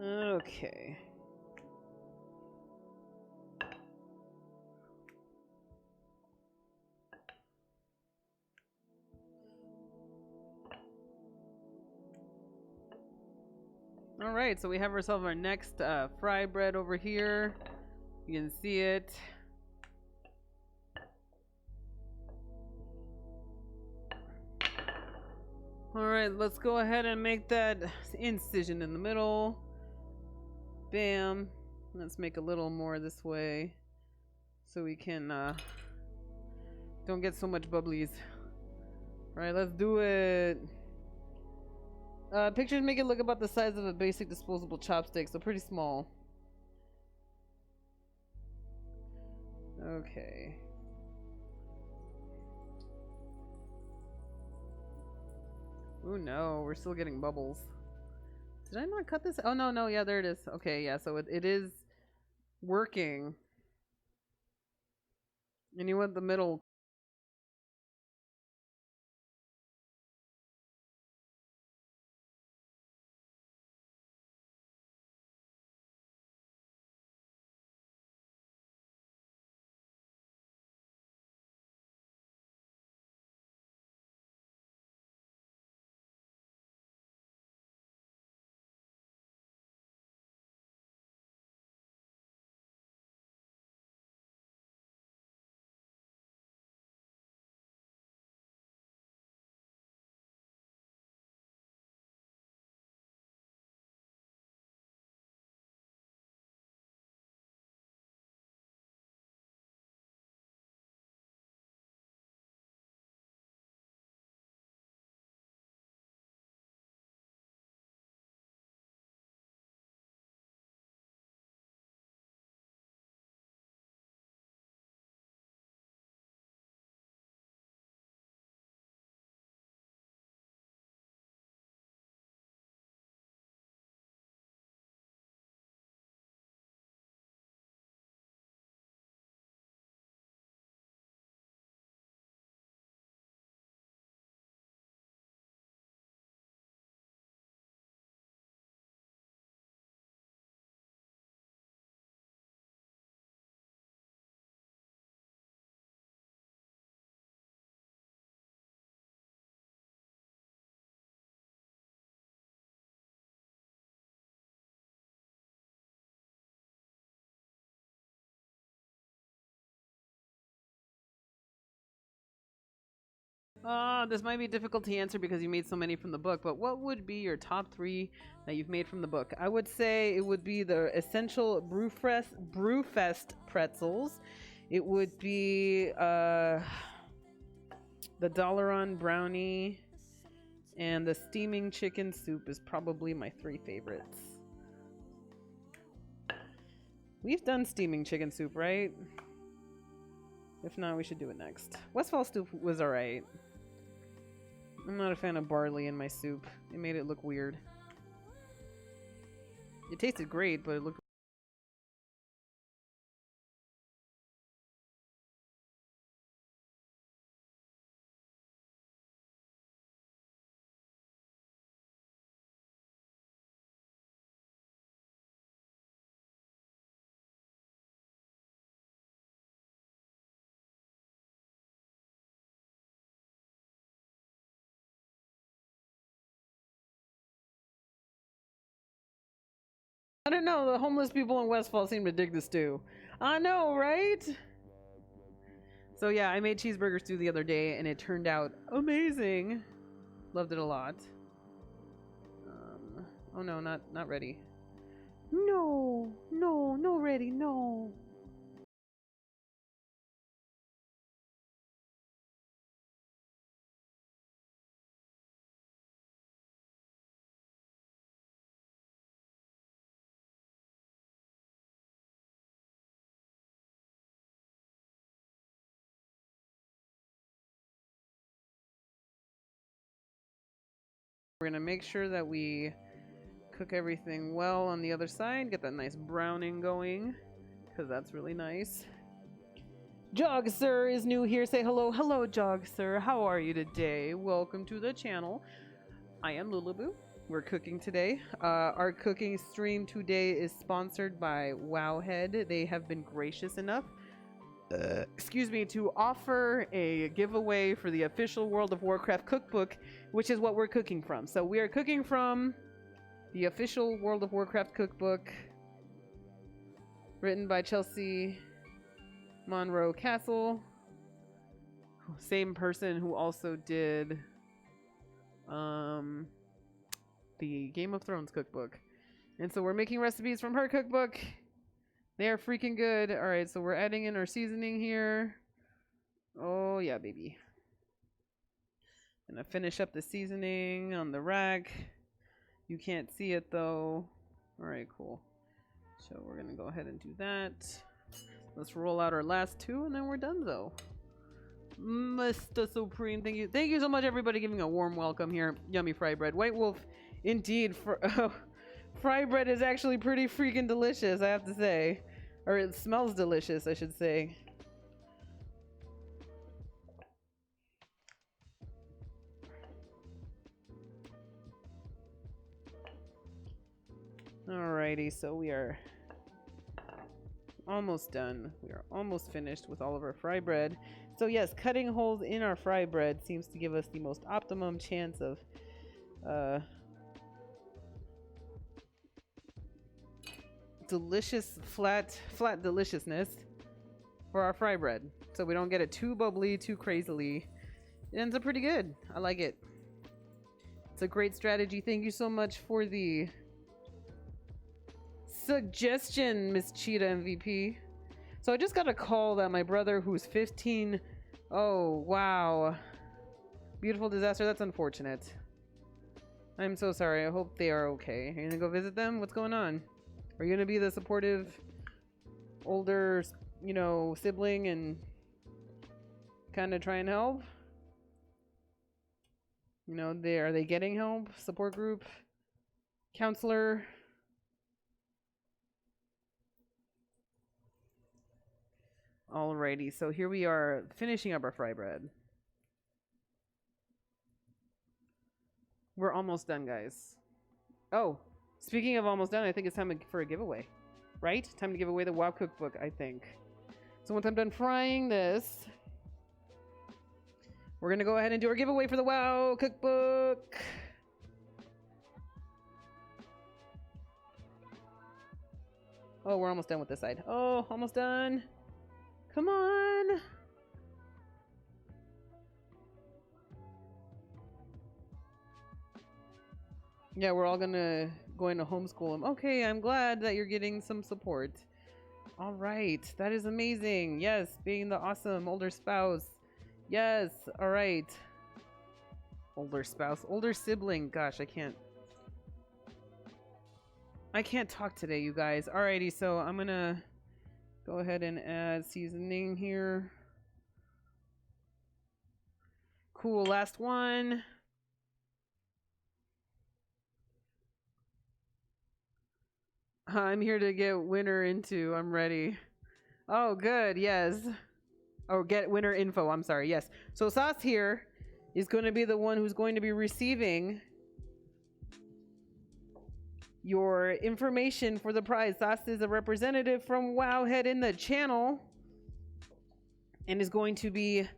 Okay. All right, so we have ourselves our next fry bread over here. You can see it. All right, let's go ahead and make that incision in the middle. Bam. Let's make a little more this way so we can don't get so much bubblies. All right, let's do it. Pictures make it look about the size of a basic disposable chopstick, so pretty small. Okay. Oh no, we're still getting bubbles. Did I not cut this? Oh no, yeah, there it is. Okay, yeah, so it is working. And you want the middle. This might be difficult to answer because you made so many from the book, but what would be your top 3 that you've made from the book? I would say it would be the essential Brewfest pretzels. It would be the Dolaron brownie, and the steaming chicken soup is probably my 3 favorites. We've done steaming chicken soup, right? If not, we should do it next. Westfall soup was alright. I'm not a fan of barley in my soup. It made it look weird. It tasted great, but it looked... I don't know, the homeless people in Westfall seem to dig the stew. I know, right? So yeah, I made cheeseburger stew the other day, and it turned out amazing. Loved it a lot. Oh no, not ready. No, no ready, no. We're gonna make sure that we cook everything well on the other side, get that nice browning going, because that's really nice. Jog Sir is new here. Say hello. Hello, Jog Sir. How are you today? Welcome to the channel. I am Lulaboo. We're cooking today. Our cooking stream today is sponsored by Wowhead. They have been gracious enough, excuse me, to offer a giveaway for the official World of Warcraft cookbook, which is what we're cooking from. So we are cooking from the official World of Warcraft cookbook, written by Chelsea Monroe Castle, same person who also did um, the Game of Thrones cookbook. And so we're making recipes from her cookbook. They are freaking good. All right, so we're adding in our seasoning here. Oh, yeah, baby. Gonna finish up the seasoning on the rack. You can't see it, though. All right, cool. So we're gonna go ahead and do that. Let's roll out our last two, and then we're done, though. Mr. Supreme, thank you. Thank you so much, everybody, giving a warm welcome here. Yummy fry bread. White Wolf, indeed. Fry bread is actually pretty freaking delicious, I have to say. Or it smells delicious, I should say. Alrighty, so we are almost done. We are almost finished with all of our fry bread. So yes, cutting holes in our fry bread seems to give us the most optimum chance of delicious flat deliciousness for our fry bread. So we don't get it too bubbly, too crazily. It ends up pretty good. I like it. It's a great strategy. Thank you so much for the suggestion, Miss Cheetah MVP. So I just got a call that my brother, who's 15, oh wow, beautiful disaster. That's unfortunate. I'm so sorry. I hope they are okay. Are you gonna go visit them? What's going on? Are you gonna be the supportive older, you know, sibling and kind of try and help? You know, are they getting help? Support group? Counselor? Alrighty, so here we are finishing up our fry bread. We're almost done, guys. Oh, speaking of almost done, I think it's time for a giveaway. Right? Time to give away the WoW cookbook, I think. So once I'm done frying this, we're going to go ahead and do our giveaway for the WoW cookbook. Oh, we're almost done with this side. Oh, almost done. Come on. Yeah, we're all going to homeschool him. Okay, I'm glad that you're getting some support. All right, that is amazing. Yes, being the awesome older spouse. Yes, all right. Older spouse, older sibling. Gosh, I can't talk today, you guys. Alrighty, so I'm gonna go ahead and add seasoning here. Cool, last one. I'm here to get winner into. I'm ready. Oh, good. Yes. Oh, get winner info. I'm sorry. Yes. So Sauce here is going to be the one who's going to be receiving your information for the prize. Sauce is a representative from Wowhead in the channel and is going to be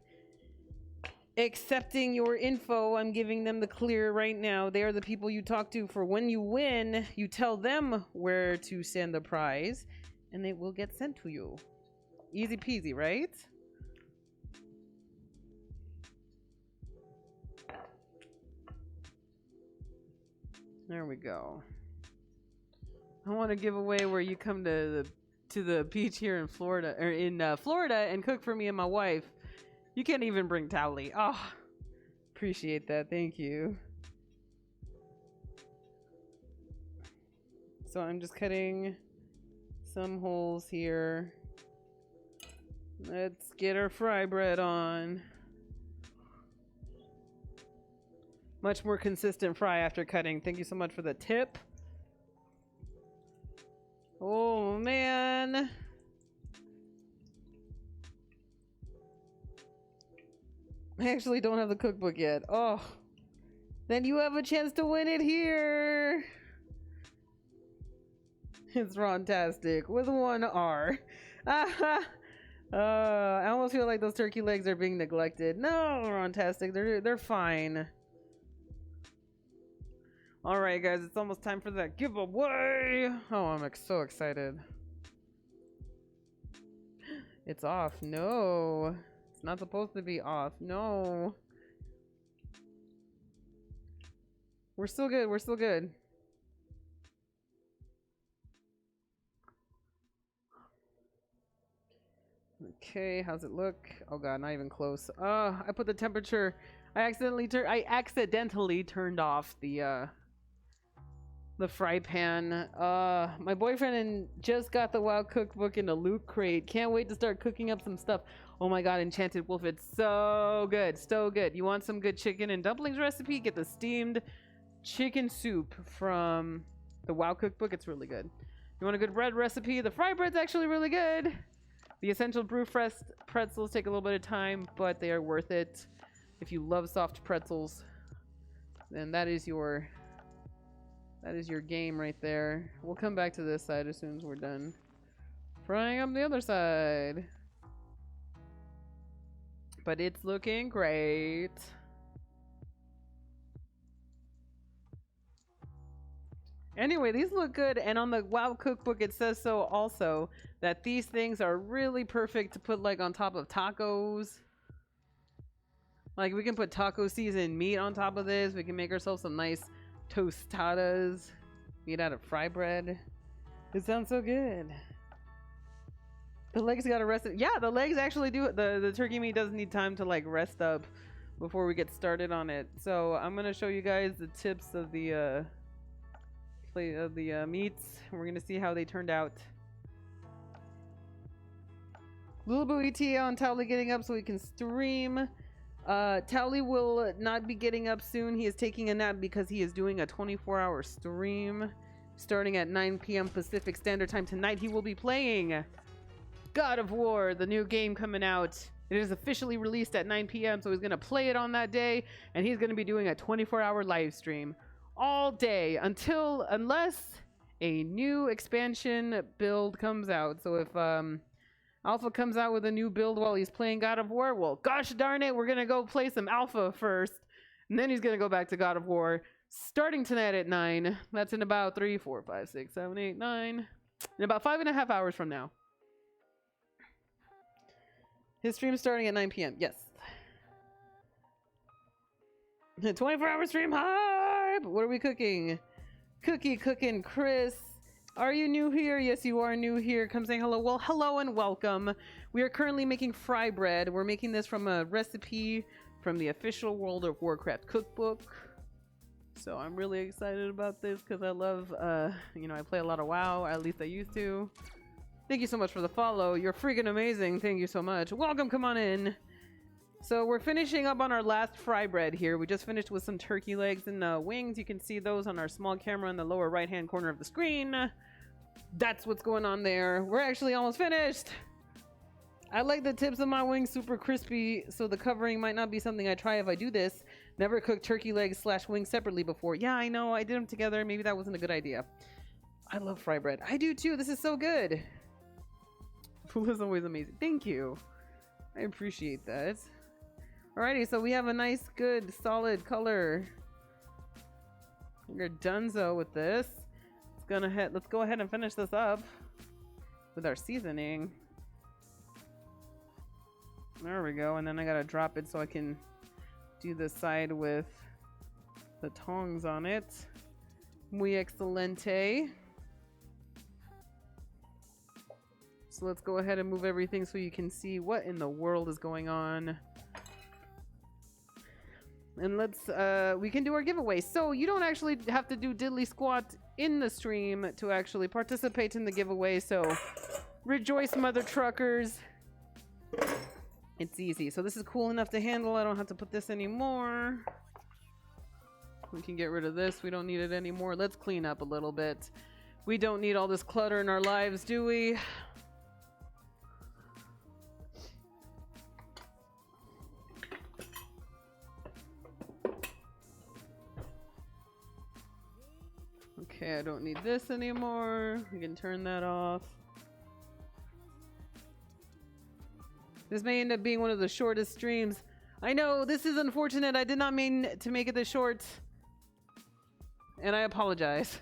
accepting your info. I'm giving them the clear right now. They are the people you talk to for when you win. You tell them where to send the prize and it will get sent to you. Easy peasy, right? There we go. I want to give away where you come to the beach here in Florida, or in Florida, and cook for me and my wife. You can't even bring Towley. Oh, appreciate that. Thank you. So I'm just cutting some holes here. Let's get our fry bread on. Much more consistent fry after cutting. Thank you so much for the tip. Oh, man. I actually don't have the cookbook yet. Oh, then you have a chance to win it here. It's Rontastic with one R. I almost feel like those turkey legs are being neglected. No, Rontastic, they're fine. All right, guys, it's almost time for that giveaway. Oh, I'm so excited. It's off. No, it's not supposed to be off. No. We're still good. We're still good. Okay, how's it look? Oh god, not even close. I put the temperature. I accidentally turned off the fry pan. My boyfriend just got the WoW cookbook in a loot crate. Can't wait to start cooking up some stuff. Oh my god, Enchanted Wolf, it's so good, so good. You want some good chicken and dumplings recipe? Get the steamed chicken soup from the WoW cookbook. It's really good. You want a good bread recipe? The fry bread's actually really good. The essential brew fresh pretzels take a little bit of time, but they are worth it. If you love soft pretzels, then that is your game right there. We'll come back to this side as soon as we're done frying up the other side. But it's looking great. Anyway, these look good, and on the WoW cookbook it says so also that these things are really perfect to put like on top of tacos. Like we can put taco seasoned meat on top of this. We can make ourselves some nice tostadas made out of fry bread. It sounds so good. The legs got to rest. Yeah, the legs actually do. The turkey meat does need time to like rest up before we get started on it. So I'm gonna show you guys the tips of the meats. We're gonna see how they turned out. Lulaboo ETA on Towley getting up so he can stream. Towley will not be getting up soon. He is taking a nap because he is doing a 24-hour stream starting at 9 p.m. Pacific Standard Time. Tonight he will be playing God of War, the new game coming out. It is officially released at 9 p.m. so he's going to play it on that day, and he's going to be doing a 24-hour live stream all day unless a new expansion build comes out. So if Alpha comes out with a new build while he's playing God of War, well, gosh darn it, we're going to go play some Alpha first, and then he's going to go back to God of War starting tonight at 9. That's in about 3, 4, 5, 6, 7, 8, 9. In about 5.5 hours from now. His stream starting at 9 p.m. Yes. 24-hour stream hype! What are we cooking? Cookie cooking Chris. Are you new here? Yes, you are new here. Come saying hello. Well, hello and welcome. We are currently making fry bread. We're making this from a recipe from the official World of Warcraft cookbook. So I'm really excited about this because I love, I play a lot of WoW. At least I used to. Thank you so much for the follow. You're freaking amazing. Thank you so much. Welcome. Come on in. So we're finishing up on our last fry bread here. We just finished with some turkey legs and wings. You can see those on our small camera in the lower right-hand corner of the screen. That's what's going on there. We're actually almost finished. I like the tips of my wings super crispy, so the covering might not be something I try if I do this. Never cooked turkey legs / wings separately before. Yeah, I know. I did them together. Maybe that wasn't a good idea. I love fry bread. I do too. This is so good. Food is always amazing. Thank you. I appreciate that. Alrighty, so we have a nice, good, solid color. We're donezo with this. Let's go ahead and finish this up with our seasoning. There we go, and then I gotta drop it so I can do the side with the tongs on it. Muy excelente. So let's go ahead and move everything so you can see what in the world is going on. And we can do our giveaway. So you don't actually have to do diddly squat in the stream to actually participate in the giveaway. So rejoice, mother truckers. It's easy. So this is cool enough to handle. I don't have to put this anymore. We can get rid of this. We don't need it anymore. Let's clean up a little bit. We don't need all this clutter in our lives, do we? Okay, I don't need this anymore. We can turn that off. This may end up being one of the shortest streams. I know, this is unfortunate. I did not mean to make it this short. And I apologize.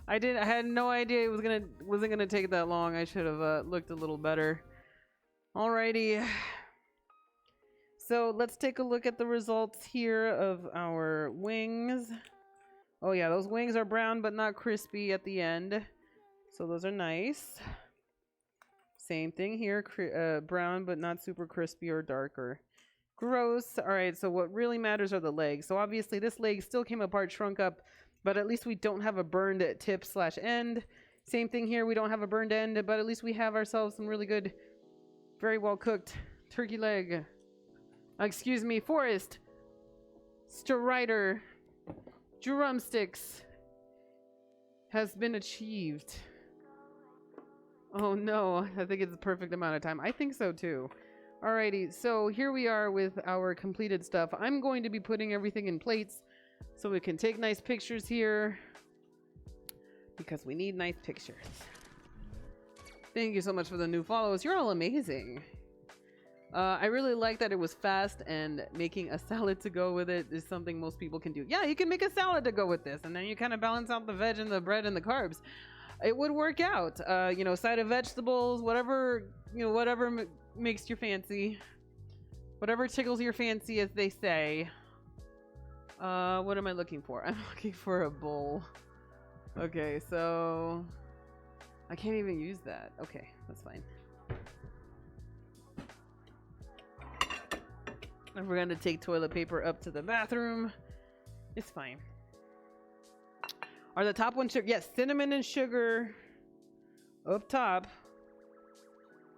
I had no idea it wasn't gonna take that long. I should have looked a little better. Alrighty. So let's take a look at the results here of our wings. Oh yeah, those wings are brown but not crispy at the end. So those are nice. Same thing here, brown but not super crispy or darker. Gross. All right, so what really matters are the legs. So obviously this leg still came apart, shrunk up, but at least we don't have a burned tip / end. Same thing here, we don't have a burned end, but at least we have ourselves some really good, very well cooked turkey leg. Excuse me, Forest Strider drumsticks has been achieved. Oh no, I think it's the perfect amount of time. I think so too. Alrighty, so here we are with our completed stuff. I'm going to be putting everything in plates so we can take nice pictures here because we need nice pictures. Thank you so much for the new follows. You're all amazing. I really like that it was fast, and making a salad to go with it is something most people can do. Yeah, you can make a salad to go with this, and then you kind of balance out the veg and the bread and the carbs. It would work out. You know, side of vegetables, whatever, you know, whatever makes your fancy. Whatever tickles your fancy, as they say. What am I looking for? I'm looking for a bowl. Okay, so I can't even use that. Okay, that's fine. And we're gonna take toilet paper up to the bathroom. It's fine. Are the top ones sugar? Yes, cinnamon and sugar up top.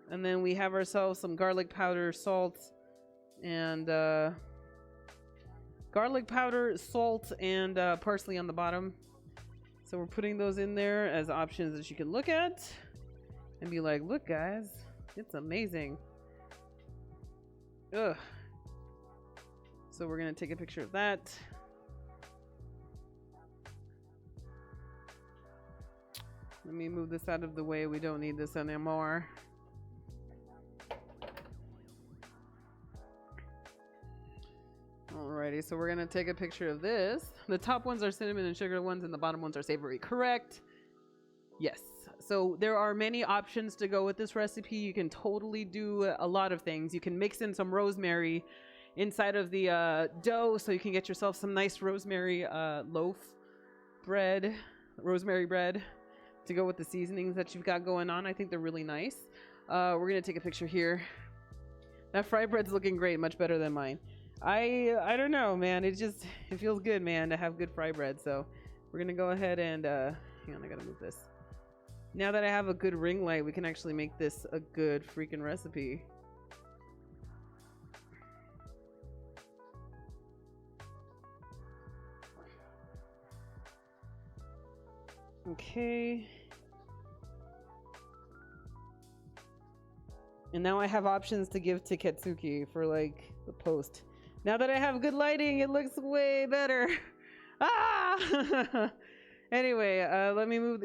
And then we have ourselves some garlic powder, salt, and garlic powder, salt, and parsley on the bottom. So we're putting those in there as options that you can look at and be like, look guys, it's amazing. Ugh. So we're gonna take a picture of that. Let me move this out of the way. We don't need this anymore. Alrighty, so we're gonna take a picture of this. The top ones are cinnamon and sugar ones, and the bottom ones are savory. Correct? Yes. So there are many options to go with this recipe. You can totally do a lot of things. You can mix in some rosemary inside of the dough, so you can get yourself some nice rosemary loaf bread, rosemary bread, to go with the seasonings that you've got going on. I think they're really nice. We're gonna take a picture here. That fry bread's looking great, much better than mine. I don't know, man. It feels good, man, to have good fry bread. So we're gonna go ahead and hang on, I gotta move this. Now that I have a good ring light, we can actually make this a good freaking recipe. Okay. And now I have options to give to Ketsuki for like the post. Now that I have good lighting, it looks way better. Ah! Anyway, let me move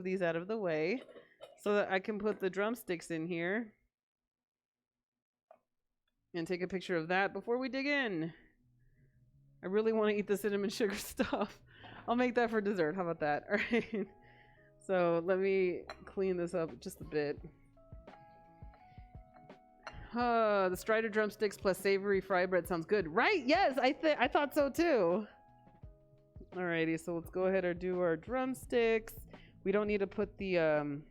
these out of the way so that I can put the drumsticks in here and take a picture of that before we dig in. I really want to eat the cinnamon sugar stuff. I'll make that for dessert. How about that? All right. So let me clean this up just a bit. The Strider drumsticks plus savory fry bread sounds good, right? Yes, I thought so too. Alrighty, so let's go ahead and do our drumsticks. We don't need to put the you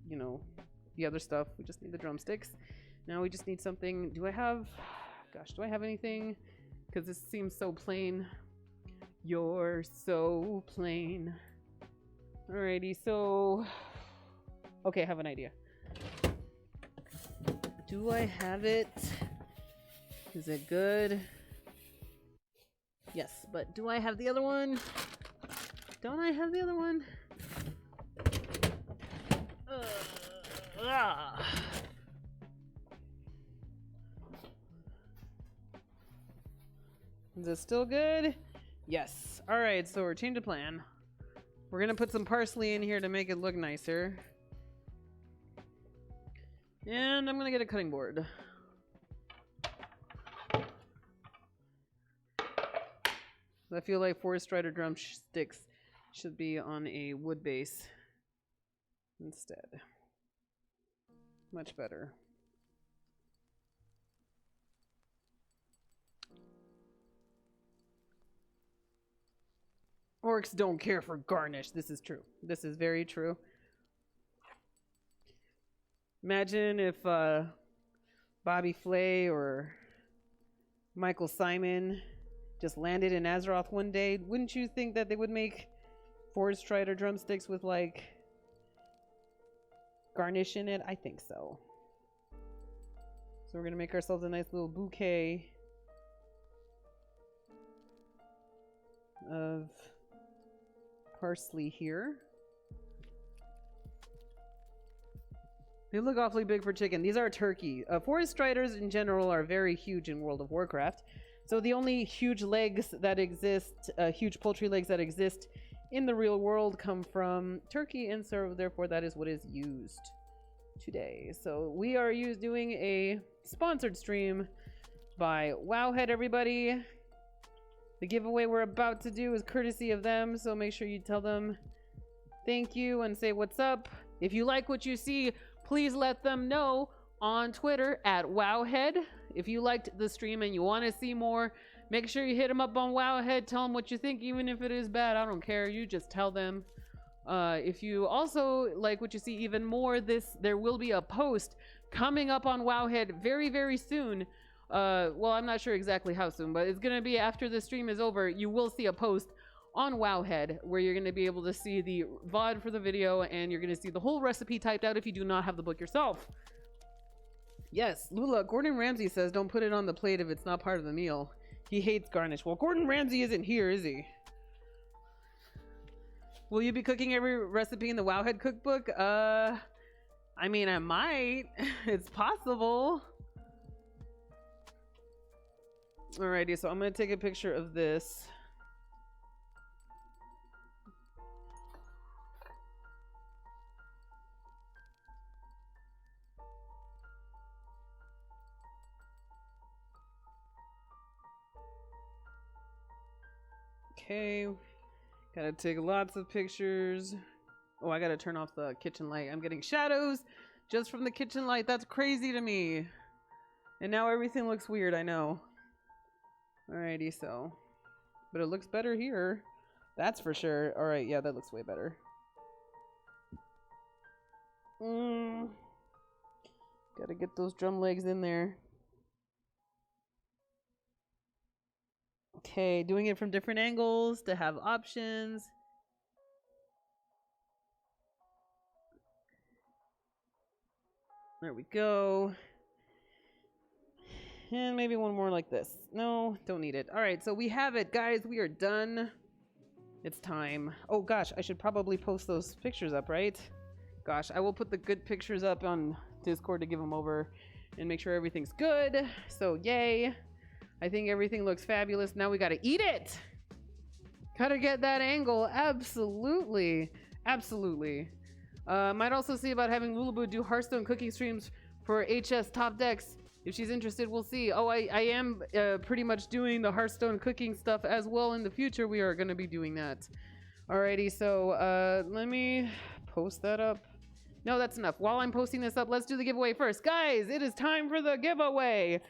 know, the other stuff. We just need the drumsticks. Now we just need something. Do I have anything? Because this seems so plain. You're so plain. Alrighty, so okay, I have an idea. Do I have it? Is it good? Yes, but do I have the other one? Don't I have the other one? Is it still good? Yes. All right, so we're changing plan. We're gonna put some parsley in here to make it look nicer. And I'm gonna get a cutting board. I feel like Forest Strider drumsticks should be on a wood base instead. Much better. Orcs don't care for garnish. This is true. This is very true. Imagine if Bobby Flay or Michael Simon just landed in Azeroth one day. Wouldn't you think that they would make Forest Strider drumsticks with like garnish in it? I think so. So we're gonna make ourselves a nice little bouquet of parsley here. They look awfully big for chicken. These are turkey. Forest Striders in general are very huge in World of Warcraft. So the only huge legs that exist, huge poultry legs that exist in the real world come from turkey, and so therefore that is what is used today. So we are doing a sponsored stream by Wowhead, everybody. The giveaway we're about to do is courtesy of them, so make sure you tell them thank you and say what's up. If you like what you see, please let them know on Twitter at Wowhead. If you liked the stream and you want to see more, make sure you hit them up on Wowhead. Tell them what you think, even if it is bad. I don't care. You just tell them. If you also like what you see even more, there will be a post coming up on Wowhead very, very soon. Well, I'm not sure exactly how soon, but it's going to be after the stream is over. You will see a post on Wowhead where you're going to be able to see the VOD for the video, and you're going to see the whole recipe typed out if you do not have the book yourself. Yes, Lula, Gordon Ramsay says don't put it on the plate if it's not part of the meal. He hates garnish. Well, Gordon Ramsay isn't here, is he? Will you be cooking every recipe in the Wowhead cookbook? I mean, I might. It's possible. Alrighty, so I'm going to take a picture of this. Okay, gotta take lots of pictures. Oh, I gotta turn off the kitchen light. I'm getting shadows just from the kitchen light. That's crazy to me. And now everything looks weird, I know. Alrighty, so. But it looks better here. That's for sure. Alright, yeah, that looks way better. Gotta get those drum legs in there. Okay, doing it from different angles to have options. There we go. And maybe one more like this. No, don't need it. All right, so we have it, guys. We are done. It's time. Oh, gosh, I should probably post those pictures up, right? Gosh, I will put the good pictures up on Discord to give them over and make sure everything's good. So, yay. I think everything looks fabulous. Now we got to eat it. Gotta get that angle. Absolutely. Absolutely. Might also see about having Lulaboo do Hearthstone cooking streams for HS Top Decks. If she's interested, we'll see. Oh, I am pretty much doing the Hearthstone cooking stuff as well in the future. We are going to be doing that. Alrighty, so let me post that up. No, that's enough. While I'm posting this up, let's do the giveaway first. Guys, it is time for the giveaway.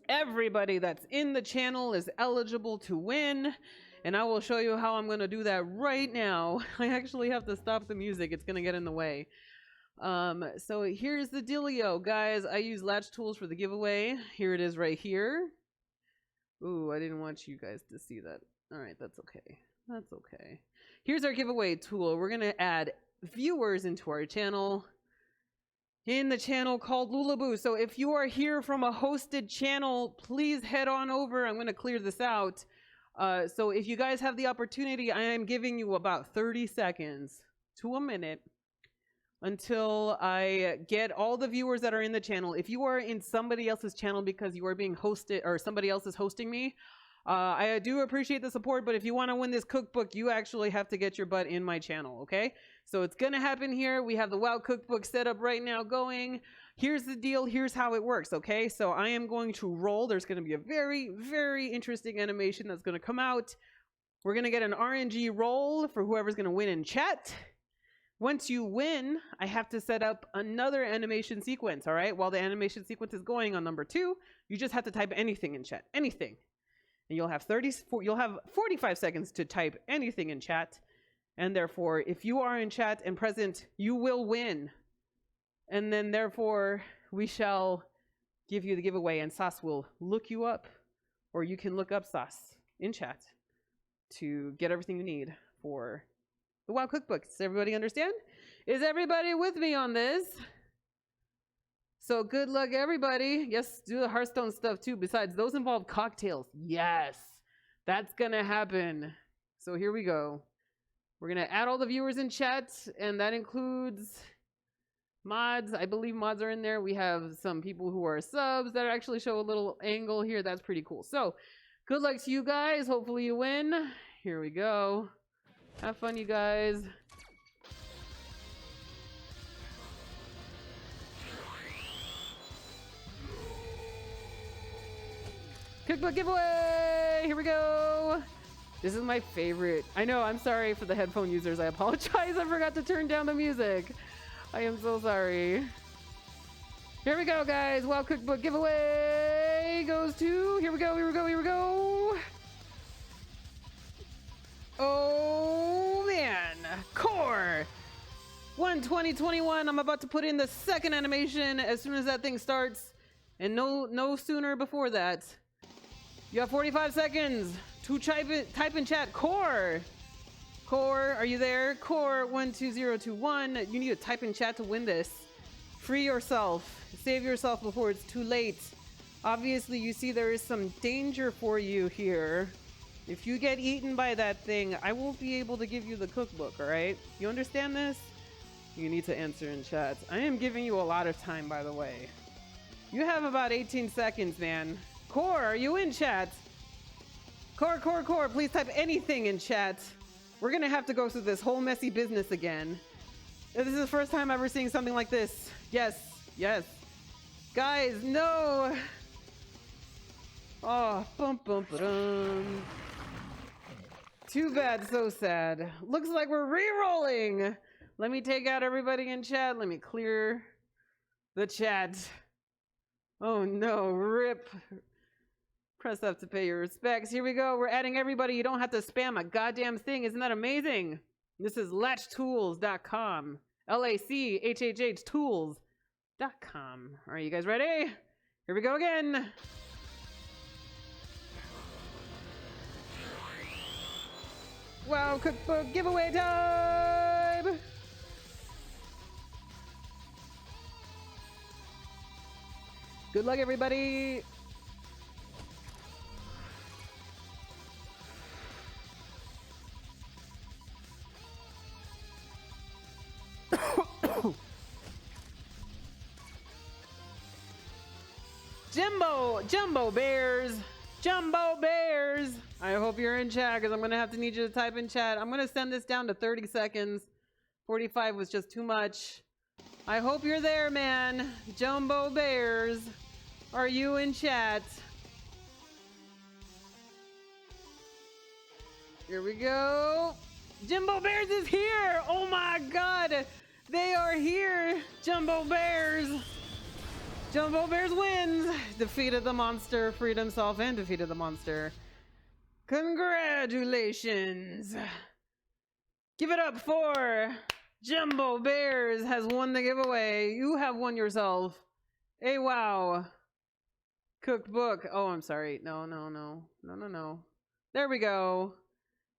Everybody that's in the channel is eligible to win, and I will show you how I'm going to do that right now. I actually have to stop the music. It's going to get in the way. So here's the dealio, guys. I use Latch Tools for the giveaway. Here it is right here. Ooh, I didn't want you guys to see that. All right, that's okay. That's okay. Here's our giveaway tool. We're going to add viewers into our channel. In the channel called Lulaboo. So if you are here from a hosted channel, please head on over. I'm going to clear this out. So if you guys have the opportunity, I am giving you about 30 seconds to a minute until I get all the viewers that are in the channel. If you are in somebody else's channel because you are being hosted or somebody else is hosting me, I do appreciate the support, but if you want to win this cookbook, you actually have to get your butt in my channel, okay? So it's going to happen here. We have the WoW cookbook set up right now going. Here's the deal. Here's how it works, okay? So I am going to roll. There's going to be a very, very interesting animation that's going to come out. We're going to get an RNG roll for whoever's going to win in chat. Once you win, I have to set up another animation sequence, all right? While the animation sequence is going on number 2, you just have to type anything in chat, anything. and you'll have 45 seconds to type anything in chat. And therefore, if you are in chat and present, you will win. And then therefore, we shall give you the giveaway, and Sas will look you up, or you can look up Sas in chat to get everything you need for the WoW cookbook. Does everybody understand? Is everybody with me on this? So good luck, everybody. Yes, do the Hearthstone stuff too. Besides, those involve cocktails. Yes, that's gonna happen. So here we go. We're gonna add all the viewers in chat, and that includes mods. I believe mods are in there. We have some people who are subs that actually show a little angle here. That's pretty cool. So good luck to you guys. Hopefully you win. Here we go. Have fun, you guys. Cookbook giveaway! Here we go! This is my favorite. I know, I'm sorry for the headphone users. I apologize. I forgot to turn down the music. I am so sorry. Here we go, guys. WoW Cookbook giveaway goes to... Here we go, here we go, here we go. Oh, man. Core 1/20/21. I'm about to put in the second animation as soon as that thing starts. And no sooner before that. You have 45 seconds to type in chat Core. Core, are you there? Core 12021. You need to type in chat to win this. Free yourself. Save yourself before it's too late. Obviously, you see there is some danger for you here. If you get eaten by that thing, I won't be able to give you the cookbook, all right? You understand this? You need to answer in chat. I am giving you a lot of time, by the way. You have about 18 seconds, man. Core, are you in chat? Core, please type anything in chat. We're gonna have to go through this whole messy business again. This is the first time ever seeing something like this. Yes. Guys, no! Oh, bum. Too bad, so sad. Looks like we're re-rolling! Let me take out everybody in chat. Let me clear the chat. Oh no, rip. Press F to pay your respects. Here we go. We're adding everybody. You don't have to spam a goddamn thing. Isn't that amazing? This is latchtools.com. LACHHH tools.com. All right, you guys ready? Here we go again. Wow, cookbook giveaway time! Good luck, everybody. Jumbo Bears. I hope you're in chat because I'm going to have to need you to type in chat. I'm going to send this down to 30 seconds. 45 was just too much. I hope you're there, man. Jumbo Bears. Are you in chat? Here we go. Jumbo Bears is here. Oh my God. They are here. Jumbo Bears. Jumbo Bears wins. Defeated the monster, freed himself, and defeated the monster. Congratulations. Give it up for Jumbo Bears has won the giveaway. You have won yourself a WoW cookbook. Oh, I'm sorry. No. There we go.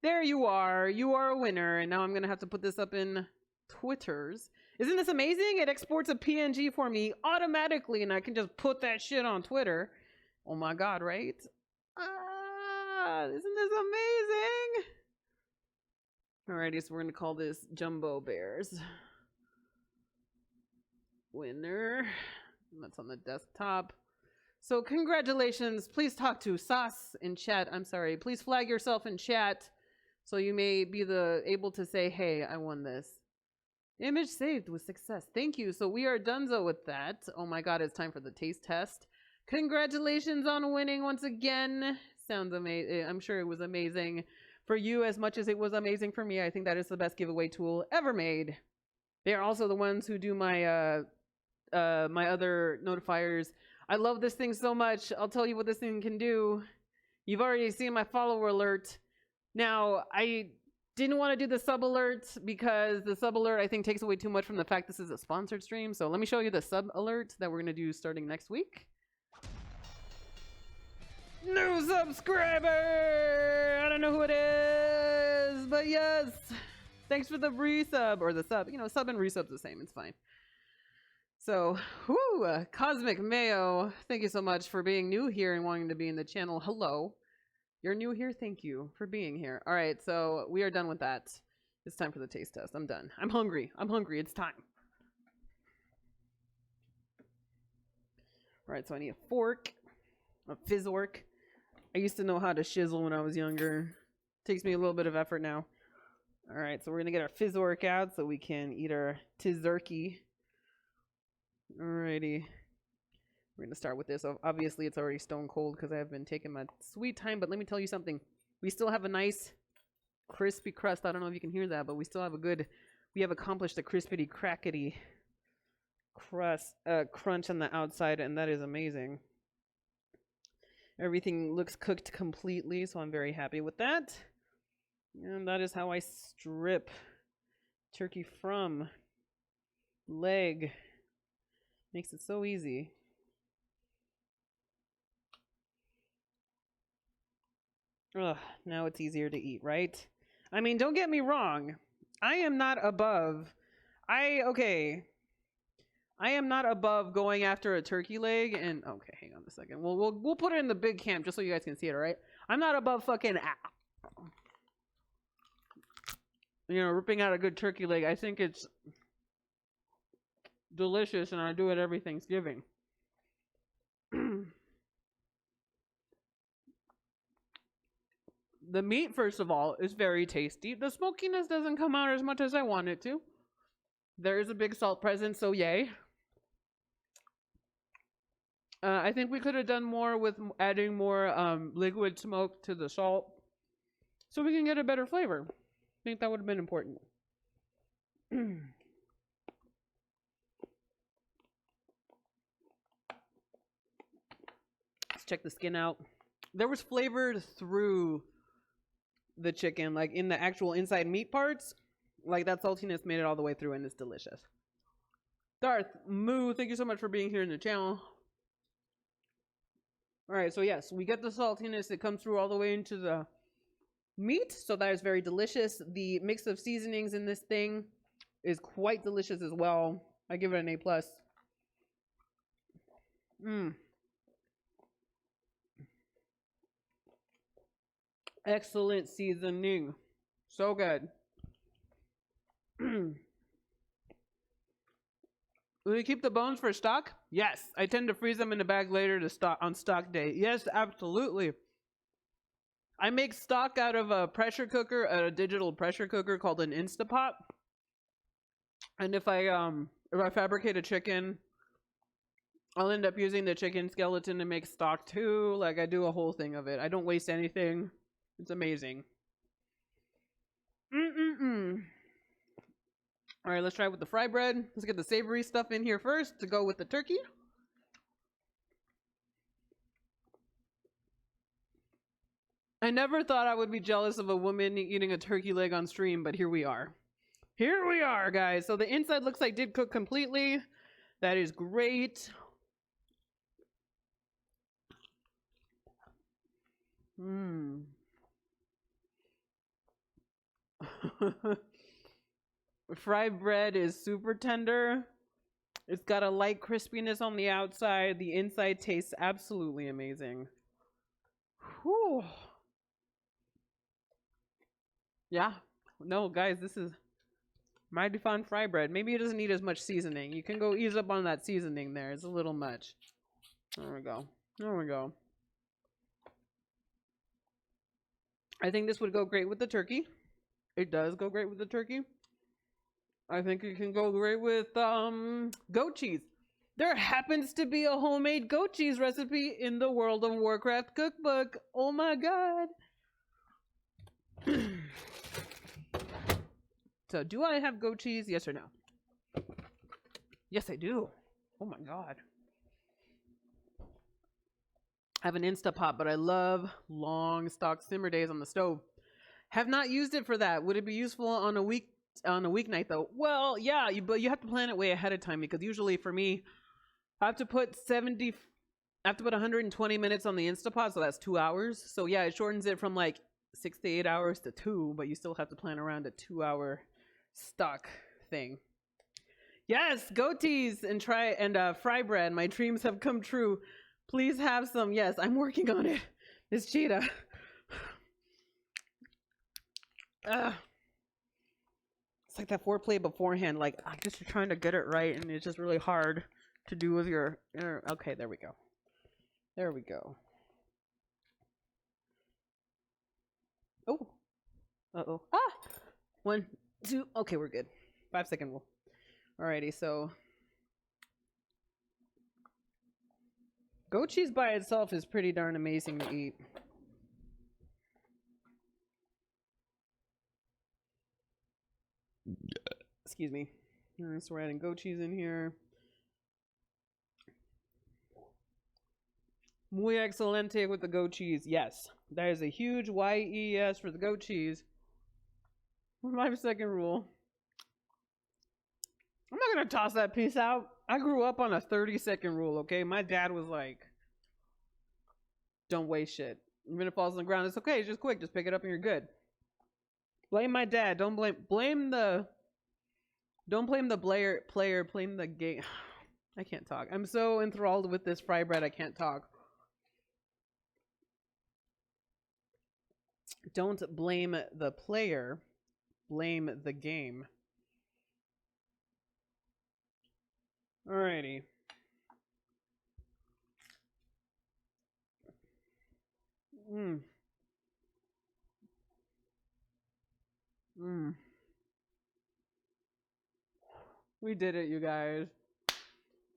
There you are. You are a winner. And now I'm going to have to put this up in Twitters. Isn't this amazing? It exports a PNG for me automatically, and I can just put that shit on Twitter. Oh my God, right? Isn't this amazing? Alrighty, so we're going to call this Jumbo Bears. Winner. And that's on the desktop. So congratulations. Please talk to Sas in chat. I'm sorry. Please flag yourself in chat so you may be able to say, hey, I won this. Image saved with success. Thank you. So we are donezo with that. Oh my God, it's time for the taste test. Congratulations on winning once again. Sounds amazing. I'm sure it was amazing for you as much as it was amazing for me. I think that is the best giveaway tool ever made. They are also the ones who do my my other notifiers. I love this thing so much. I'll tell you what this thing can do. You've already seen my follower alert. Now, I didn't want to do the sub alert because the sub alert I think takes away too much from the fact this is a sponsored stream. So let me show you the sub alert that we're going to do starting next week. New subscriber! I don't know who it is, but yes. Thanks for the resub, or the sub. You know, sub and resub's the same. It's fine. So, whoo, Cosmic Mayo, thank you so much for being new here and wanting to be in the channel. Hello. You're new here? Thank you for being here. All right, so we are done with that. It's time for the taste test. I'm done. I'm hungry. I'm hungry. It's time. All right, so I need a fork, a fizzork. I used to know how to shizzle when I was younger. Takes me a little bit of effort now. All right, so we're going to get our fizzork out so we can eat our tizerky. Alrighty. We're going to start with this. Obviously, it's already stone cold because I have been taking my sweet time. But let me tell you something. We still have a nice crispy crust. I don't know if you can hear that, but we still have a good... We have accomplished a crispity crackety crust, crunch on the outside, and that is amazing. Everything looks cooked completely, so I'm very happy with that. And that is how I strip turkey from leg. Makes it so easy. Ugh, now it's easier to eat, right? I mean, don't get me wrong. I am not above... Okay. I am not above going after a turkey leg and... Okay, hang on a second. We'll put it in the big cam just so you guys can see it, alright? I'm not above fucking... You know, ripping out a good turkey leg. I think it's delicious and I do it every Thanksgiving. The meat, first of all, is very tasty. The smokiness doesn't come out as much as I want it to. There is a big salt present, so yay. I think we could have done more with adding more liquid smoke to the salt so we can get a better flavor. I think that would have been important. Let's check the skin out. There was flavor through the chicken, like in the actual inside meat parts. Like that saltiness made it all the way through and it's delicious. Darth Moo, thank you so much for being here in the channel. Alright, so yes, we get the saltiness. It comes through all the way into the meat, so that is very delicious. The mix of seasonings in this thing is quite delicious as well. I give it an A+. Excellent seasoning. So good. Will you keep the bones for stock? Yes. I tend to freeze them in a bag later to stock on stock day. Yes, absolutely. I make stock out of a pressure cooker, a digital pressure cooker called an Instapot. And if I fabricate a chicken, I'll end up using the chicken skeleton to make stock too. Like I do a whole thing of it. I don't waste anything. It's amazing. All right, let's try it with the fry bread. Let's get the savory stuff in here first to go with the turkey. I never thought I would be jealous of a woman eating a turkey leg on stream, but here we are. Here we are, guys. So the inside looks like did cook completely. That is great. Fried bread is super tender. It's got a light crispiness on the outside. The inside tastes absolutely amazing. Whew. Yeah. No, guys, this is mighty fun fry bread. Maybe it doesn't need as much seasoning. You can go ease up on that seasoning there. It's a little much. There we go. There we go. I think this would go great with the turkey. It does go great with the turkey. I think it can go great with goat cheese. There happens to be a homemade goat cheese recipe in the World of Warcraft cookbook. Oh my god. So, do I have goat cheese? Yes or no? Yes, I do. Oh my god. I have an Instapot, but I love long stock simmer days on the stove. Have not used it for that. Would it be useful on a weeknight though? Well, yeah, but you have to plan it way ahead of time, because usually for me, I have to put 120 minutes on the Instapot, so that's 2 hours. So yeah, it shortens it from like 6 to 8 hours to 2, but you still have to plan around a 2-hour stock thing. Yes, goatees and fry bread. My dreams have come true. Please have some. Yes, I'm working on it. It's Cheetah. It's like that foreplay beforehand. Like, I'm just trying to get it right, and it's just really hard to do with your. Okay, there we go. There we go. Oh. Uh-oh. Ah! 1, 2. Okay, we're good. 5-second rule. Alrighty, so. Goat cheese by itself is pretty darn amazing to eat. Excuse me. Alright, so we're adding goat cheese in here. Muy excelente with the goat cheese. Yes. That is a huge YES for the goat cheese. 5-second rule. I'm not going to toss that piece out. I grew up on a 30-second rule, okay? My dad was like, don't waste shit. Even if it falls on the ground, it's okay. It's just quick. Just pick it up and you're good. Blame my dad. Don't blame the player. Blame the game. I can't talk. I'm so enthralled with this fry bread, I can't talk. Don't blame the player. Blame the game. Alrighty. We did it, you guys.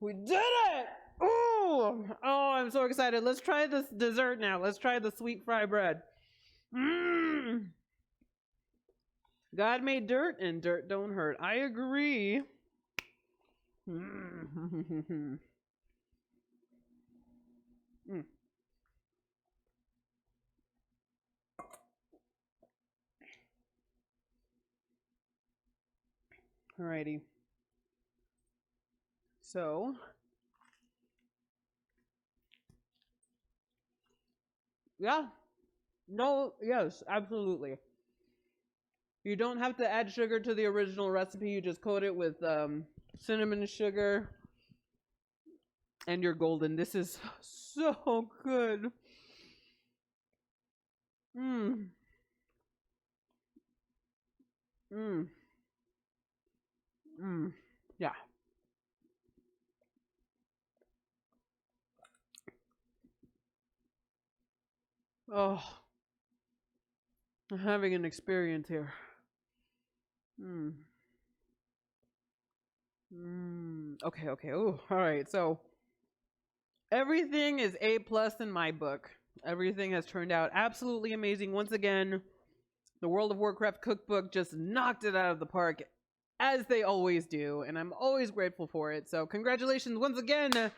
We did it! Ooh! Oh, I'm so excited. Let's try this dessert now. Let's try the sweet fry bread. God made dirt, and dirt don't hurt. I agree. Alrighty. So, yeah. No, yes, absolutely. You don't have to add sugar to the original recipe. You just coat it with cinnamon sugar, and you're golden. This is so good. Yeah. Oh, I'm having an experience here. Okay. Oh, all right. So everything is A+ in my book. Everything has turned out absolutely amazing. Once again, the World of Warcraft cookbook just knocked it out of the park, as they always do, and I'm always grateful for it. So congratulations once again,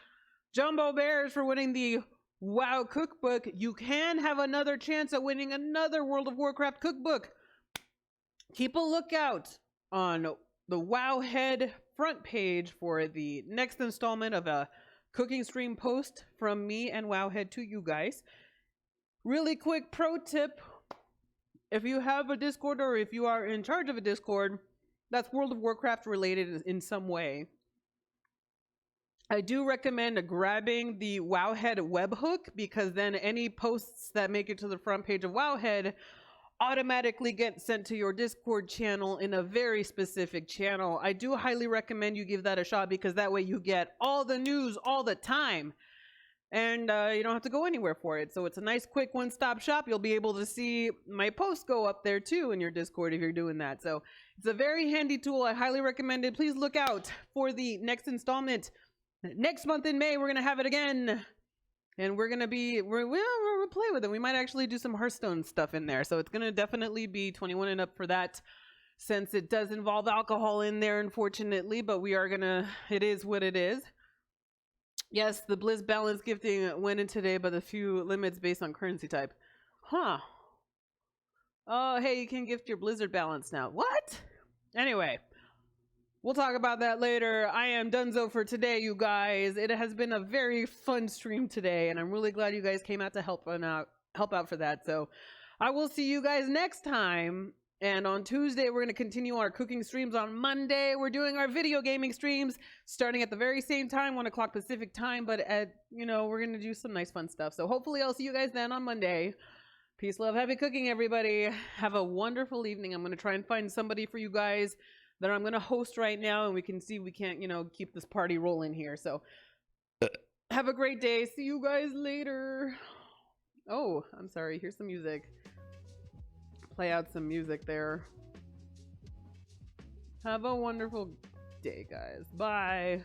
Jumbo Bears, for winning the WoW cookbook. You can have another chance at winning another World of Warcraft cookbook. Keep a lookout on the Wowhead front page for the next installment of a cooking stream post from me and Wowhead to you guys. Really quick pro tip: if you have a Discord, or if you are in charge of a Discord that's World of Warcraft related in some way, I do recommend grabbing the Wowhead webhook, because then any posts that make it to the front page of Wowhead automatically get sent to your Discord channel in a very specific channel. I do highly recommend you give that a shot, because that way you get all the news all the time, and you don't have to go anywhere for it. So it's a nice quick one-stop shop. You'll be able to see my posts go up there too in your Discord if you're doing that. So it's a very handy tool. I highly recommend it. Please look out for the next installment. Next month in May, we're going to have it again. And we're going to be, we'll play with it. We might actually do some Hearthstone stuff in there. So it's going to definitely be 21 and up for that, since it does involve alcohol in there, unfortunately. But we are going to, it is what it is. Yes, the Blizz balance gifting went in today, but a few limits based on currency type. Huh. Oh, hey, you can gift your Blizzard balance now. What? Anyway, we'll talk about that later. I am donezo for today, you guys. It has been a very fun stream today, and I'm really glad you guys came out to help out for that. So I will see you guys next time. And on Tuesday, we're going to continue our cooking streams. On Monday, we're doing our video gaming streams starting at the very same time, 1 o'clock Pacific time. But we're going to do some nice fun stuff. So hopefully I'll see you guys then on Monday. Peace, love, happy cooking, everybody. Have a wonderful evening. I'm going to try and find somebody for you guys that I'm going to host right now. And we can see we can't, keep this party rolling here. So have a great day. See you guys later. Oh, I'm sorry. Here's some music. Play out some music there. Have a wonderful day, guys. Bye.